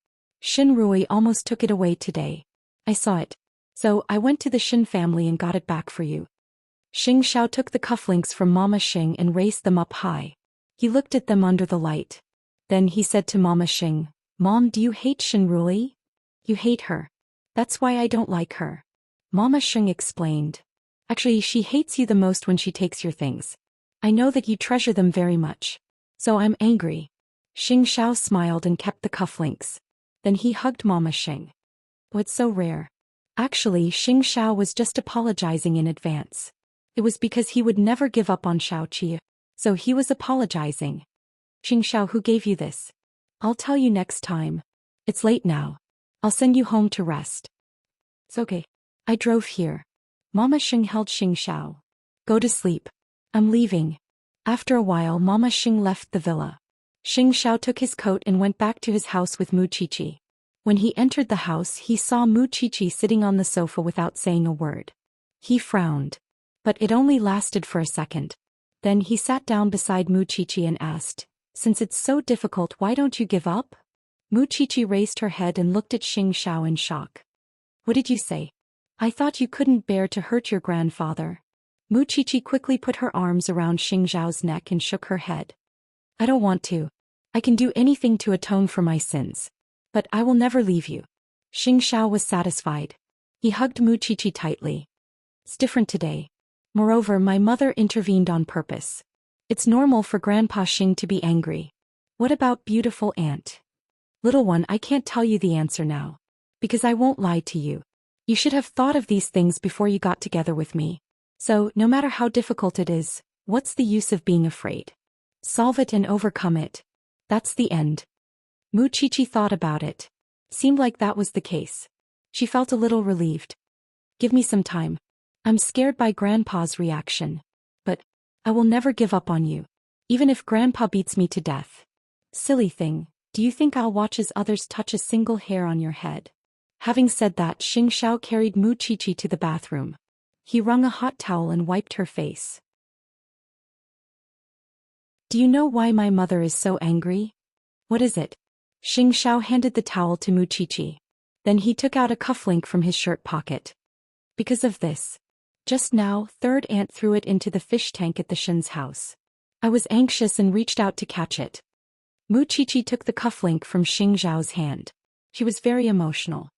Shinrui almost took it away today. I saw it. So I went to the Shin family and got it back for you. Xingxiao took the cufflinks from Mama Xing and raised them up high. He looked at them under the light. Then he said to Mama Xing, Mom, do you hate Shinrui? You hate her. That's why I don't like her. Mama Xing explained. Actually, she hates you the most when she takes your things. I know that you treasure them very much. So I'm angry. Xingxiao smiled and kept the cufflinks. Then he hugged Mama Xing. Oh, it's so rare. Actually, Xingxiao was just apologizing in advance. It was because he would never give up on Xiaoqi. So he was apologizing. Xingxiao, who gave you this? I'll tell you next time. It's late now. I'll send you home to rest. It's okay. I drove here. Mama Xing held Xingxiao. Go to sleep. I'm leaving. After a while, Mama Xing left the villa. Xingxiao took his coat and went back to his house with Muchichi. When he entered the house, he saw Muchichi sitting on the sofa without saying a word. He frowned. But it only lasted for a second. Then he sat down beside Muchichi and asked, Since it's so difficult, why don't you give up? Muchichi raised her head and looked at Xingxiao in shock. What did you say? I thought you couldn't bear to hurt your grandfather. Muchichi quickly put her arms around Xingxiao's neck and shook her head. I don't want to. I can do anything to atone for my sins. But I will never leave you. Xingxiao was satisfied. He hugged Muchichi tightly. It's different today. Moreover, my mother intervened on purpose. It's normal for Grandpa Xing to be angry. What about beautiful aunt? Little one, I can't tell you the answer now. Because I won't lie to you. You should have thought of these things before you got together with me. So, no matter how difficult it is, what's the use of being afraid? Solve it and overcome it. That's the end. Muchichi thought about it. Seemed like that was the case. She felt a little relieved. Give me some time. I'm scared by Grandpa's reaction. But I will never give up on you. Even if Grandpa beats me to death. Silly thing, do you think I'll watch as others touch a single hair on your head? Having said that, Xingxiao carried Muchichi to the bathroom. He wrung a hot towel and wiped her face. Do you know why my mother is so angry? What is it? Xingxiao handed the towel to Muchichi. Then he took out a cufflink from his shirt pocket. Because of this. Just now, third aunt threw it into the fish tank at the Shin's house. I was anxious and reached out to catch it. Muchichi took the cufflink from Xingxiao's hand. She was very emotional.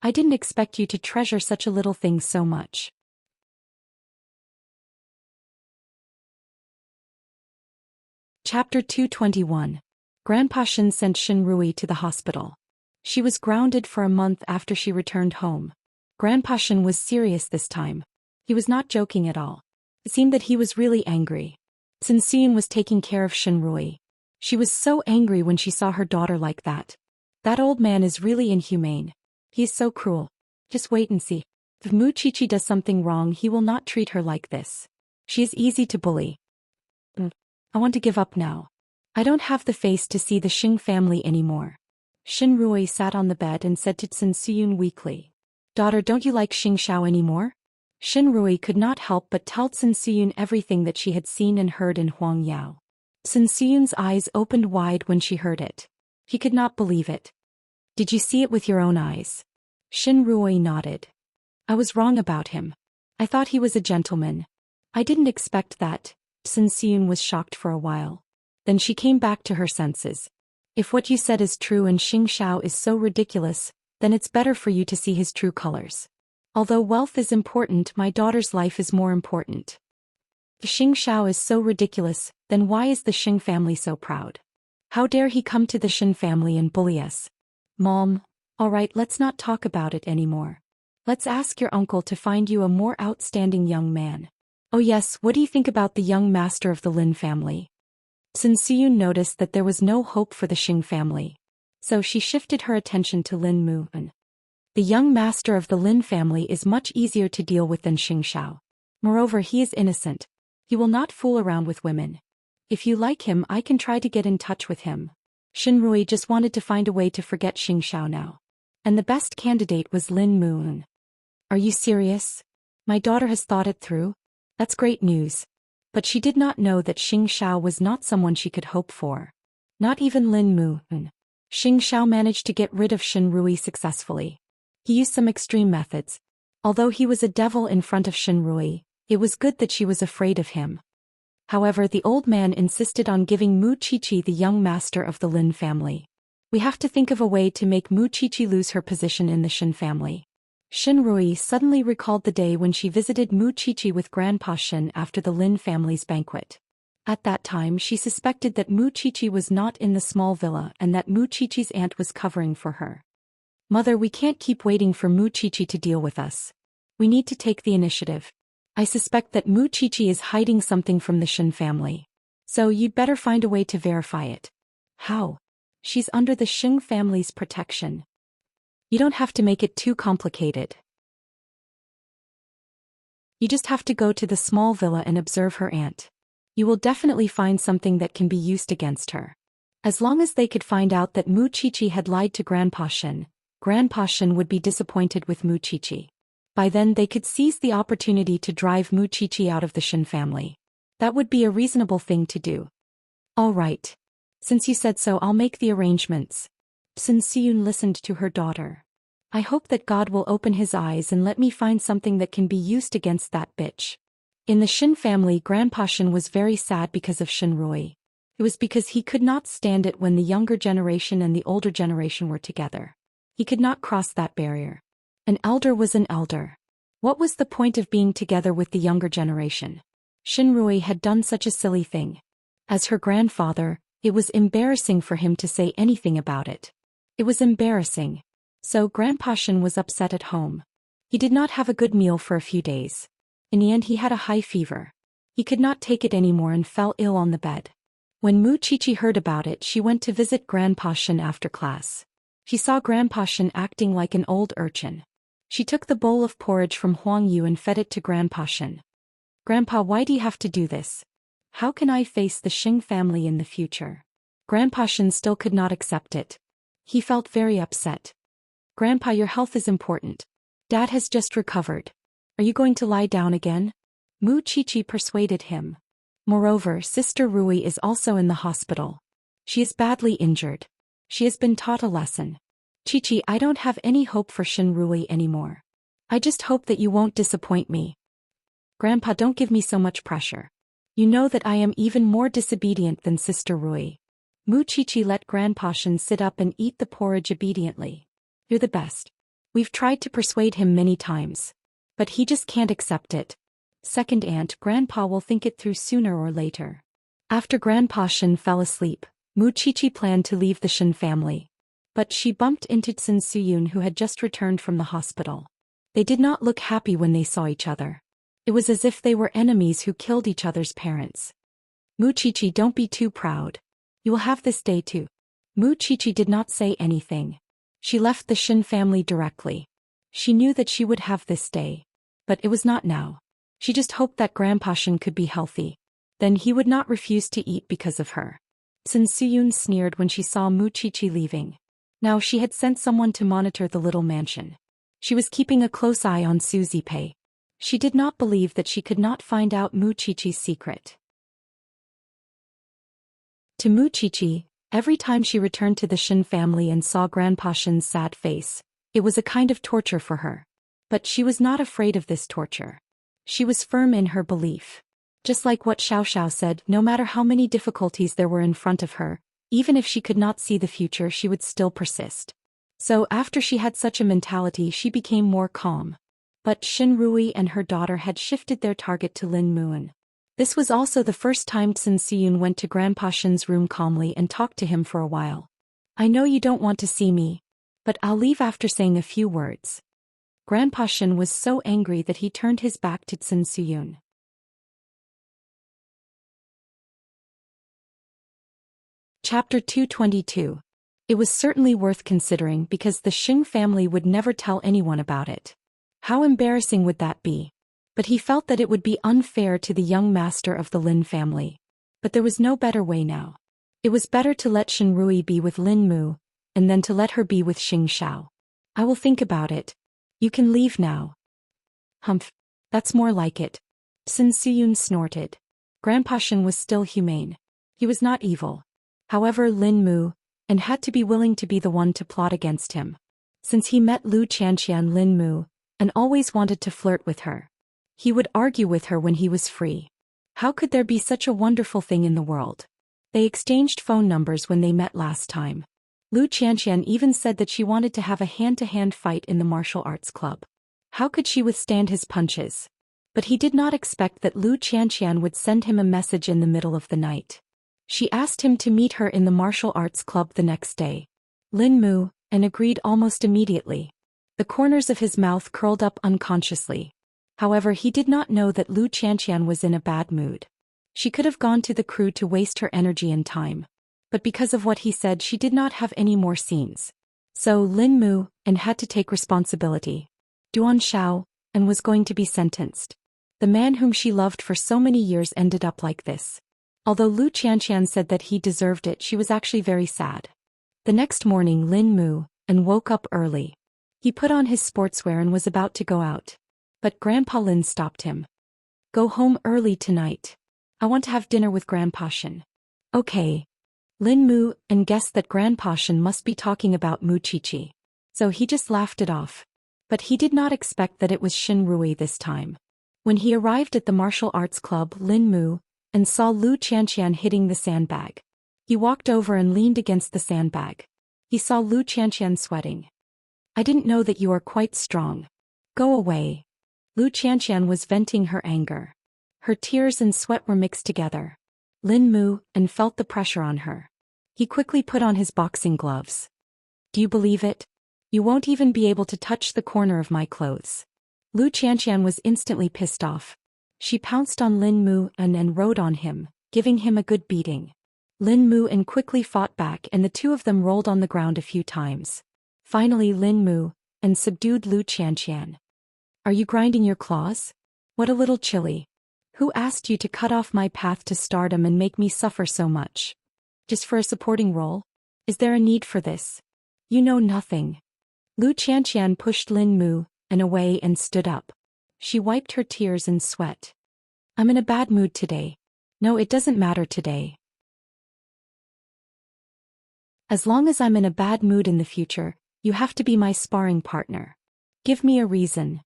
I didn't expect you to treasure such a little thing so much. Chapter 221. Grandpa Shin sent Shinrui to the hospital. She was grounded for a month after she returned home. Grandpa Shin was serious this time. He was not joking at all. It seemed that he was really angry. Sun Suyun was taking care of Shinrui. She was so angry when she saw her daughter like that. That old man is really inhumane. He is so cruel. Just wait and see. If Muchichi does something wrong, he will not treat her like this. She is easy to bully. I want to give up now. I don't have the face to see the Xing family anymore. Xin Rui sat on the bed and said to Sun Siyun weakly. Daughter, don't you like Xianxia anymore? Xin Rui could not help but tell Sun Siyun everything that she had seen and heard in Huangyao. Sun Siyun's eyes opened wide when she heard it. He could not believe it. Did you see it with your own eyes? Xin Rui nodded. I was wrong about him. I thought he was a gentleman. I didn't expect that. Sun Siyun was shocked for a while. Then she came back to her senses. If what you said is true and Xianxia is so ridiculous, then it's better for you to see his true colors. Although wealth is important, my daughter's life is more important. If Xianxia is so ridiculous, then why is the Xing family so proud? How dare he come to the Xin family and bully us? Mom, alright, let's not talk about it anymore. Let's ask your uncle to find you a more outstanding young man. Oh yes, what do you think about the young master of the Lin family? Sun Siyun noticed that there was no hope for the Xing family. So she shifted her attention to Lin Mu'an. The young master of the Lin family is much easier to deal with than Xianxia. Moreover, he is innocent. He will not fool around with women. If you like him, I can try to get in touch with him. Xin Rui just wanted to find a way to forget Xianxia now. And the best candidate was Lin Mu'an. Are you serious? My daughter has thought it through? That's great news. But she did not know that Xianxia was not someone she could hope for. Not even Lin Mu'an. Xianxia managed to get rid of Xin Rui successfully. He used some extreme methods. Although he was a devil in front of Xin Rui, it was good that she was afraid of him. However, the old man insisted on giving Mu Qiqi the young master of the Lin family. We have to think of a way to make Mu Qiqi lose her position in the Xin family. Xin Rui suddenly recalled the day when she visited Mu Qiqi with Grandpa Xin after the Lin family's banquet. At that time she suspected that Mu Qiqi was not in the small villa and that Mu Qiqi's aunt was covering for her. Mother, we can't keep waiting for Mu Qiqi to deal with us. We need to take the initiative. I suspect that Mu Qiqi is hiding something from the Xin family. So you'd better find a way to verify it. How? She's under the Xing family's protection. You don't have to make it too complicated. You just have to go to the small villa and observe her aunt. You will definitely find something that can be used against her. As long as they could find out that Mu Qiqi had lied to Grandpa Xin would be disappointed with Mu Qiqi. By then they could seize the opportunity to drive Mu Qiqi out of the Xin family. That would be a reasonable thing to do. All right. Since you said so, I'll make the arrangements. Sun Siyun listened to her daughter. I hope that God will open his eyes and let me find something that can be used against that bitch. In the Xin family, Grandpa Xin was very sad because of Xin Rui. It was because he could not stand it when the younger generation and the older generation were together. He could not cross that barrier. An elder was an elder. What was the point of being together with the younger generation? Xin Rui had done such a silly thing. As her grandfather, it was embarrassing for him to say anything about it. It was embarrassing. So Grandpa Xin was upset at home. He did not have a good meal for a few days. In the end he had a high fever. He could not take it anymore and fell ill on the bed. When Mu Qiqi heard about it, she went to visit Grandpa Xin after class. She saw Grandpa Xin acting like an old urchin. She took the bowl of porridge from Huang Yu and fed it to Grandpa Xin. Grandpa, why do you have to do this? How can I face the Xing family in the future? Grandpa Xin still could not accept it. He felt very upset. Grandpa, your health is important. Dad has just recovered. Are you going to lie down again? Mu Qiqi persuaded him. Moreover, Sister Rui is also in the hospital. She is badly injured. She has been taught a lesson. Qiqi, I don't have any hope for Xin Rui anymore. I just hope that you won't disappoint me. Grandpa, don't give me so much pressure. You know that I am even more disobedient than Sister Rui. Mu Qiqi let Grandpa Xin sit up and eat the porridge obediently. You're the best. We've tried to persuade him many times. But he just can't accept it. Second aunt, Grandpa will think it through sooner or later. After Grandpa Xin fell asleep, Mu Qiqi planned to leave the Xin family. But she bumped into Sun Siyun, who had just returned from the hospital. They did not look happy when they saw each other. It was as if they were enemies who killed each other's parents. Mu Qiqi, don't be too proud. You will have this day too. Mu Qiqi did not say anything. She left the Xin family directly. She knew that she would have this day. But it was not now. She just hoped that Grandpa Xin could be healthy. Then he would not refuse to eat because of her. Sun Suyun sneered when she saw Mu Qiqi leaving. Now she had sent someone to monitor the little mansion. She was keeping a close eye on Su Zipei. She did not believe that she could not find out Mu Qiqi's secret. To Mu Qiqi, every time she returned to the Shen family and saw Grandpa Shen's sad face, it was a kind of torture for her. But she was not afraid of this torture. She was firm in her belief. Just like what Xiao said, no matter how many difficulties there were in front of her, even if she could not see the future, she would still persist. So after she had such a mentality, she became more calm. But Shen Rui and her daughter had shifted their target to Lin Muan. This was also the first time Sun Siyun went to Grandpa Shen's room calmly and talked to him for a while. I know you don't want to see me, but I'll leave after saying a few words. Grandpa Shen was so angry that he turned his back to Sun Siyun. Chapter 222. It was certainly worth considering because the Xing family would never tell anyone about it. How embarrassing would that be? But he felt that it would be unfair to the young master of the Lin family. But there was no better way now. It was better to let Shen Rui be with Lin Mu, and then to let her be with Xing Xiao. I will think about it. You can leave now. Humph. That's more like it. Sun Siyun snorted. Grandpa Shen was still humane. He was not evil. However, Lin Mu, and had to be willing to be the one to plot against him. Since he met Lu Qianxian Lin Mu, and always wanted to flirt with her. He would argue with her when he was free. How could there be such a wonderful thing in the world? They exchanged phone numbers when they met last time. Lu Qianxian even said that she wanted to have a hand-to-hand fight in the martial arts club. How could she withstand his punches? But he did not expect that Lu Qianxian would send him a message in the middle of the night. She asked him to meet her in the martial arts club the next day. Lin Mu, and agreed almost immediately. The corners of his mouth curled up unconsciously. However, he did not know that Lu Qianxian was in a bad mood. She could have gone to the crew to waste her energy and time. But because of what he said, she did not have any more scenes. So Lin Mu, and had to take responsibility. Duan Xiao, and was going to be sentenced. The man whom she loved for so many years ended up like this. Although Lu Qianxian said that he deserved it, she was actually very sad. The next morning Lin Mu, and woke up early. He put on his sportswear and was about to go out. But Grandpa Lin stopped him. Go home early tonight. I want to have dinner with Grandpa Shen. Okay. Lin Mu, and guessed that Grandpa Shen must be talking about Mu Qiqi. So he just laughed it off. But he did not expect that it was Shen Rui this time. When he arrived at the martial arts club, Lin Mu, and saw Lu Qianxian hitting the sandbag. He walked over and leaned against the sandbag. He saw Lu Qianxian sweating. I didn't know that you are quite strong. Go away. Lu Qianxian was venting her anger. Her tears and sweat were mixed together. Lin Mu, and felt the pressure on her. He quickly put on his boxing gloves. Do you believe it? You won't even be able to touch the corner of my clothes. Lu Qianxian was instantly pissed off. She pounced on Lin Mu and rode on him, giving him a good beating. Lin Mu and quickly fought back, and the two of them rolled on the ground a few times. Finally Lin Mu, and subdued Lu Qianxian. Are you grinding your claws? What a little chilly. Who asked you to cut off my path to stardom and make me suffer so much? Just for a supporting role? Is there a need for this? You know nothing. Lu Qianxian pushed Lin Mu, and away and stood up. She wiped her tears and sweat. I'm in a bad mood today. No, it doesn't matter today. As long as I'm in a bad mood in the future, you have to be my sparring partner. Give me a reason.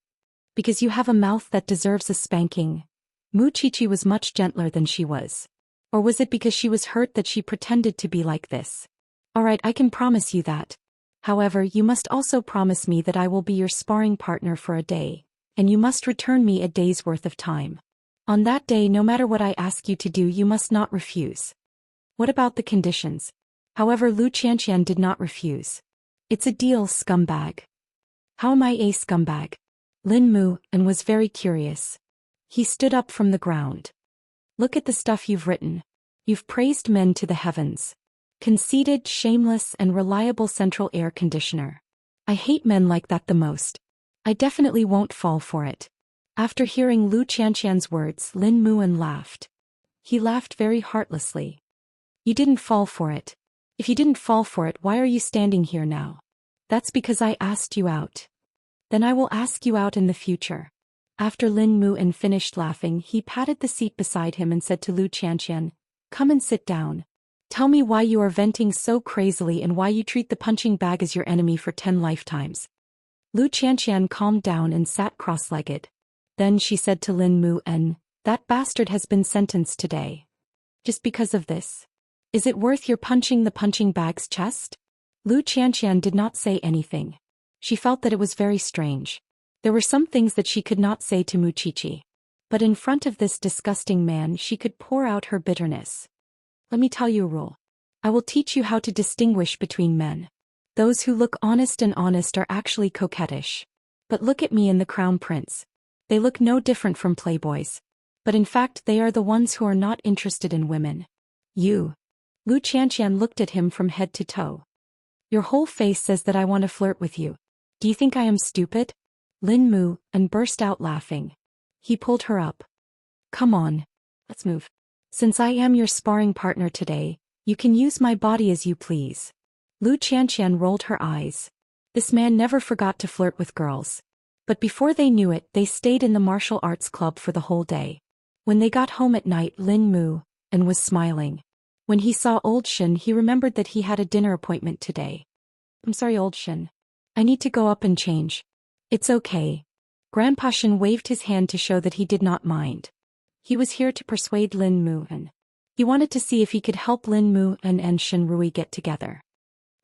Because you have a mouth that deserves a spanking. Mu Qiqi was much gentler than she was. Or was it because she was hurt that she pretended to be like this? Alright, I can promise you that. However, you must also promise me that I will be your sparring partner for a day. And you must return me a day's worth of time. On that day, no matter what I ask you to do, you must not refuse. What about the conditions? However, Lu Qianxian did not refuse. It's a deal, scumbag. How am I a scumbag? Lin Mu, and was very curious. He stood up from the ground. Look at the stuff you've written. You've praised men to the heavens. Conceited, shameless, and reliable central air conditioner. I hate men like that the most. I definitely won't fall for it. After hearing Lu Qianxian's words, Lin Muan laughed. He laughed very heartlessly. You didn't fall for it. If you didn't fall for it, why are you standing here now? That's because I asked you out. Then I will ask you out in the future. After Lin Muan finished laughing, he patted the seat beside him and said to Lu Xianxian, come and sit down. Tell me why you are venting so crazily and why you treat the punching bag as your enemy for 10 lifetimes. Lu Xianxian calmed down and sat cross-legged. Then she said to Lin Muan, that bastard has been sentenced today. Just because of this. Is it worth your punching the punching bag's chest? Lu Xianxian did not say anything. She felt that it was very strange. There were some things that she could not say to Muqiqi. But in front of this disgusting man she could pour out her bitterness. Let me tell you a rule. I will teach you how to distinguish between men. Those who look honest and honest are actually coquettish. But look at me and the crown prince. They look no different from playboys. But in fact they are the ones who are not interested in women. You. Lu Xianxian looked at him from head to toe. Your whole face says that I want to flirt with you. Do you think I am stupid? Lin Muan burst out laughing. He pulled her up. Come on. Let's move. Since I am your sparring partner today, you can use my body as you please. Lu Xianxian rolled her eyes. This man never forgot to flirt with girls. But before they knew it, they stayed in the martial arts club for the whole day. When they got home at night, Lin Muan was smiling. When he saw Old Shin, he remembered that he had a dinner appointment today. I'm sorry, Old Shin. I need to go up and change. It's okay. Grandpa Shin waved his hand to show that he did not mind. He was here to persuade Lin Muan. He wanted to see if he could help Lin Muan and Shin Rui get together.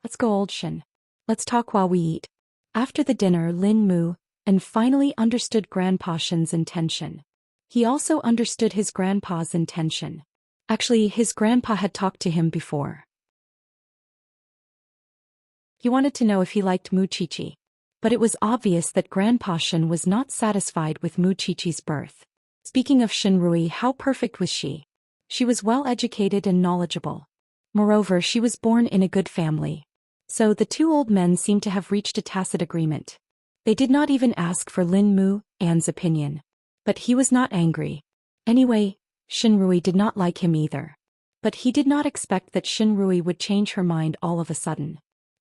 Let's go, Old Shin. Let's talk while we eat. After the dinner, Lin Muan finally understood Grandpa Shin's intention. He also understood his grandpa's intention. Actually, his grandpa had talked to him before. He wanted to know if he liked Muqiqi. But it was obvious that Grandpa Shin was not satisfied with Muqiqi's birth. Speaking of Shin Rui, how perfect was she? She was well educated and knowledgeable. Moreover, she was born in a good family. So the two old men seemed to have reached a tacit agreement. They did not even ask for Lin Muan's opinion. But he was not angry. Anyway, Shin Rui did not like him either. But he did not expect that Shin Rui would change her mind all of a sudden.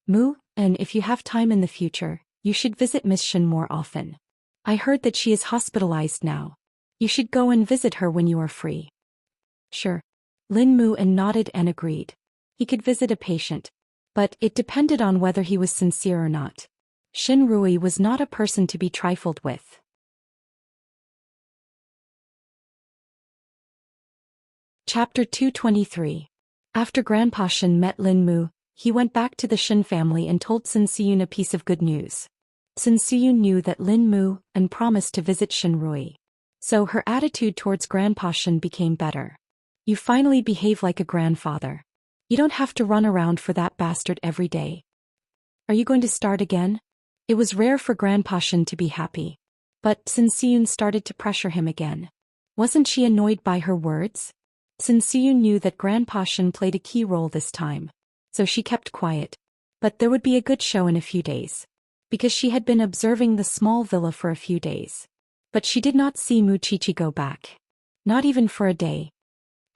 And if you have time in the future, you should visit Miss Shin more often. I heard that she is hospitalized now. You should go and visit her when you are free. Sure. Lin Muan nodded and agreed. He could visit a patient. But it depended on whether he was sincere or not. Shin Rui was not a person to be trifled with. Chapter 223. After Grandpa Shin met Lin Muan, he went back to the Shin family and told Sun Siyun a piece of good news. Sun Siyun knew that Lin Muan promised to visit Shin Rui. So her attitude towards Grandpa Shin became better. You finally behave like a grandfather. You don't have to run around for that bastard every day. Are you going to start again? It was rare for Grandpa Shin to be happy. But Sun Siyun started to pressure him again. Wasn't she annoyed by her words? Sun Siyun knew that Grandpa Shin played a key role this time. So she kept quiet. But there would be a good show in a few days. Because she had been observing the small villa for a few days. But she did not see Muqiqi go back. Not even for a day.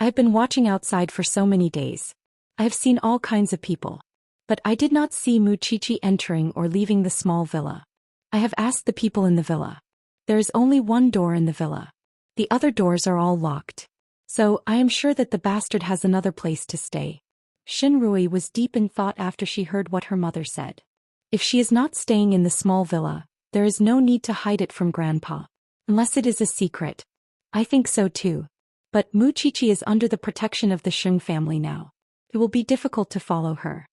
I have been watching outside for so many days. I have seen all kinds of people. But I did not see Muqiqi entering or leaving the small villa. I have asked the people in the villa. There is only one door in the villa. The other doors are all locked. So I am sure that the bastard has another place to stay. Shin Rui was deep in thought after she heard what her mother said. If she is not staying in the small villa, there is no need to hide it from Grandpa. Unless it is a secret. I think so too. But Muqiqi is under the protection of the Shin family now. It will be difficult to follow her.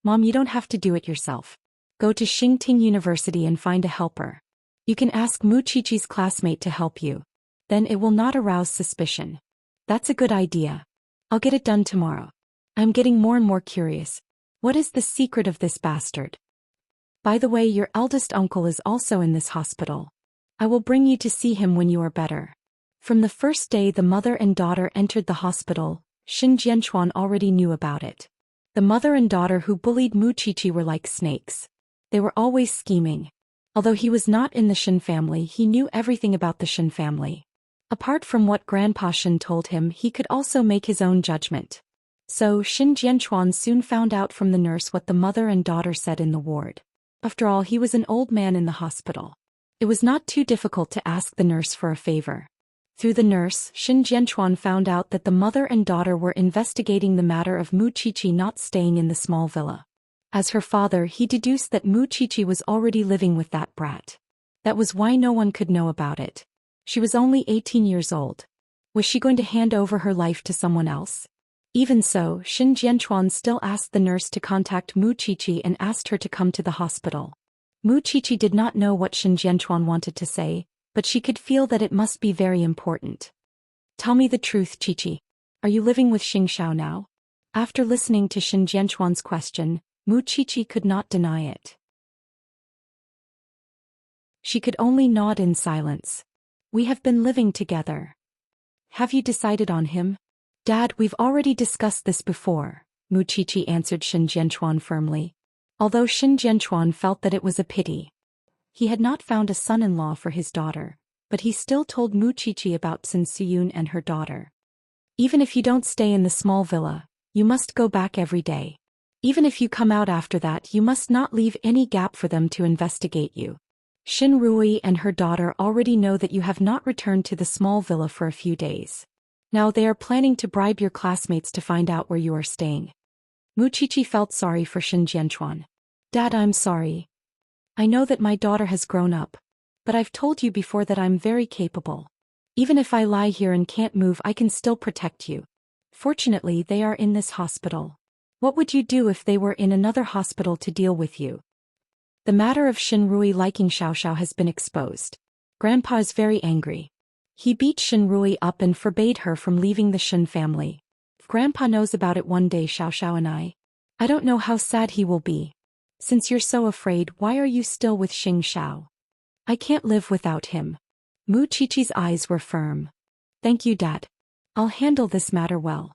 Mom, you don't have to do it yourself. Go to Xingting University and find a helper. You can ask Muqiqi's classmate to help you. Then it will not arouse suspicion. That's a good idea. I'll get it done tomorrow. I'm getting more and more curious. What is the secret of this bastard? By the way, your eldest uncle is also in this hospital. I will bring you to see him when you are better. From the first day the mother and daughter entered the hospital, Shin Jianchuan already knew about it. The mother and daughter who bullied Muqiqi were like snakes. They were always scheming. Although he was not in the Shin family, he knew everything about the Shin family. Apart from what Grandpa Shen told him, he could also make his own judgment. So Xin Jianchuan soon found out from the nurse what the mother and daughter said in the ward. After all, he was an old man in the hospital. It was not too difficult to ask the nurse for a favor. Through the nurse, Xin Jianchuan found out that the mother and daughter were investigating the matter of Mu Qiqi not staying in the small villa. As her father, he deduced that Mu Qiqi was already living with that brat. That was why no one could know about it. She was only 18 years old. Was she going to hand over her life to someone else? Even so, Xin Jianchuan still asked the nurse to contact Mu Qiqi and asked her to come to the hospital. Mu Qiqi did not know what Xin Jianchuan wanted to say, but she could feel that it must be very important. Tell me the truth, Qiqi. Are you living with Xianxia now? After listening to Xin Jianchuan's question, Mu Qiqi could not deny it. She could only nod in silence. We have been living together. Have you decided on him? Dad, we've already discussed this before, Mu Qiqi answered Xin Jianchuan firmly. Although Xin Jianchuan felt that it was a pity. He had not found a son-in-law for his daughter, but he still told Mu Qiqi about Sun Siyun and her daughter. Even if you don't stay in the small villa, you must go back every day. Even if you come out after that, you must not leave any gap for them to investigate you. Xin Rui and her daughter already know that you have not returned to the small villa for a few days. Now they are planning to bribe your classmates to find out where you are staying. Mu Qiqi felt sorry for Xin Jianchuan. Dad, I'm sorry. I know that my daughter has grown up, but I've told you before that I'm very capable. Even if I lie here and can't move, I can still protect you. Fortunately, they are in this hospital. What would you do if they were in another hospital to deal with you? The matter of Xin Rui liking Xiaoxiao has been exposed. Grandpa is very angry. He beat Xin Rui up and forbade her from leaving the Shen family. If Grandpa knows about it one day, Xiaoxiao and I don't know how sad he will be. Since you're so afraid, why are you still with Xianxia? I can't live without him. Mu Qiqi's eyes were firm. Thank you, Dad. I'll handle this matter well.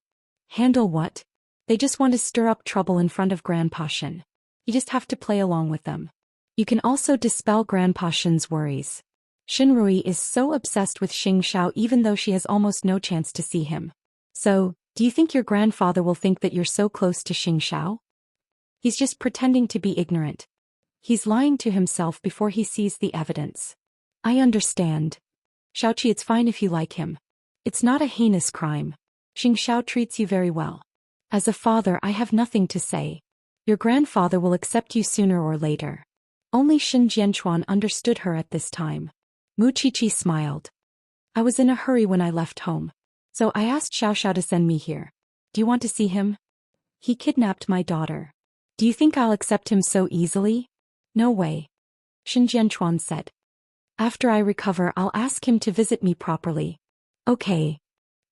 Handle what? They just want to stir up trouble in front of Grandpa Shen. You just have to play along with them. You can also dispel Grandpa Shen's worries. Xin Rui is so obsessed with Xianxia even though she has almost no chance to see him. So, do you think your grandfather will think that you're so close to Xianxia? He's just pretending to be ignorant. He's lying to himself before he sees the evidence. I understand. Xiaoqi, it's fine if you like him. It's not a heinous crime. Xianxia treats you very well. As a father, I have nothing to say. Your grandfather will accept you sooner or later. Only Xin Jianchuan understood her at this time. Mu Qiqi smiled. I was in a hurry when I left home. So I asked Xiaoxiao to send me here. Do you want to see him? He kidnapped my daughter. Do you think I'll accept him so easily? No way. Xin Jianchuan said. After I recover, I'll ask him to visit me properly. Okay.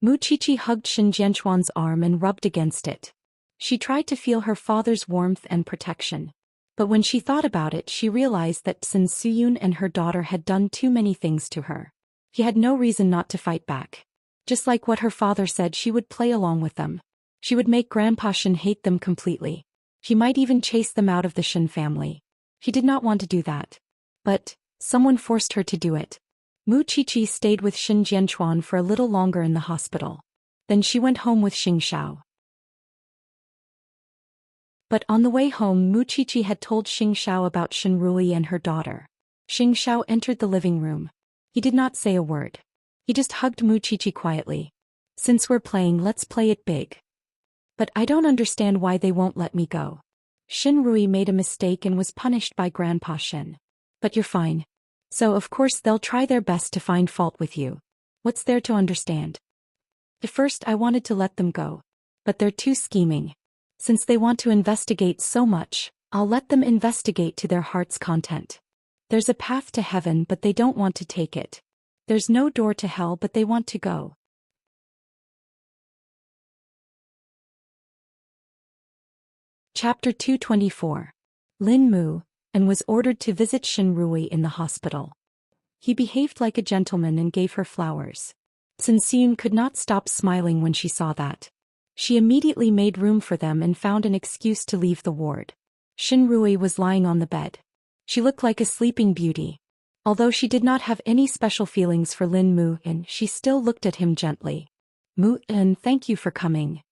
Mu Qiqi hugged Xin Jianchuan's arm and rubbed against it. She tried to feel her father's warmth and protection. But when she thought about it, she realized that Sun Siyun and her daughter had done too many things to her. She had no reason not to fight back. Just like what her father said, she would play along with them. She would make Grandpa Shen hate them completely. She might even chase them out of the Shen family. She did not want to do that. But someone forced her to do it. Mu Qiqi stayed with Xin Jianchuan for a little longer in the hospital. Then she went home with Xianxia. But on the way home, Mu Qiqi had told Xianxia about Xin Rui and her daughter. Xianxia entered the living room. He did not say a word. He just hugged Mu Qiqi quietly. Since we're playing, let's play it big. But I don't understand why they won't let me go. Xin Rui made a mistake and was punished by Grandpa Shen. But you're fine. So of course they'll try their best to find fault with you. What's there to understand? At first I wanted to let them go. But they're too scheming. Since they want to investigate so much, I'll let them investigate to their heart's content. There's a path to heaven, but they don't want to take it. There's no door to hell, but they want to go. Chapter 224. Lin Mu, and was ordered to visit Xin Rui in the hospital. He behaved like a gentleman and gave her flowers. Sun Siyun could not stop smiling when she saw that. She immediately made room for them and found an excuse to leave the ward. Xin Rui was lying on the bed. She looked like a sleeping beauty. Although she did not have any special feelings for Lin Mu, and she still looked at him gently. Mu, and thank you for coming.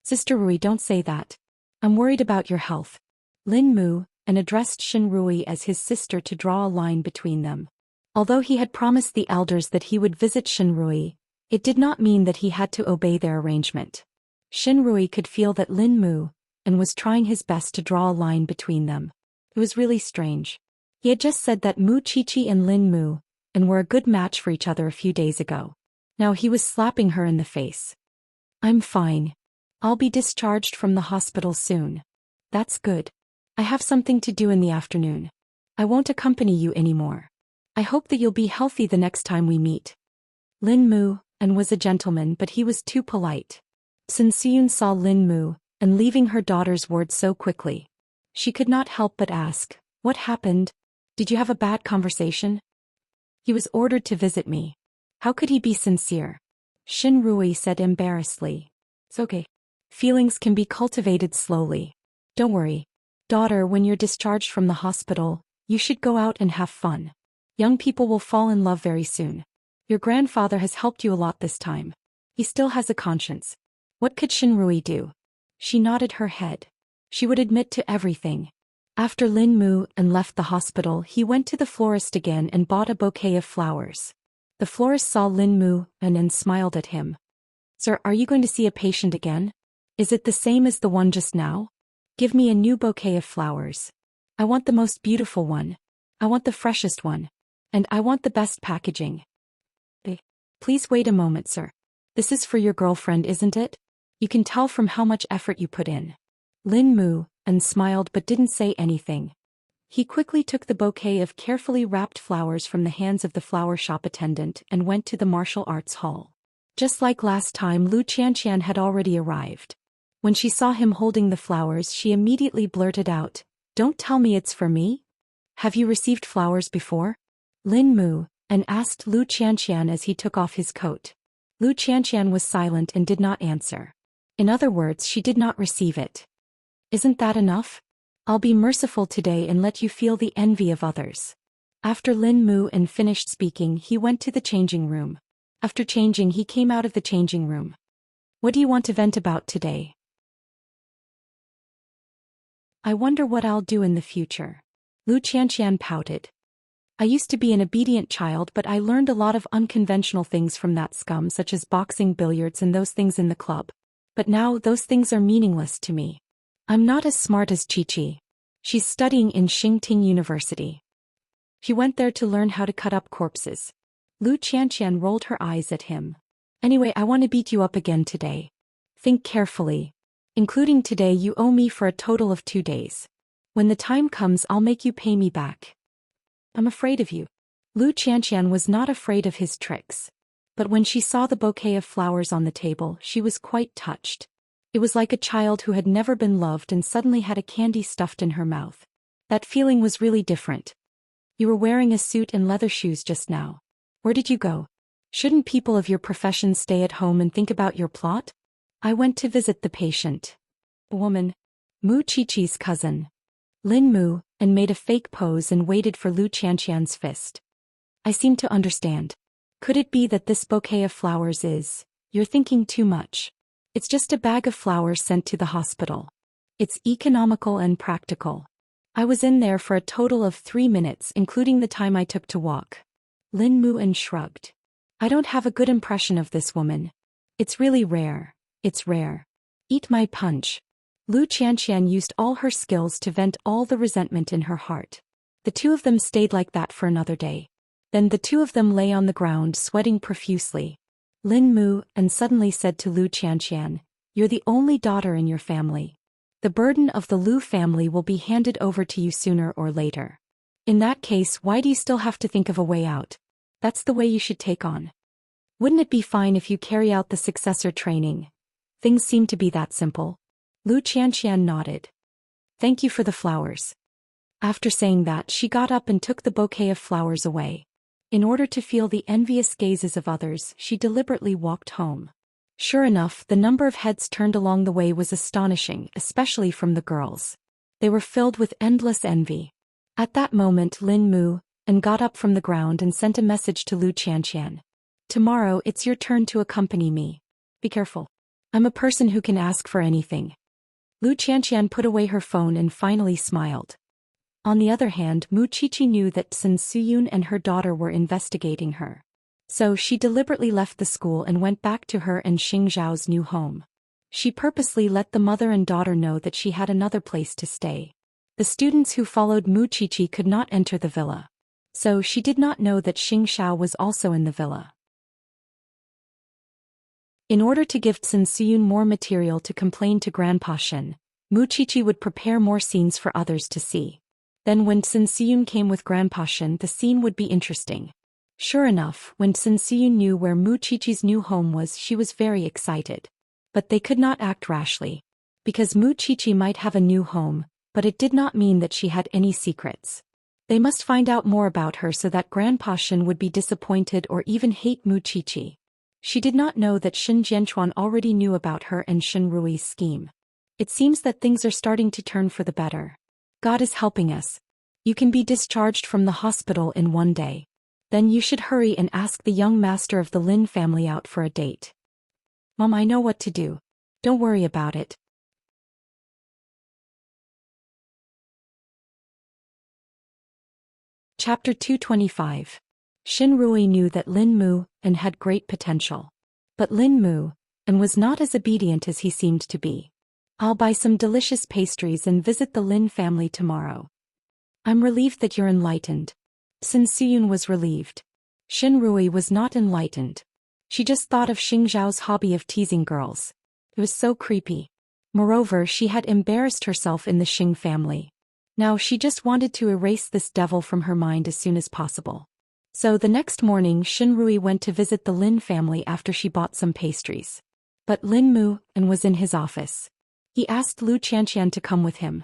Sister Rui, don't say that. I'm worried about your health. Lin Mu, and addressed Shen Rui as his sister to draw a line between them. Although he had promised the elders that he would visit Shen Rui, it did not mean that he had to obey their arrangement. Shen Rui could feel that Lin Mu, and was trying his best to draw a line between them. It was really strange. He had just said that Mu Qiqi and Lin Mu, and were a good match for each other a few days ago. Now he was slapping her in the face. I'm fine. I'll be discharged from the hospital soon. That's good. I have something to do in the afternoon. I won't accompany you anymore. I hope that you'll be healthy the next time we meet. Lin Mu, and was a gentleman, but he was too polite. Sun Siyun saw Lin Mu, and leaving her daughter's ward so quickly. She could not help but ask, what happened? Did you have a bad conversation? He was ordered to visit me. How could he be sincere? Shen Rui said embarrassedly. It's okay. Feelings can be cultivated slowly. Don't worry. Daughter, when you're discharged from the hospital, you should go out and have fun. Young people will fall in love very soon. Your grandfather has helped you a lot this time. He still has a conscience. What could Shen Rui do? She nodded her head. She would admit to everything. After Lin Mu and left the hospital, he went to the florist again and bought a bouquet of flowers. The florist saw Lin Mu and smiled at him. Sir, are you going to see a patient again? Is it the same as the one just now? Give me a new bouquet of flowers. I want the most beautiful one. I want the freshest one. And I want the best packaging. Please wait a moment, sir. This is for your girlfriend, isn't it? You can tell from how much effort you put in. Lin Mu and smiled but didn't say anything. He quickly took the bouquet of carefully wrapped flowers from the hands of the flower shop attendant and went to the martial arts hall. Just like last time, Lu Xianxia had already arrived. When she saw him holding the flowers, she immediately blurted out, "Don't tell me it's for me? Have you received flowers before?" Lin Mu and asked Lu Xianxia as he took off his coat. Lu Xianxia was silent and did not answer. In other words, she did not receive it. Isn't that enough? I'll be merciful today and let you feel the envy of others. After Lin Mu and finished speaking, he went to the changing room. After changing, he came out of the changing room. What do you want to vent about today? I wonder what I'll do in the future. Lu Qianxian pouted. I used to be an obedient child, but I learned a lot of unconventional things from that scum, such as boxing, billiards, and those things in the club. But now those things are meaningless to me. I'm not as smart as Qiqi. She's studying in Xingting University. She went there to learn how to cut up corpses. Lu Qianxian rolled her eyes at him. Anyway, I want to beat you up again today. Think carefully. Including today, you owe me for a total of 2 days. When the time comes, I'll make you pay me back. I'm afraid of you. Lu Qianxian was not afraid of his tricks. But when she saw the bouquet of flowers on the table, she was quite touched. It was like a child who had never been loved and suddenly had a candy stuffed in her mouth. That feeling was really different. You were wearing a suit and leather shoes just now. Where did you go? Shouldn't people of your profession stay at home and think about your plot? I went to visit the patient. A woman. Mu Qiqi's cousin. Lin Mu, and made a fake pose and waited for Lu Qianxian's fist. I seem to understand. Could it be that this bouquet of flowers is... You're thinking too much. It's just a bag of flowers sent to the hospital. It's economical and practical. I was in there for a total of 3 minutes, including the time I took to walk. Lin Mu shrugged. I don't have a good impression of this woman. It's really rare. It's rare. Eat my punch. Lu Qianxian used all her skills to vent all the resentment in her heart. The two of them stayed like that for another day. Then the two of them lay on the ground sweating profusely. Lin Mu and suddenly said to Lu Qianxian, "You're the only daughter in your family. The burden of the Lu family will be handed over to you sooner or later. In that case, why do you still have to think of a way out? That's the way you should take on. Wouldn't it be fine if you carry out the successor training? Things seem to be that simple." Lu Qianxian nodded. Thank you for the flowers. After saying that, she got up and took the bouquet of flowers away. In order to feel the envious gazes of others, she deliberately walked home. Sure enough, the number of heads turned along the way was astonishing, especially from the girls. They were filled with endless envy. At that moment, Lin Mu and got up from the ground and sent a message to Lu Xianxian. Tomorrow it's your turn to accompany me. Be careful. I'm a person who can ask for anything. Lu Xianxian put away her phone and finally smiled. On the other hand, Mu Qiqi knew that Sun Suyun and her daughter were investigating her. So she deliberately left the school and went back to her and Xing Zhao's new home. She purposely let the mother and daughter know that she had another place to stay. The students who followed Mu Qiqi could not enter the villa. So she did not know that Xing Zhao was also in the villa. In order to give Sun Suyun more material to complain to Grandpa Shen, Mu Qiqi would prepare more scenes for others to see. Then when Sun Suyun came with Grandpa Shen, the scene would be interesting. Sure enough, when Sun Suyun knew where Mu Qiqi's new home was, she was very excited. But they could not act rashly. Because Mu Qiqi might have a new home, but it did not mean that she had any secrets. They must find out more about her so that Grandpa Shen would be disappointed or even hate Mu Qiqi. She did not know that Shen Jianchuan already knew about her and Shen Rui's scheme. It seems that things are starting to turn for the better. God is helping us. You can be discharged from the hospital in one day. Then you should hurry and ask the young master of the Lin family out for a date. Mom, I know what to do. Don't worry about it. Chapter 225. Shen Rui knew that Lin Mu and had great potential. But Lin Mu and was not as obedient as he seemed to be. I'll buy some delicious pastries and visit the Lin family tomorrow. I'm relieved that you're enlightened. Sun Suyun was relieved. Shen Rui was not enlightened. She just thought of Xing Zhao's hobby of teasing girls. It was so creepy. Moreover, she had embarrassed herself in the Xing family. Now she just wanted to erase this devil from her mind as soon as possible. So the next morning Shen Rui went to visit the Lin family after she bought some pastries. But Lin Mu and was in his office. He asked Lu Qianxian to come with him.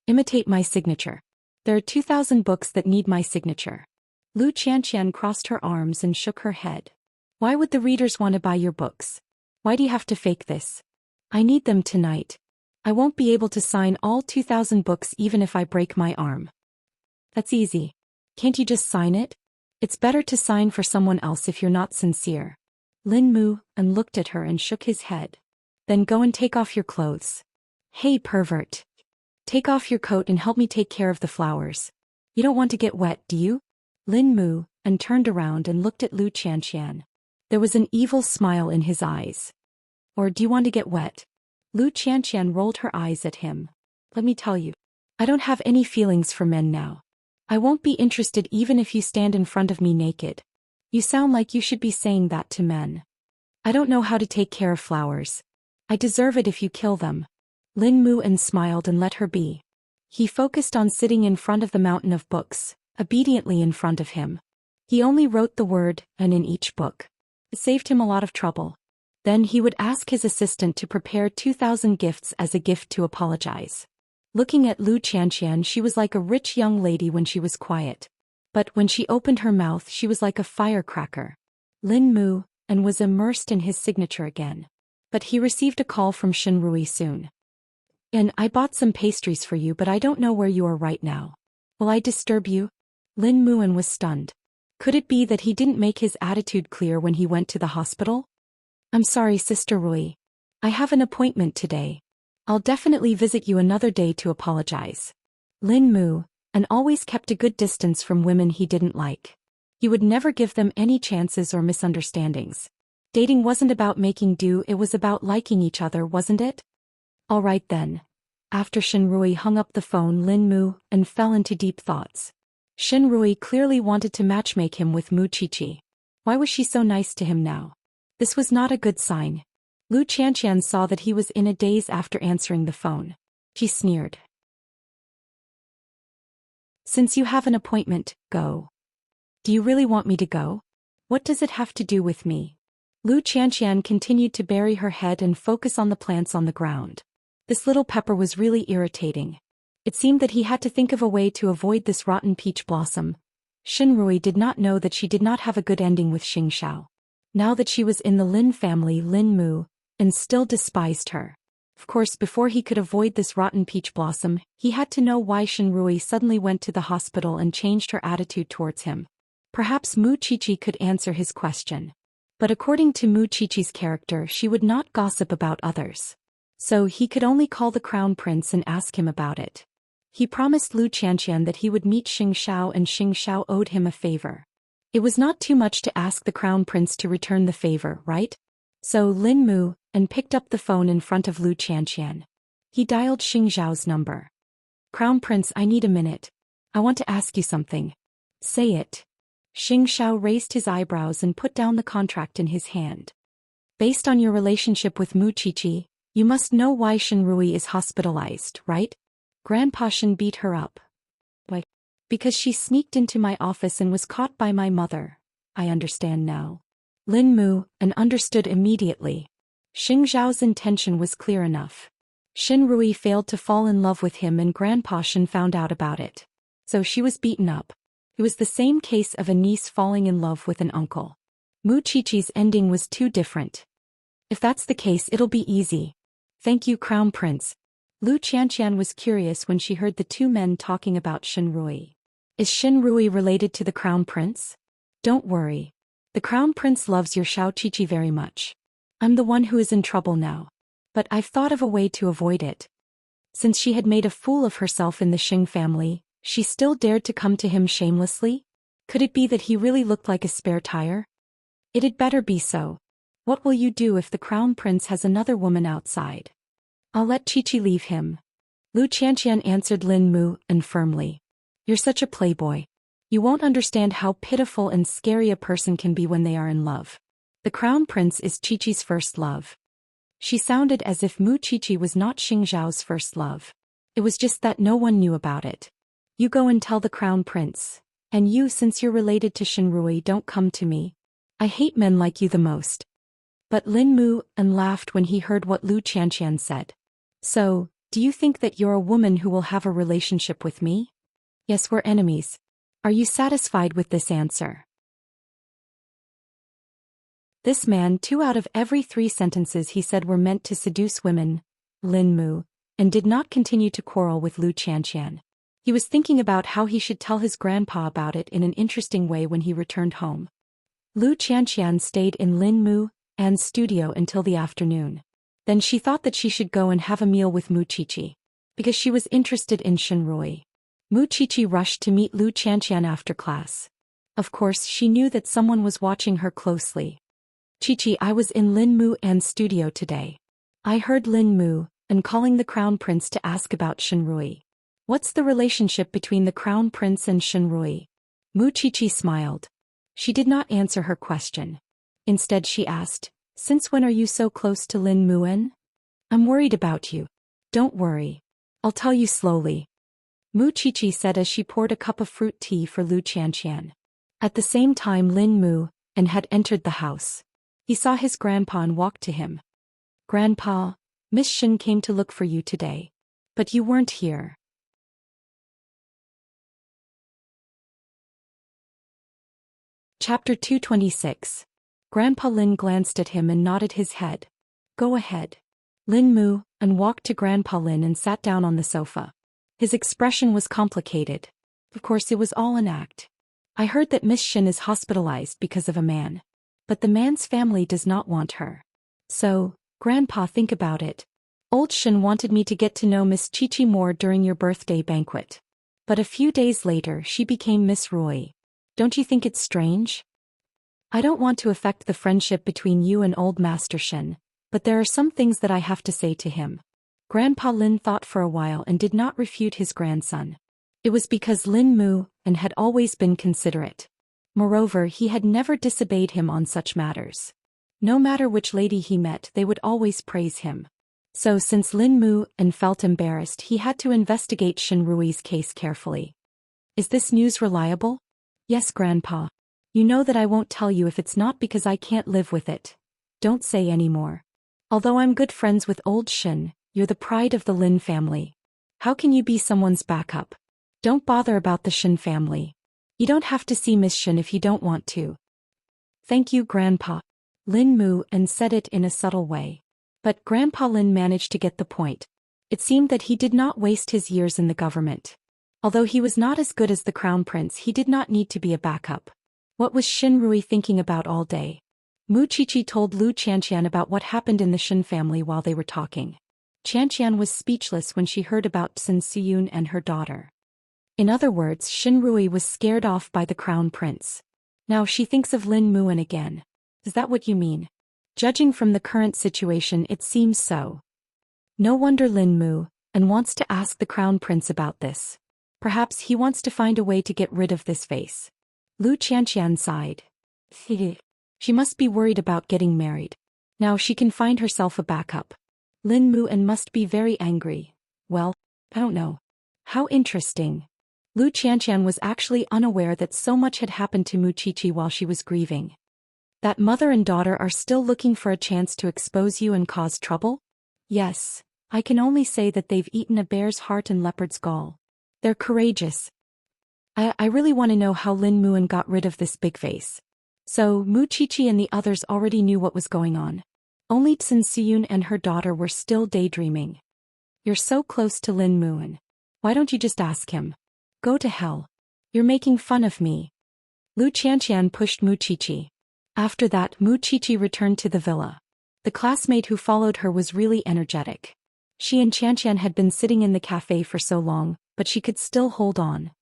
Imitate my signature. There are 2,000 books that need my signature. Lu Qianxian crossed her arms and shook her head. Why would the readers want to buy your books? Why do you have to fake this? I need them tonight. I won't be able to sign all 2,000 books even if I break my arm. That's easy. Can't you just sign it? It's better to sign for someone else if you're not sincere. Lin Mu and looked at her and shook his head. Then go and take off your clothes. Hey pervert. Take off your coat and help me take care of the flowers. You don't want to get wet, do you? Lin Mu and turned around and looked at Lu Qianxian. There was an evil smile in his eyes. Or do you want to get wet? Lu Qianxian rolled her eyes at him. Let me tell you. I don't have any feelings for men now. I won't be interested even if you stand in front of me naked. You sound like you should be saying that to men. I don't know how to take care of flowers. I deserve it if you kill them. Lin Mu and smiled and let her be. He focused on sitting in front of the mountain of books, obediently in front of him. He only wrote the word "and" in each book. It saved him a lot of trouble. Then he would ask his assistant to prepare 2,000 gifts as a gift to apologize. Looking at Lu Qianxian, she was like a rich young lady when she was quiet. But when she opened her mouth, she was like a firecracker. Lin Mu and was immersed in his signature again. But he received a call from Shen Rui soon. And I bought some pastries for you, but I don't know where you are right now. Will I disturb you? Lin Mu was stunned. Could it be that he didn't make his attitude clear when he went to the hospital? I'm sorry, Sister Rui. I have an appointment today. I'll definitely visit you another day to apologize. Lin Mu and always kept a good distance from women he didn't like. He would never give them any chances or misunderstandings. Dating wasn't about making do, it was about liking each other, wasn't it? All right then. After Shen Rui hung up the phone, Lin Mu and fell into deep thoughts. Shen Rui clearly wanted to matchmake him with Mu Qiqi. Why was she so nice to him now? This was not a good sign. Lu Qianxian saw that he was in a daze after answering the phone. She sneered. Since you have an appointment, go. Do you really want me to go? What does it have to do with me? Lu Qianxian continued to bury her head and focus on the plants on the ground. This little pepper was really irritating. It seemed that he had to think of a way to avoid this rotten peach blossom. Shen Rui did not know that she did not have a good ending with Xing Zhao. Now that she was in the Lin family, Lin Mu and still despised her. Of course, before he could avoid this rotten peach blossom, he had to know why Shenrui suddenly went to the hospital and changed her attitude towards him. Perhaps Mu Qiqi could answer his question. But according to Mu Qiqi's character, she would not gossip about others. So he could only call the crown prince and ask him about it. He promised Lu Qianqian that he would meet Xiao, and Xiao owed him a favor. It was not too much to ask the crown prince to return the favor, right? So Lin Mu and picked up the phone in front of Lu Qianqian. He dialed Xiao's number. Crown Prince, I need a minute. I want to ask you something. Say it. Xiao raised his eyebrows and put down the contract in his hand. Based on your relationship with Mu Qiqi, you must know why Shenrui is hospitalized, right? Grandpa Shen beat her up. Why? Because she sneaked into my office and was caught by my mother. I understand now. Lin Mu and understood immediately. Xiao's intention was clear enough. Shenrui failed to fall in love with him and Grandpa Shen found out about it. So she was beaten up. It was the same case of a niece falling in love with an uncle. Mu Qiqi's ending was too different. If that's the case, it'll be easy. Thank you, Crown Prince. Lu Qianqian was curious when she heard the two men talking about Shenrui. Is Shenrui related to the Crown Prince? Don't worry. The Crown Prince loves your Xiao Qiqi very much. I'm the one who is in trouble now. But I've thought of a way to avoid it. Since she had made a fool of herself in the Xing family, she still dared to come to him shamelessly? Could it be that he really looked like a spare tire? It'd better be so. What will you do if the Crown Prince has another woman outside? I'll let Qiqi leave him. Lu Qianqian answered Lin Mu and firmly. You're such a playboy. You won't understand how pitiful and scary a person can be when they are in love. The Crown Prince is Qiqi's first love. She sounded as if Mu Qiqi was not Xiao's first love. It was just that no one knew about it. You go and tell the Crown Prince. And you, since you're related to Shenrui, don't come to me. I hate men like you the most. But Lin Mu and laughed when he heard what Lu Qianqian said. So, do you think that you're a woman who will have a relationship with me? Yes, we're enemies. Are you satisfied with this answer? This man, 2 out of every 3 sentences he said were meant to seduce women, Lin Mu, and did not continue to quarrel with Lu Qianqian. He was thinking about how he should tell his grandpa about it in an interesting way when he returned home. Lu Qianqian stayed in Lin Mu An's studio until the afternoon. Then she thought that she should go and have a meal with Mu Qiqi. Because she was interested in Shenrui. Mu Qiqi rushed to meet Lu Qianqian after class. Of course, she knew that someone was watching her closely. Qiqi, I was in Lin Mu An's studio today. I heard Lin Mu An calling the Crown Prince to ask about Shenrui. What's the relationship between the Crown Prince and Shenrui? Mu Qiqi smiled. She did not answer her question. Instead she asked, since when are you so close to Lin Mu An? I'm worried about you. Don't worry. I'll tell you slowly. Mu Qiqi said as she poured a cup of fruit tea for Lu Qianqian. At the same time Lin Mu An had entered the house. He saw his grandpa and walked to him. Grandpa, Miss Shen came to look for you today. But you weren't here. Chapter 226. Grandpa Lin glanced at him and nodded his head. Go ahead. Lin Mu An walked to Grandpa Lin and sat down on the sofa. His expression was complicated. Of course it was all an act. I heard that Miss Shen is hospitalized because of a man. But the man's family does not want her. So, Grandpa, think about it. Old Shen wanted me to get to know Miss Qiqi more during your birthday banquet. But a few days later she became Miss Roy. Don't you think it's strange? I don't want to affect the friendship between you and old Master Shen, but there are some things that I have to say to him. Grandpa Lin thought for a while and did not refute his grandson. It was because Lin Mu An had always been considerate. Moreover, he had never disobeyed him on such matters. No matter which lady he met, they would always praise him. So since Lin Mu An felt embarrassed, he had to investigate Shenrui's case carefully. Is this news reliable? Yes, Grandpa. You know that I won't tell you if it's not because I can't live with it. Don't say any more. Although I'm good friends with old Shen, you're the pride of the Lin family. How can you be someone's backup? Don't bother about the Shen family. You don't have to see Miss Shen if you don't want to. Thank you, Grandpa. Lin Mu An said it in a subtle way. But Grandpa Lin managed to get the point. It seemed that he did not waste his years in the government. Although he was not as good as the crown prince, he did not need to be a backup. What was Xin Rui thinking about all day? Mu Qiqi told Lu Qianxian about what happened in the Xin family while they were talking. Qianxian was speechless when she heard about Sun Siyun and her daughter. In other words, Xin Rui was scared off by the crown prince. Now she thinks of Lin Muan again. Is that what you mean? Judging from the current situation, it seems so. No wonder Lin Mu and wants to ask the crown prince about this. Perhaps he wants to find a way to get rid of this face. Lu Qianxian sighed. She must be worried about getting married. Now she can find herself a backup. Lin Muan must be very angry. Well, I don't know. How interesting. Lu Qianxian was actually unaware that so much had happened to Mu Qiqi while she was grieving. That mother and daughter are still looking for a chance to expose you and cause trouble? Yes, I can only say that they've eaten a bear's heart and leopard's gall. They're courageous. I really want to know how Lin Muan got rid of this big face. So, Mu Qiqi and the others already knew what was going on. Only Sun Siyun and her daughter were still daydreaming. You're so close to Lin Muan. Why don't you just ask him? Go to hell. You're making fun of me. Lu Qianxian pushed Mu Qiqi. After that, Mu Qiqi returned to the villa. The classmate who followed her was really energetic. She and Qianxian had been sitting in the cafe for so long, but she could still hold on.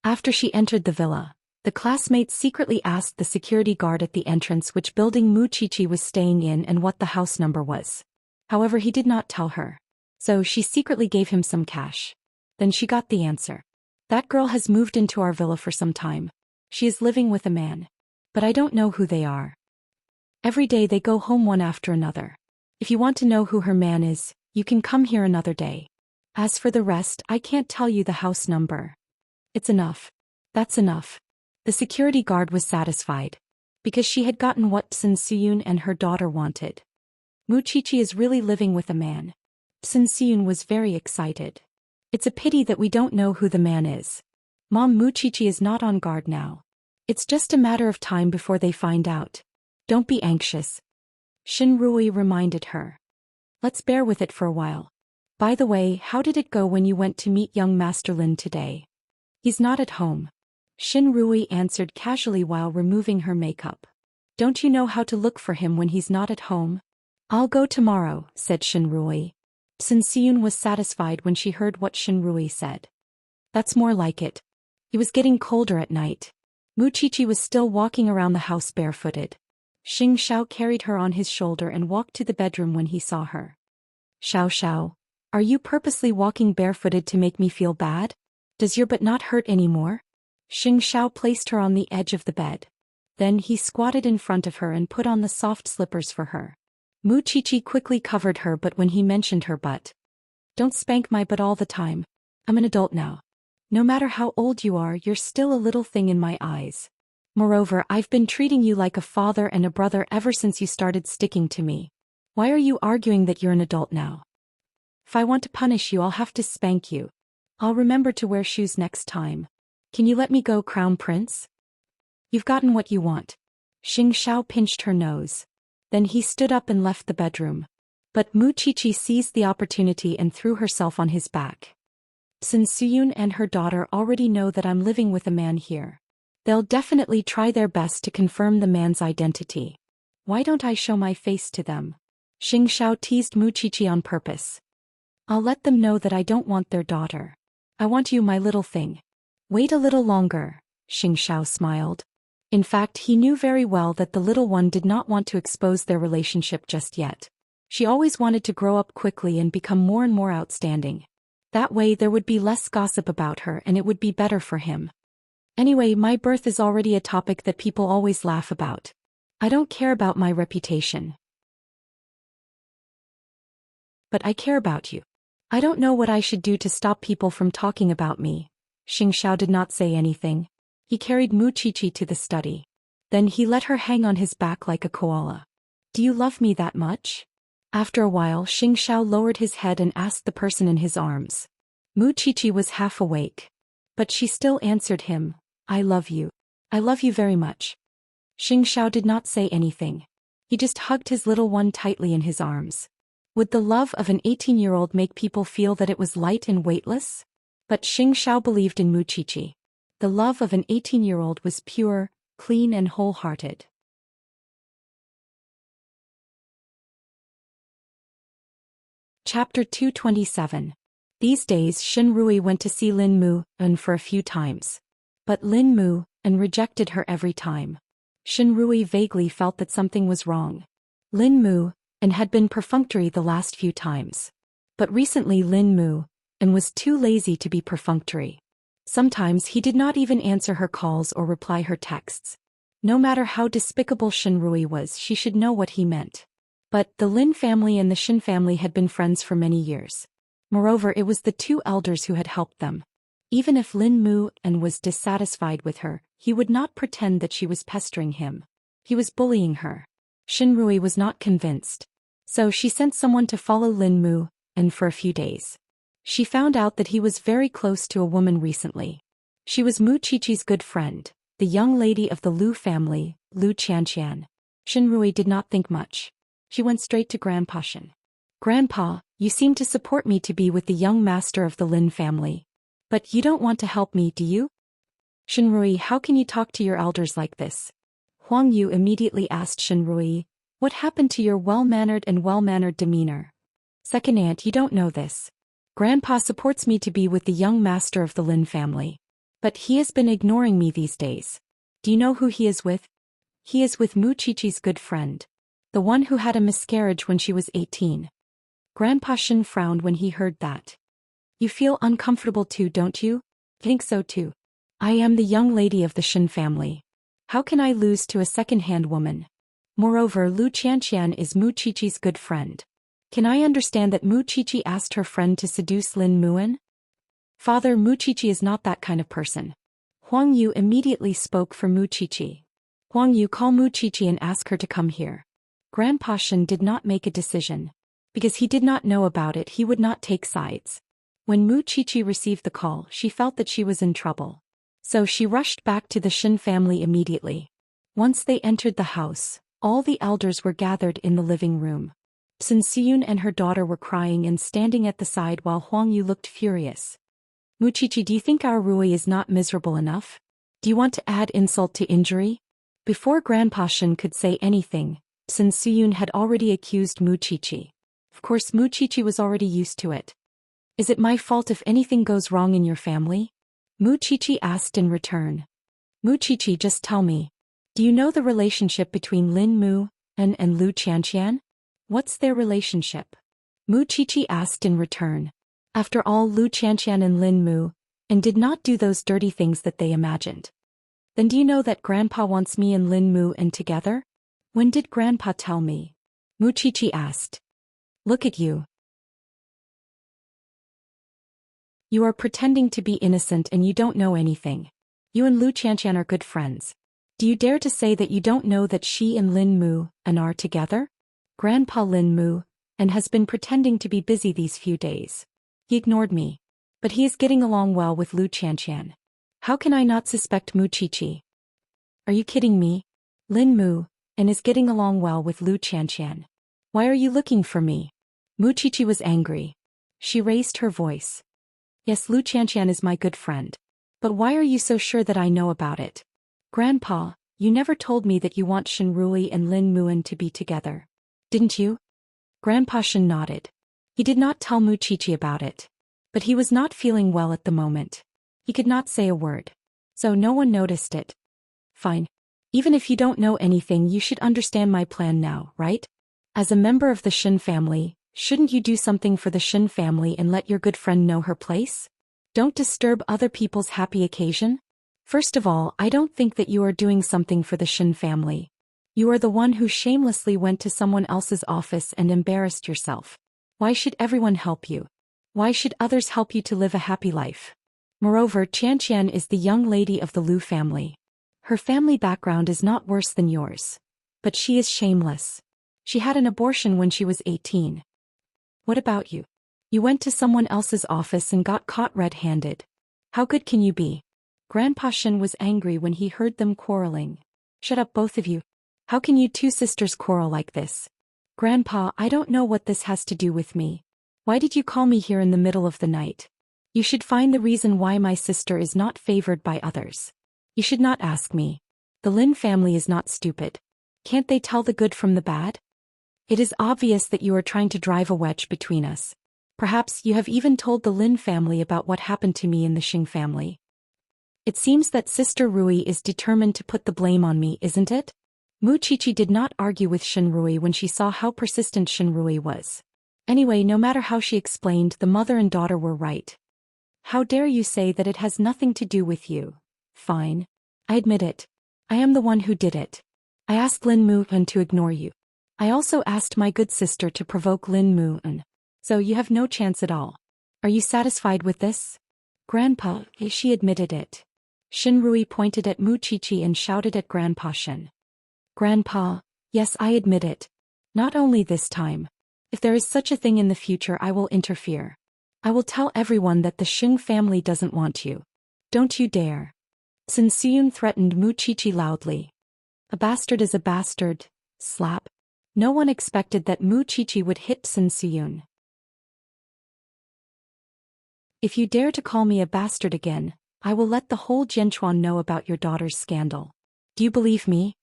After she entered the villa, the classmates secretly asked the security guard at the entrance which building Mu Qiqi was staying in and what the house number was. However, he did not tell her. So she secretly gave him some cash. Then she got the answer. That girl has moved into our villa for some time. She is living with a man. But I don't know who they are. Every day they go home one after another. If you want to know who her man is, you can come here another day. As for the rest, I can't tell you the house number. It's enough. That's enough. The security guard was satisfied. Because she had gotten what Sun Siyun and her daughter wanted. Mu Qiqi is really living with a man. Sun Siyun was very excited. It's a pity that we don't know who the man is. Mom, Mu Qiqi is not on guard now. It's just a matter of time before they find out. Don't be anxious. Xin Rui reminded her. Let's bear with it for a while. By the way, how did it go when you went to meet young Master Lin today? He's not at home. Xin Rui answered casually while removing her makeup. Don't you know how to look for him when he's not at home? I'll go tomorrow, said Xin Rui. Sun Siyun was satisfied when she heard what Xin Rui said. That's more like it. It was getting colder at night. Mu Qiqi was still walking around the house barefooted. Xing Xiao carried her on his shoulder and walked to the bedroom when he saw her. Xiao, are you purposely walking barefooted to make me feel bad? Does your butt not hurt anymore? Xing Xiao placed her on the edge of the bed. Then he squatted in front of her and put on the soft slippers for her. Mu Qiqi quickly covered her butt when he mentioned her butt. Don't spank my butt all the time. I'm an adult now. No matter how old you are, you're still a little thing in my eyes. Moreover, I've been treating you like a father and a brother ever since you started sticking to me. Why are you arguing that you're an adult now? If I want to punish you, I'll have to spank you. I'll remember to wear shoes next time. Can you let me go, Crown Prince? You've gotten what you want. Xing Xiao pinched her nose. Then he stood up and left the bedroom. But Mu Qiqi seized the opportunity and threw herself on his back. Sun Siyun and her daughter already know that I'm living with a man here. They'll definitely try their best to confirm the man's identity. Why don't I show my face to them? Xing Xiao teased Mu Qiqi on purpose. I'll let them know that I don't want their daughter. I want you, my little thing. Wait a little longer, Xing Xiao smiled. In fact, he knew very well that the little one did not want to expose their relationship just yet. She always wanted to grow up quickly and become more and more outstanding. That way there would be less gossip about her and it would be better for him. Anyway, my birth is already a topic that people always laugh about. I don't care about my reputation. But I care about you. I don't know what I should do to stop people from talking about me. Xing Xiao did not say anything. He carried Mu Qiqi to the study. Then he let her hang on his back like a koala. Do you love me that much? After a while, Xing Xiao lowered his head and asked the person in his arms. Mu Qiqi was half awake. But she still answered him, I love you. I love you very much. Xing Xiao did not say anything. He just hugged his little one tightly in his arms. Would the love of an 18-year-old make people feel that it was light and weightless? But Xianxia believed in Muqiqi. The love of an 18-year-old was pure, clean and wholehearted. Chapter 227. These days Xin Rui went to see Lin Mu and for a few times. But Lin Mu and rejected her every time. Xin Rui vaguely felt that something was wrong. Lin Mu and had been perfunctory the last few times. But recently Lin Mu and was too lazy to be perfunctory. Sometimes he did not even answer her calls or reply her texts. No matter how despicable Xin Rui was, she should know what he meant. But the Lin family and the Xin family had been friends for many years. Moreover, it was the two elders who had helped them. Even if Lin Mu and was dissatisfied with her, he would not pretend that she was pestering him. He was bullying her. Xin Rui was not convinced. So she sent someone to follow Lin Mu, and for a few days. She found out that he was very close to a woman recently. She was Muqiqi's good friend, the young lady of the Lu family, Lu Xianxian. Xin Rui did not think much. She went straight to Grandpa Xin. Grandpa, you seem to support me to be with the young master of the Lin family. But you don't want to help me, do you? Xin Rui, how can you talk to your elders like this? Huang Yu immediately asked Xin Rui, what happened to your well-mannered demeanor? Second aunt, you don't know this. Grandpa supports me to be with the young master of the Lin family. But he has been ignoring me these days. Do you know who he is with? He is with Muqiqi's good friend. The one who had a miscarriage when she was 18. Grandpa Xin frowned when he heard that. You feel uncomfortable too, don't you? Think so too. I am the young lady of the Xin family. How can I lose to a second-hand woman? Moreover, Lu Xianxian is Muqiqi's good friend. Can I understand that Muqiqi asked her friend to seduce Lin Muan? Father, Muqiqi is not that kind of person. Huang Yu immediately spoke for Muqiqi. Huang Yu, call Muqiqi and ask her to come here. Grandpa Xin did not make a decision. Because he did not know about it, he would not take sides. When Muqiqi received the call, she felt that she was in trouble. So she rushed back to the Xin family immediately. Once they entered the house, all the elders were gathered in the living room. Sun Siyun and her daughter were crying and standing at the side while Huang Yu looked furious. Muqiqi, do you think our Rui is not miserable enough? Do you want to add insult to injury? Before Grandpa Xin could say anything, Sun Siyun had already accused Muqiqi. Of course, Muqiqi was already used to it. Is it my fault if anything goes wrong in your family? Muqiqi asked in return. Muqiqi, just tell me. Do you know the relationship between Lin Mu and Lu Xianxian? What's their relationship? Muqiqi asked in return. After all, Lu Xianxian and Lin Mu and did not do those dirty things that they imagined. Then do you know that Grandpa wants me and Lin Mu and together? When did Grandpa tell me? Muqiqi asked. Look at you. You are pretending to be innocent and you don't know anything. You and Lu Xianxian are good friends. Do you dare to say that you don't know that she and Lin Mu and are together? Grandpa Lin Mu and has been pretending to be busy these few days. He ignored me. But he is getting along well with Lu Xianxian. How can I not suspect Muqiqi? Are you kidding me? Lin Mu and is getting along well with Lu Xianxian. Why are you looking for me? Muqiqi was angry. She raised her voice. Yes, Lu Xianxian is my good friend. But why are you so sure that I know about it? Grandpa, you never told me that you want Xin Rui and Lin Muan to be together. Didn't you? Grandpa Xin nodded. He did not tell Muqiqi about it. But he was not feeling well at the moment. He could not say a word. So no one noticed it. Fine. Even if you don't know anything, you should understand my plan now, right? As a member of the Xin family, shouldn't you do something for the Xin family and let your good friend know her place? Don't disturb other people's happy occasion. First of all, I don't think that you are doing something for the Xin family. You are the one who shamelessly went to someone else's office and embarrassed yourself. Why should everyone help you? Why should others help you to live a happy life? Moreover, Xianxian is the young lady of the Lu family. Her family background is not worse than yours. But she is shameless. She had an abortion when she was 18. What about you? You went to someone else's office and got caught red-handed. How good can you be? Grandpa Xin was angry when he heard them quarreling. Shut up, both of you. How can you two sisters quarrel like this? Grandpa, I don't know what this has to do with me. Why did you call me here in the middle of the night? You should find the reason why my sister is not favored by others. You should not ask me. The Lin family is not stupid. Can't they tell the good from the bad? It is obvious that you are trying to drive a wedge between us. Perhaps you have even told the Lin family about what happened to me in the Xing family. It seems that Sister Rui is determined to put the blame on me, isn't it? Mu Qiqi did not argue with Shenrui when she saw how persistent Shenrui was. Anyway, no matter how she explained, the mother and daughter were right. How dare you say that it has nothing to do with you? Fine. I admit it. I am the one who did it. I asked Lin Mu'en to ignore you. I also asked my good sister to provoke Lin Mu'en. So you have no chance at all. Are you satisfied with this? Grandpa, she admitted it. Shenrui pointed at Mu Qiqi and shouted at Grandpa Shen. Grandpa, yes, I admit it. Not only this time. If there is such a thing in the future, I will interfere. I will tell everyone that the Xing family doesn't want you. Don't you dare. Sun Siyun threatened Mu Qiqi loudly. A bastard is a bastard. Slap. No one expected that Mu Qiqi would hit Sun Siyun. If you dare to call me a bastard again, I will let the whole Jianchuan know about your daughter's scandal. Do you believe me?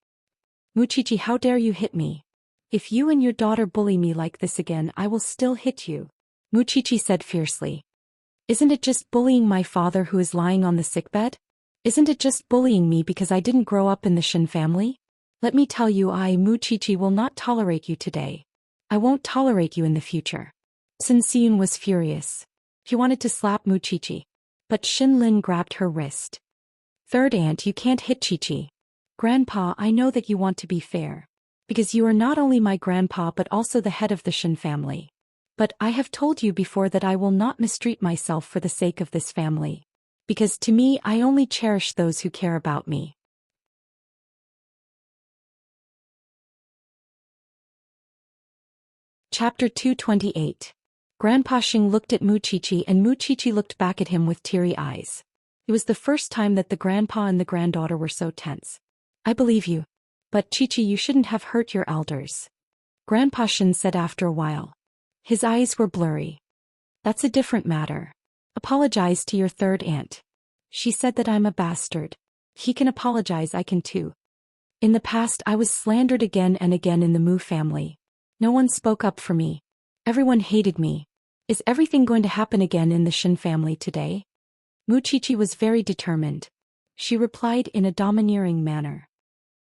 Mu Qiqi, how dare you hit me? If you and your daughter bully me like this again, I will still hit you. Mu Qiqi said fiercely. Isn't it just bullying my father who is lying on the sickbed? Isn't it just bullying me because I didn't grow up in the Shen family? Let me tell you, I, Mu Qiqi, will not tolerate you today. I won't tolerate you in the future. Sun Siyun was furious. He wanted to slap Mu Qiqi. But Xin Lin grabbed her wrist. Third aunt, you can't hit Qiqi. Grandpa, I know that you want to be fair. Because you are not only my grandpa but also the head of the Shen family. But I have told you before that I will not mistreat myself for the sake of this family. Because to me, I only cherish those who care about me. Chapter 228. Grandpa Xing looked at Mu Qiqi and Mu Qiqi looked back at him with teary eyes. It was the first time that the grandpa and the granddaughter were so tense. I believe you. But Qiqi, you shouldn't have hurt your elders. Grandpa Xing said after a while. His eyes were blurry. That's a different matter. Apologize to your third aunt. She said that I'm a bastard. He can apologize, I can too. In the past I was slandered again and again in the Mu family. No one spoke up for me. Everyone hated me. Is everything going to happen again in the Shen family today? Mu Qiqi was very determined. She replied in a domineering manner.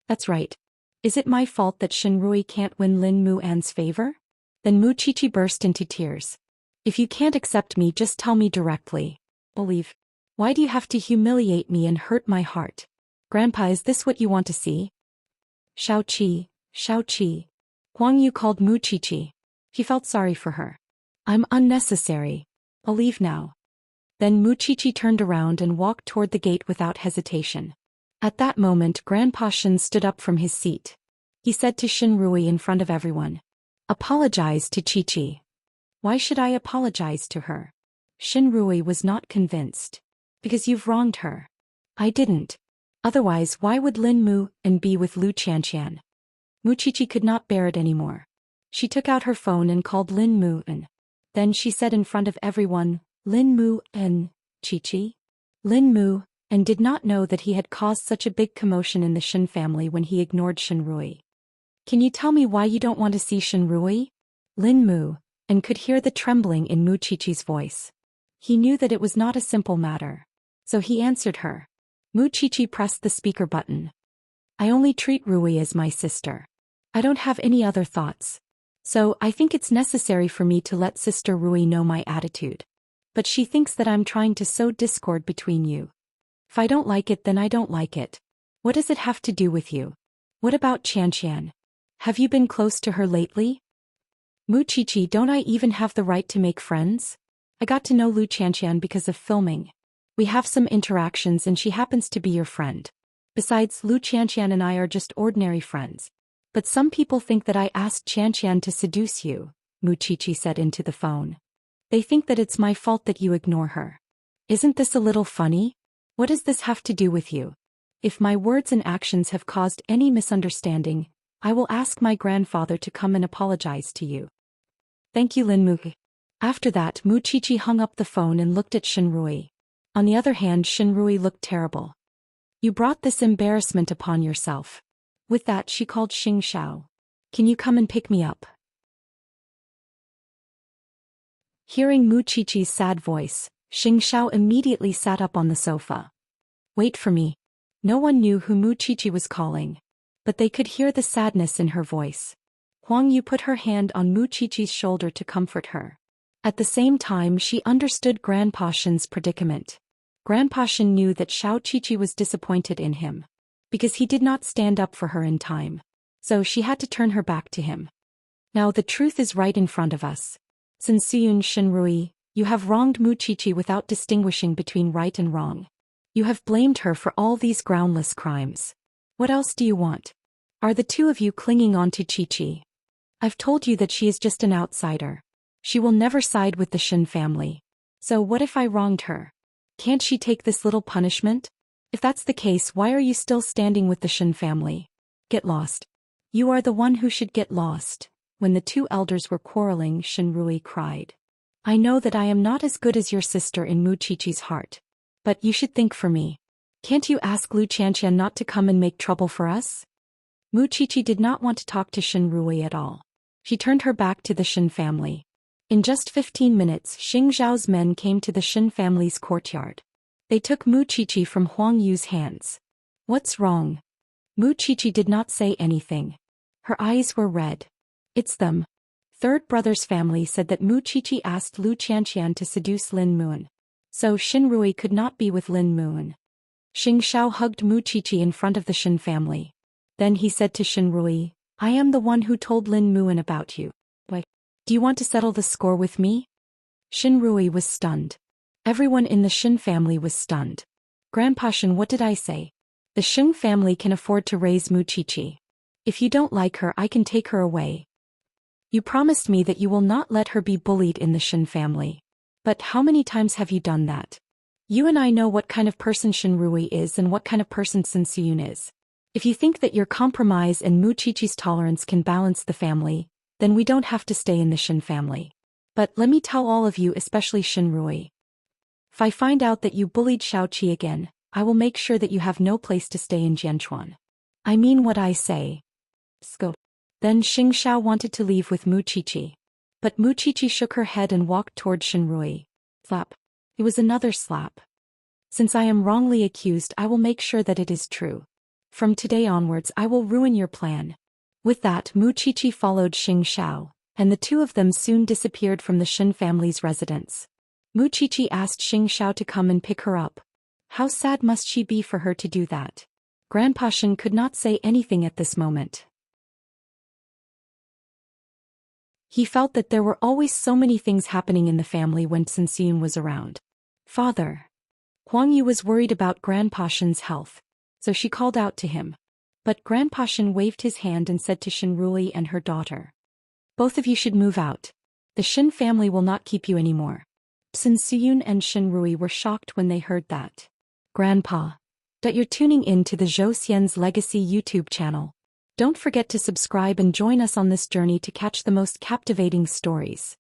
That's right. Is it my fault that Shenrui can't win Lin Mu'an's favor? Then Mu Qiqi burst into tears. If you can't accept me, just tell me directly. Believe. Why do you have to humiliate me and hurt my heart? Grandpa, is this what you want to see? Xiao-qi. Huang Yu called Mu Qiqi. He felt sorry for her. I'm unnecessary. I'll leave now. Then Mu Qiqi turned around and walked toward the gate without hesitation. At that moment, Grandpa Shen stood up from his seat. He said to Shenrui in front of everyone. Apologize to Qiqi. Why should I apologize to her? Shenrui was not convinced. Because you've wronged her. I didn't. Otherwise, why would Lin Mu'en be with Lu Qianxian? Mu Qiqi could not bear it anymore. She took out her phone and called Lin Mu'en. Then she said in front of everyone, Lin Mu'en, Qiqi? Lin Mu'en did not know that he had caused such a big commotion in the Shen family when he ignored Shenrui. Can you tell me why you don't want to see Shenrui? Lin Mu'en could hear the trembling in Mu Qiqi's voice. He knew that it was not a simple matter. So he answered her. Mu Qiqi pressed the speaker button. I only treat Rui as my sister. I don't have any other thoughts. So I think it's necessary for me to let Sister Rui know my attitude. But she thinks that I'm trying to sow discord between you. If I don't like it, then I don't like it. What does it have to do with you? What about Xianxia? Have you been close to her lately? Mu Qiqi, don't I even have the right to make friends? I got to know Lu Xianxia because of filming. We have some interactions and she happens to be your friend. Besides, Lu Xianxia and I are just ordinary friends. But some people think that I asked Xianxia to seduce you, Mu Qiqi said into the phone. They think that it's my fault that you ignore her. Isn't this a little funny? What does this have to do with you? If my words and actions have caused any misunderstanding, I will ask my grandfather to come and apologize to you. Thank you, Lin Mu. After that, Mu Qiqi hung up the phone and looked at Shenrui. On the other hand, Shenrui looked terrible. You brought this embarrassment upon yourself. With that, she called Xianxia. Can you come and pick me up? Hearing Mu Qiqi's sad voice, Xianxia immediately sat up on the sofa. Wait for me. No one knew who Mu Qiqi was calling, but they could hear the sadness in her voice. Huang Yu put her hand on Mu Qiqi's shoulder to comfort her. At the same time, she understood Grandpa Shen's predicament. Grandpa Shen knew that Xiao Qiqi was disappointed in him, because he did not stand up for her in time. So she had to turn her back to him. Now the truth is right in front of us. Since Shenrui, you have wronged Mu Qiqi without distinguishing between right and wrong. You have blamed her for all these groundless crimes. What else do you want? Are the two of you clinging on to Qiqi? I've told you that she is just an outsider. She will never side with the Shen family. So what if I wronged her? Can't she take this little punishment? If that's the case, why are you still standing with the Shen family? Get lost. You are the one who should get lost. When the two elders were quarreling, Shenrui cried. I know that I am not as good as your sister in Mu Qiqi's heart. But you should think for me. Can't you ask Lu Qianxia not to come and make trouble for us? Mu Qiqi did not want to talk to Shenrui at all. She turned her back to the Shen family. In just 15 minutes, Xing Zhao's men came to the Shen family's courtyard. They took Mu Qiqi from Huang Yu's hands. What's wrong? Mu Qiqi did not say anything. Her eyes were red. It's them. Third brother's family said that Mu Qiqi asked Lu Qianxian to seduce Lin Muan. So Shenrui could not be with Lin Muan. Xing Xiao hugged Mu Qiqi in front of the Shen family. Then he said to Shenrui, I am the one who told Lin Muan about you. Why? Do you want to settle the score with me? Shenrui was stunned. Everyone in the Shen family was stunned. Grandpa Shen, what did I say? The Shen family can afford to raise Mu Qiqi. If you don't like her, I can take her away. You promised me that you will not let her be bullied in the Shen family. But how many times have you done that? You and I know what kind of person Shenrui is and what kind of person Sun Siyun is. If you think that your compromise and Mu Qiqi's tolerance can balance the family, then we don't have to stay in the Shen family. But let me tell all of you, especially Shenrui. If I find out that you bullied Xiaoqi again, I will make sure that you have no place to stay in Jianchuan. I mean what I say. Go. Then Xing Xiao wanted to leave with Mu Qiqi. But Mu Qiqi shook her head and walked toward Shenrui. Slap. It was another slap. Since I am wrongly accused, I will make sure that it is true. From today onwards, I will ruin your plan. With that, Mu Qiqi followed Xing Xiao, and the two of them soon disappeared from the Shen family's residence. Mu Qiqi asked Xing Xiao to come and pick her up. How sad must she be for her to do that? Grandpa Shen could not say anything at this moment. He felt that there were always so many things happening in the family when Sun Siyun was around. Father. Huang Yu was worried about Grandpa Shen's health, so she called out to him. But Grandpa Shen waved his hand and said to Shenrui and her daughter, both of you should move out. The Shen family will not keep you anymore. Sun Siyun and Shenrui were shocked when they heard that. Grandpa. That you're tuning in to the Zhou Xian's Legacy YouTube channel. Don't forget to subscribe and join us on this journey to catch the most captivating stories.